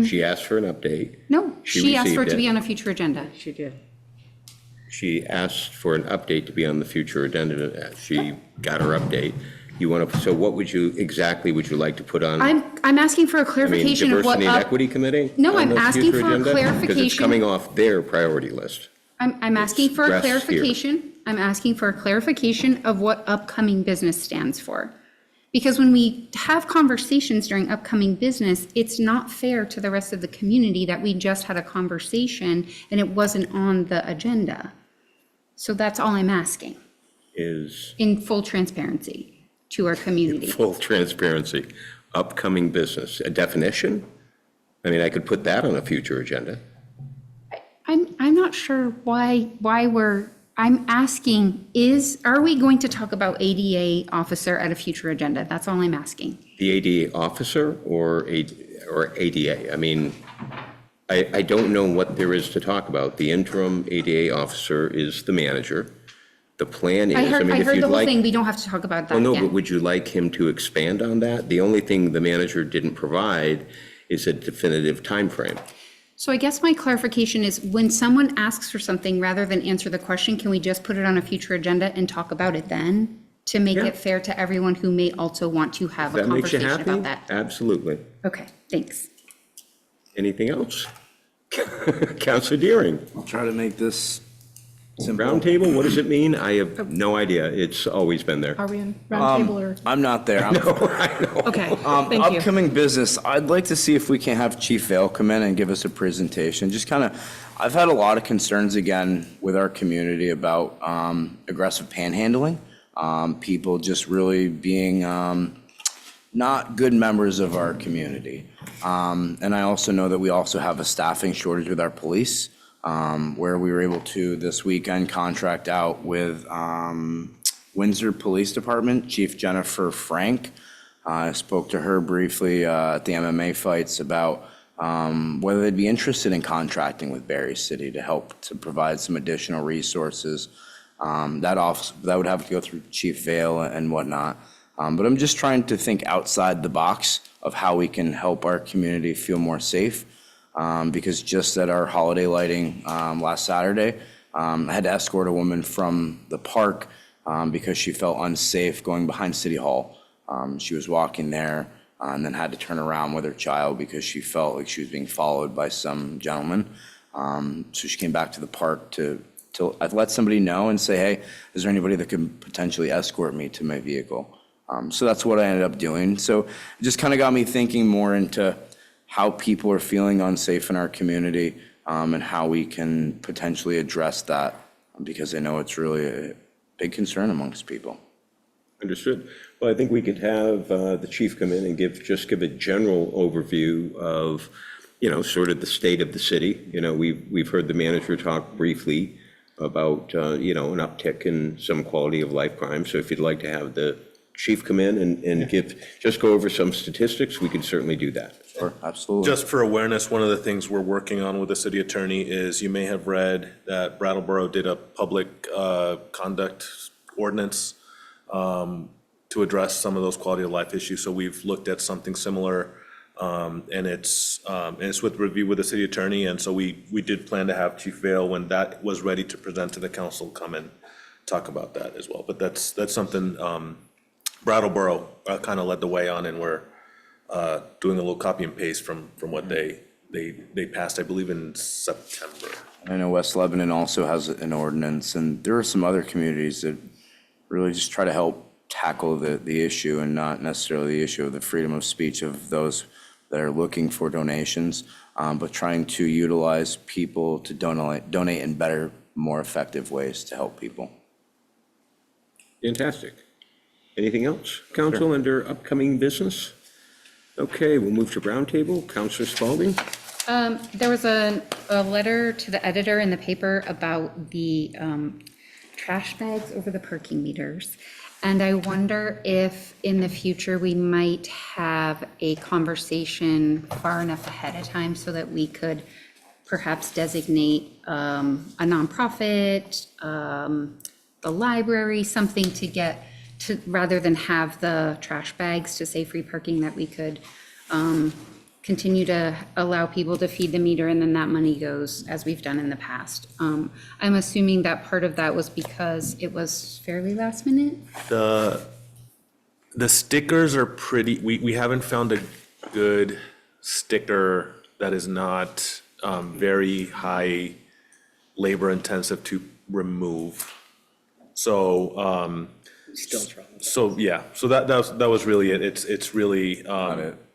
She asked for an update. No, she asked for it to be received on a future agenda. She did. She asked for an update to be on the future agenda. She got her update. So what would you like to put on? I'm asking for a clarification of what. Diversity and Equity Committee? No, on I'm the asking future for a agenda? clarification. Because it's coming off their priority list. I'm asking for a Stress here. clarification. I'm asking for a clarification of what upcoming business stands for. Because when we have conversations during upcoming business, it's not fair to the rest of the community that we just had a conversation and it wasn't on the agenda. So that's all I'm asking. Is In full transparency to our community. full transparency, upcoming business, a definition? I mean, I could put that on a future agenda. I'm not sure why I'm asking are we going to talk about ADA officer at a future agenda? That's all I'm asking. The ADA officer or ADA? I mean, I don't know what there is to talk about. The interim ADA officer is the manager. The plan is, I heard if the you'd whole like. thing. We don't have to talk about that Well, no, again. but would you like him to expand on that? The only thing the manager didn't provide is a definitive timeframe. So I guess my clarification is when someone asks for something, rather than answer the question, can we just put it on a future agenda and talk about it then? To make Yeah. it fair to everyone who may also want to have a That makes you conversation happy? about that. Absolutely. Okay, thanks. Anything else? Counselor Deering? I'll try to make this simple. Roundtable, what does it mean? I have no idea. It's always been there. Are we in roundtable or? I'm not there. Okay, thank you. Upcoming business, I'd like to see if we can have Chief Vale come in and give us a presentation. Just kind of, I've had a lot of concerns again with our community about aggressive panhandling. People just really being not good members of our community. And I also know that we also have a staffing shortage with our police, where we were able to this weekend contract out with Windsor Police Department, Chief Jennifer Frank. I spoke to her briefly at the MMA fights about whether they'd be interested in contracting with Barre City to help to provide some additional resources. That would have to go through Chief Vale and whatnot. But I'm just trying to think outside the box of how we can help our community feel more safe. Because just at our holiday lighting last Saturday, I had to escort a woman from the park because she felt unsafe going behind City Hall. She was walking there and then had to turn around with her child because she felt like she was being followed by some gentleman. So she came back to the park to let somebody know and say, hey, is there anybody that could potentially escort me to my vehicle? So that's what I ended up doing. So it just kind of got me thinking more into how people are feeling unsafe in our community and how we can potentially address that, because I know it's really a big concern amongst people. Understood. Well, I think we could have the chief come in and give a general overview of sort of the state of the city. We've heard the manager talk briefly about, an uptick in some quality of life crime. So if you'd like to have the chief come in and just go over some statistics, we can certainly do that. Sure, absolutely. Just for awareness, one of the things we're working on with the city attorney is, you may have read that Brattleboro did a public conduct ordinance to address some of those quality of life issues. So we've looked at something similar, and it's with review with the city attorney. And so we did plan to have Chief Vale, when that was ready to present to the council, come and talk about that as well. But that's something Brattleboro kind of led the way on, and we're doing a little copy and paste from what they passed, I believe, in September. I know West Lebanon also has an ordinance, and there are some other communities that really just try to help tackle the issue, and not necessarily the issue of the freedom of speech of those that are looking for donations, but trying to utilize people to donate in better, more effective ways to help people. Fantastic. Anything else, council, under upcoming business? Okay, we'll move to roundtable. Councilor Spalding? There was a letter to the editor in the paper about the trash bags over the parking meters. And I wonder if in the future we might have a conversation far enough ahead of time so that we could perhaps designate a nonprofit, the library, something to get to, rather than have the trash bags to say free parking, that we could continue to allow people to feed the meter, and then that money goes, as we've done in the past. I'm assuming that part of that was because it was fairly last minute? The stickers are pretty, we haven't found a good sticker that is not very high labor intensive to remove. So, Still trying. so yeah, so that was really it. It's really,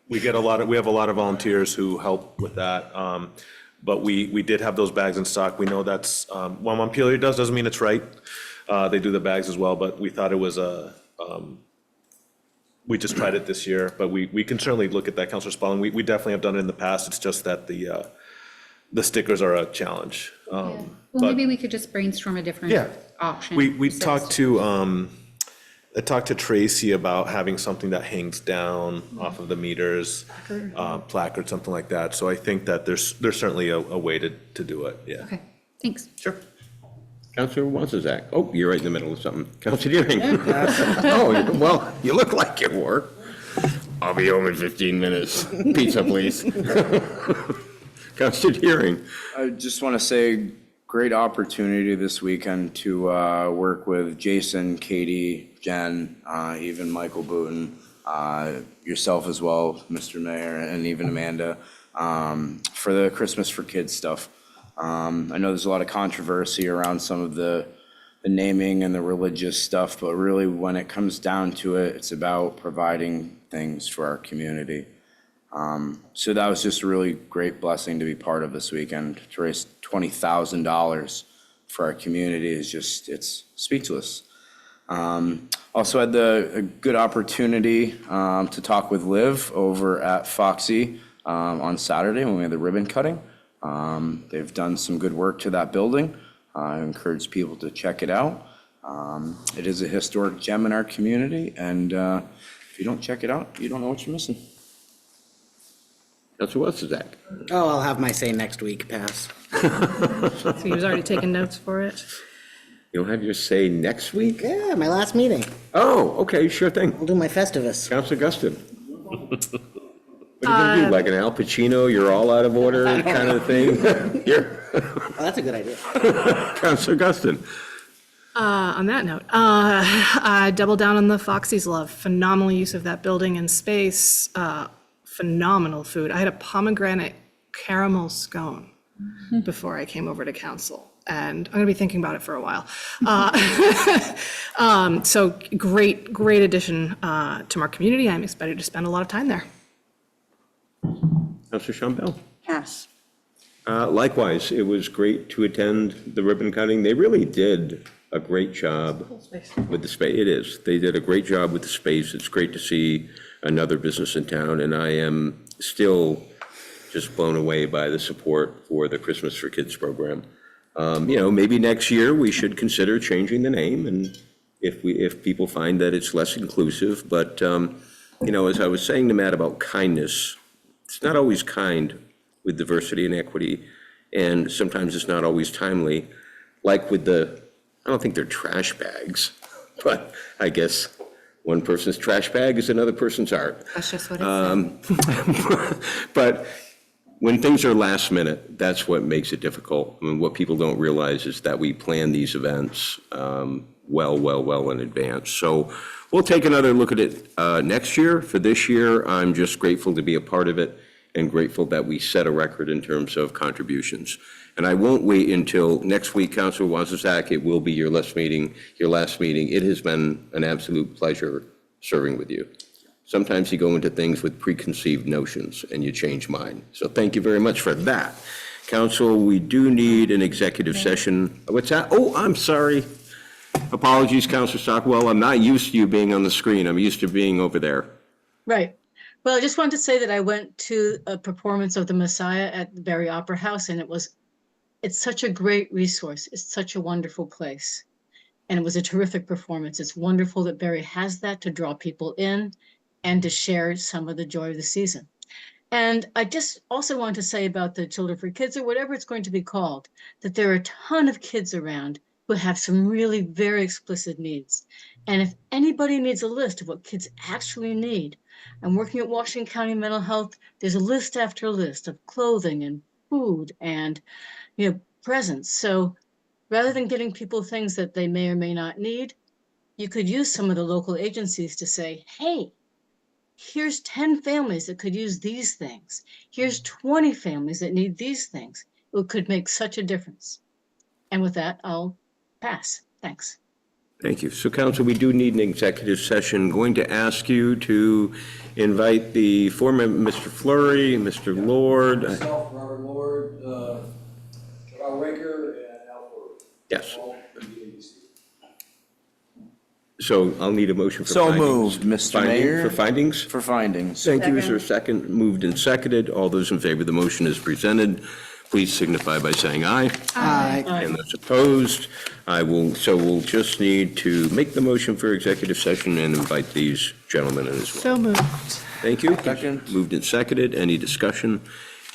we have a lot of volunteers who help with that. But we did have those bags in stock. We know that's, what Montpelier doesn't mean it's right. They do the bags as well, but we thought it was we just tried it this year, but we can certainly look at that, Councilor Spalding. We definitely have done it in the past. It's just that the stickers are a challenge. Well, maybe we could just brainstorm a different option. We talked to, I talked to Tracy about having something that hangs down off of the meters, placard, something like that. So I think that there's certainly a way to do it, yeah. Okay, thanks. Sure. Councilor Wazzaq. Oh, you're right in the middle of something. Councilor Deering. Oh, well, you look like you were. I'll be home in 15 minutes. Pizza, please. Councilor Deering. I just want to say, great opportunity this weekend to work with Jason, Katie, Jen, even Michael Booten, yourself as well, Mr. Mayor, and even Amanda, for the Christmas for Kids stuff. I know there's a lot of controversy around some of the naming and the religious stuff, but really when it comes down to it, it's about providing things for our community. So that was just a really great blessing to be part of this weekend. To raise $20,000 for our community is just, it's speechless. Also had a good opportunity to talk with Liv over at Foxy on Saturday when we had the ribbon cutting. They've done some good work to that building. I encourage people to check it out. It is a historic gem in our community, and if you don't check it out, you don't know what you're missing. Councilor Wazzaq. Oh, I'll have my say next week, pass. So he was already taking notes for it. You'll have your say next week? Yeah, my last meeting. Oh, okay, sure thing. I'll do my Festivus. Councilor Guston. What are you gonna do, like an Al Pacino, you're all out of order kind of thing? Oh, that's a good idea. Councilor Guston. On that note, double down on the Foxy's love. Phenomenal use of that building and space. Phenomenal food. I had a pomegranate caramel scone before I came over to council, and I'm going to be thinking about it for a while. So great addition to our community. I'm excited to spend a lot of time there. Councilor Shambell. Pass. Likewise, it was great to attend the ribbon cutting. They really did a great job with the space. It is. They did a great job with the space. It's great to see another business in town, and I am still just blown away by the support for the Christmas for Kids program. Maybe next year we should consider changing the name, and if people find that it's less inclusive. But, as I was saying to Matt about kindness, it's not always kind with diversity and equity, and sometimes it's not always timely, like with I don't think they're trash bags, but I guess one person's trash bag is another person's art. That's just what it said. But when things are last minute, that's what makes it difficult. I mean, what people don't realize is that we plan these events well in advance. So we'll take another look at it next year. For this year, I'm just grateful to be a part of it and grateful that we set a record in terms of contributions. And I won't wait until next week, Councilor Wazazak. It will be your last meeting. It has been an absolute pleasure serving with you. Sometimes you go into things with preconceived notions and you change mine. So thank you very much for that. Council, we do need an executive session. What's that? Oh, I'm sorry. Apologies, Councilor Stockwell. I'm not used to you being on the screen. I'm used to being over there. Right. Well, I just wanted to say that I went to a performance of The Messiah at the Barre Opera House, and it's such a great resource. It's such a wonderful place. And it was a terrific performance. It's wonderful that Barre has that to draw people in and to share some of the joy of the season. And I just also want to say about the Children for Kids, or whatever it's going to be called, that there are a ton of kids around who have some really very explicit needs. And if anybody needs a list of what kids actually need, I'm working at Washington County Mental Health. There's a list after a list of clothing and food and presents. So rather than getting people things that they may or may not need, you could use some of the local agencies to say, hey, here's 10 families that could use these things. Here's 20 families that need these things. It could make such a difference. And with that, I'll pass. Thanks. Thank you. So, Council, we do need an executive session. Going to ask you to invite the former Mr. Fleury, Mr. Lord. Myself, Robert Lord, Carl Winker, and Al Fleury. Yes. So I'll need a motion for findings. So moved, Mr. Mayor. For findings? For findings. Thank you. Is there a second? Moved and seconded. All those in favor of the motion as presented, please signify by saying aye. Aye. And those opposed, we'll just need to make the motion for executive session and invite these gentlemen in as well. So moved. Thank you. Second. Moved and seconded. Any discussion?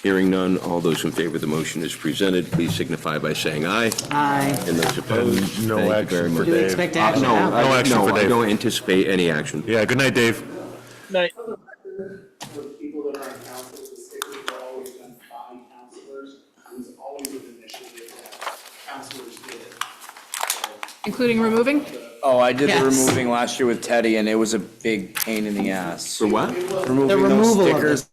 Hearing none, all those in favor of the motion as presented, please signify by saying aye. Aye. And those opposed, No thank you action very for much. Do we Dave. expect action No, now? No action for I Dave. don't anticipate any action. Yeah, good night, Dave. For people that are on council, specifically, have always been fine counselors. It was always an initiative that counselors did. Including removing? Oh, I did the Yes. removing last year with Teddy, and it was a big pain in the ass. For what? Removing those removal of stickers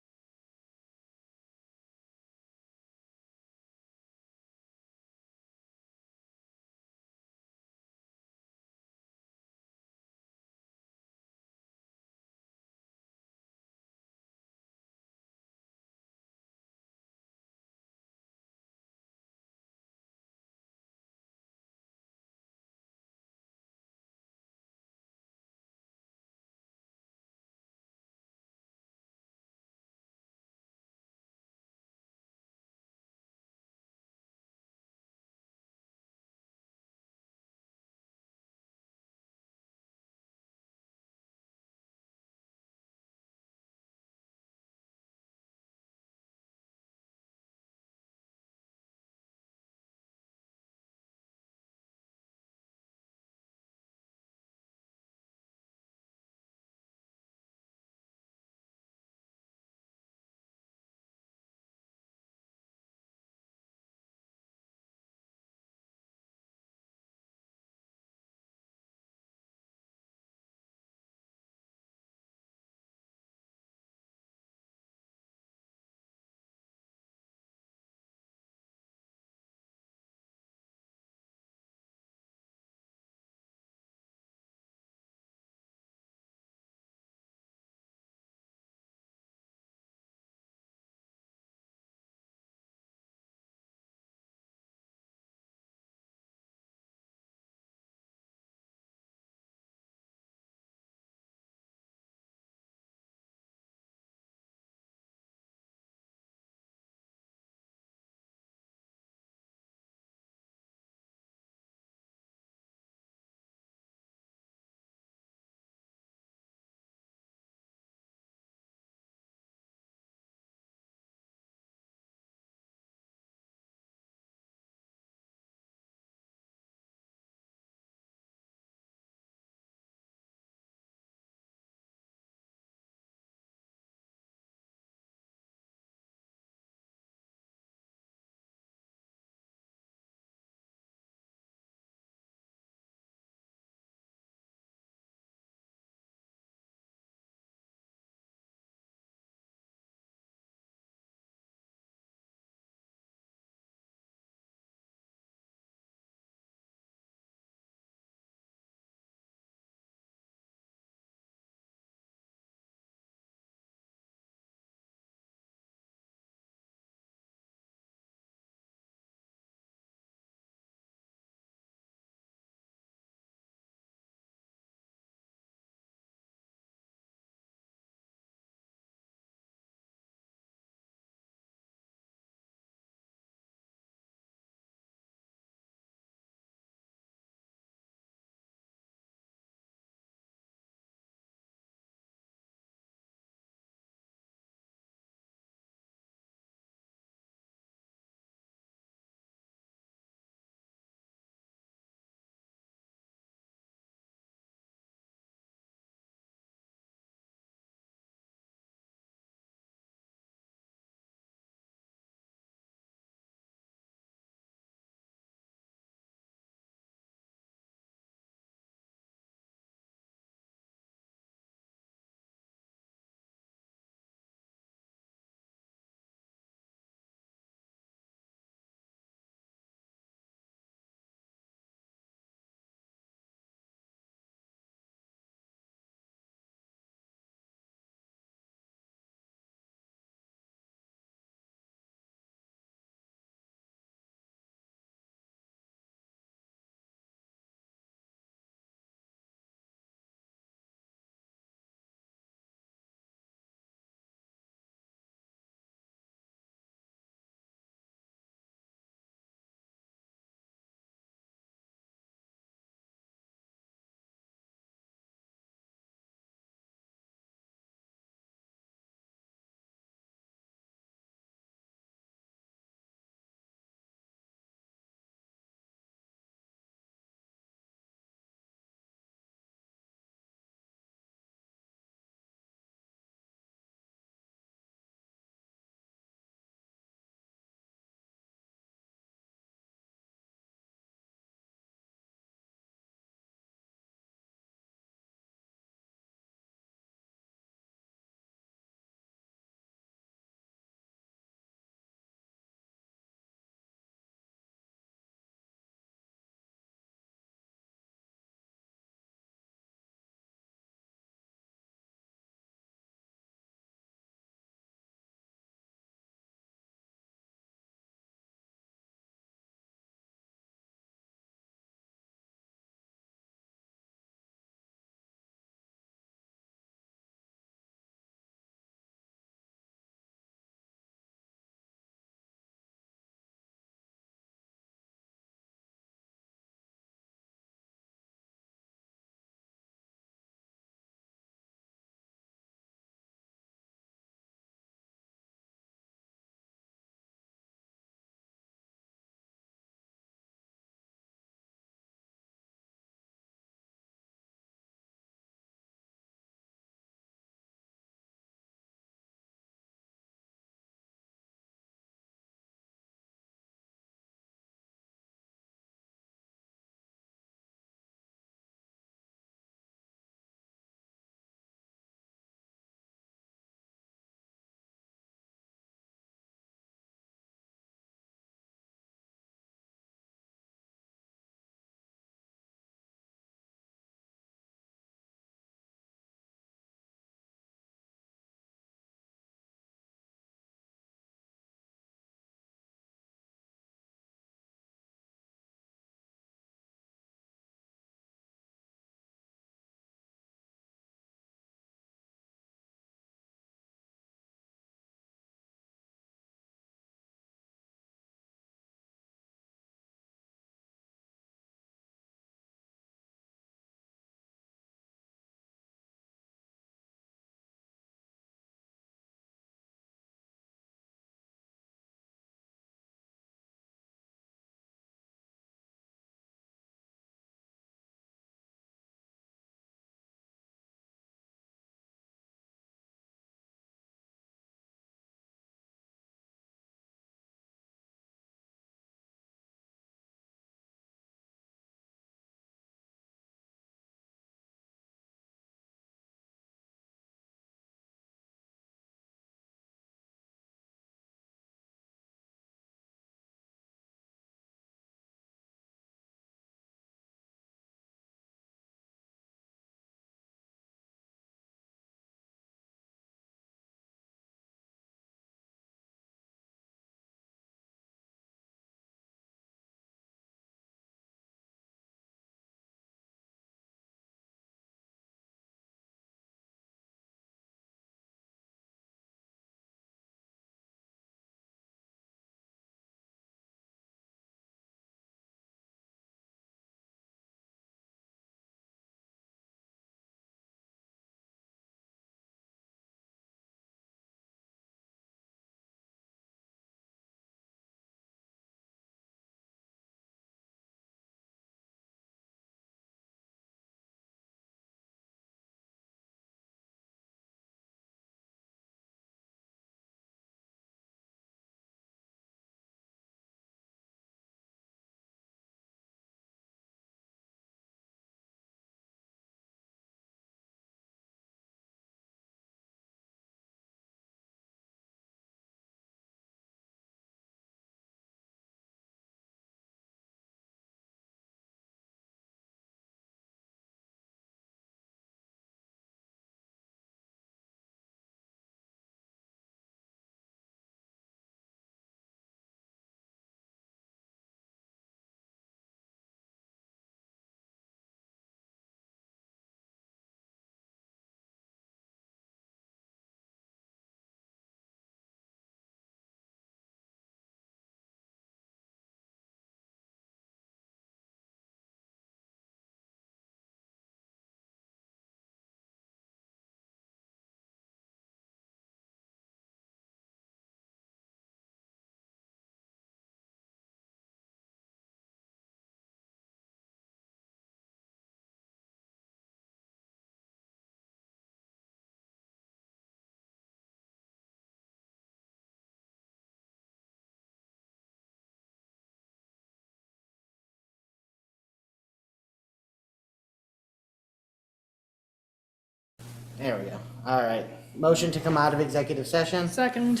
There we go. All right. Motion to come out of executive session? Second.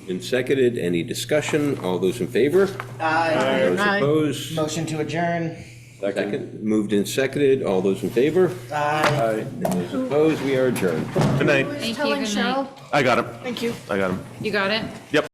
Been seconded. Any discussion? All those in favor? Aye. Those opposed? Motion to adjourn? Second. Moved and seconded. All those in favor? Aye. Those opposed? We are adjourned. Good night. Thank you, Telling good night. Cheryl, I got him. thank you. I got him. You got it? Yep.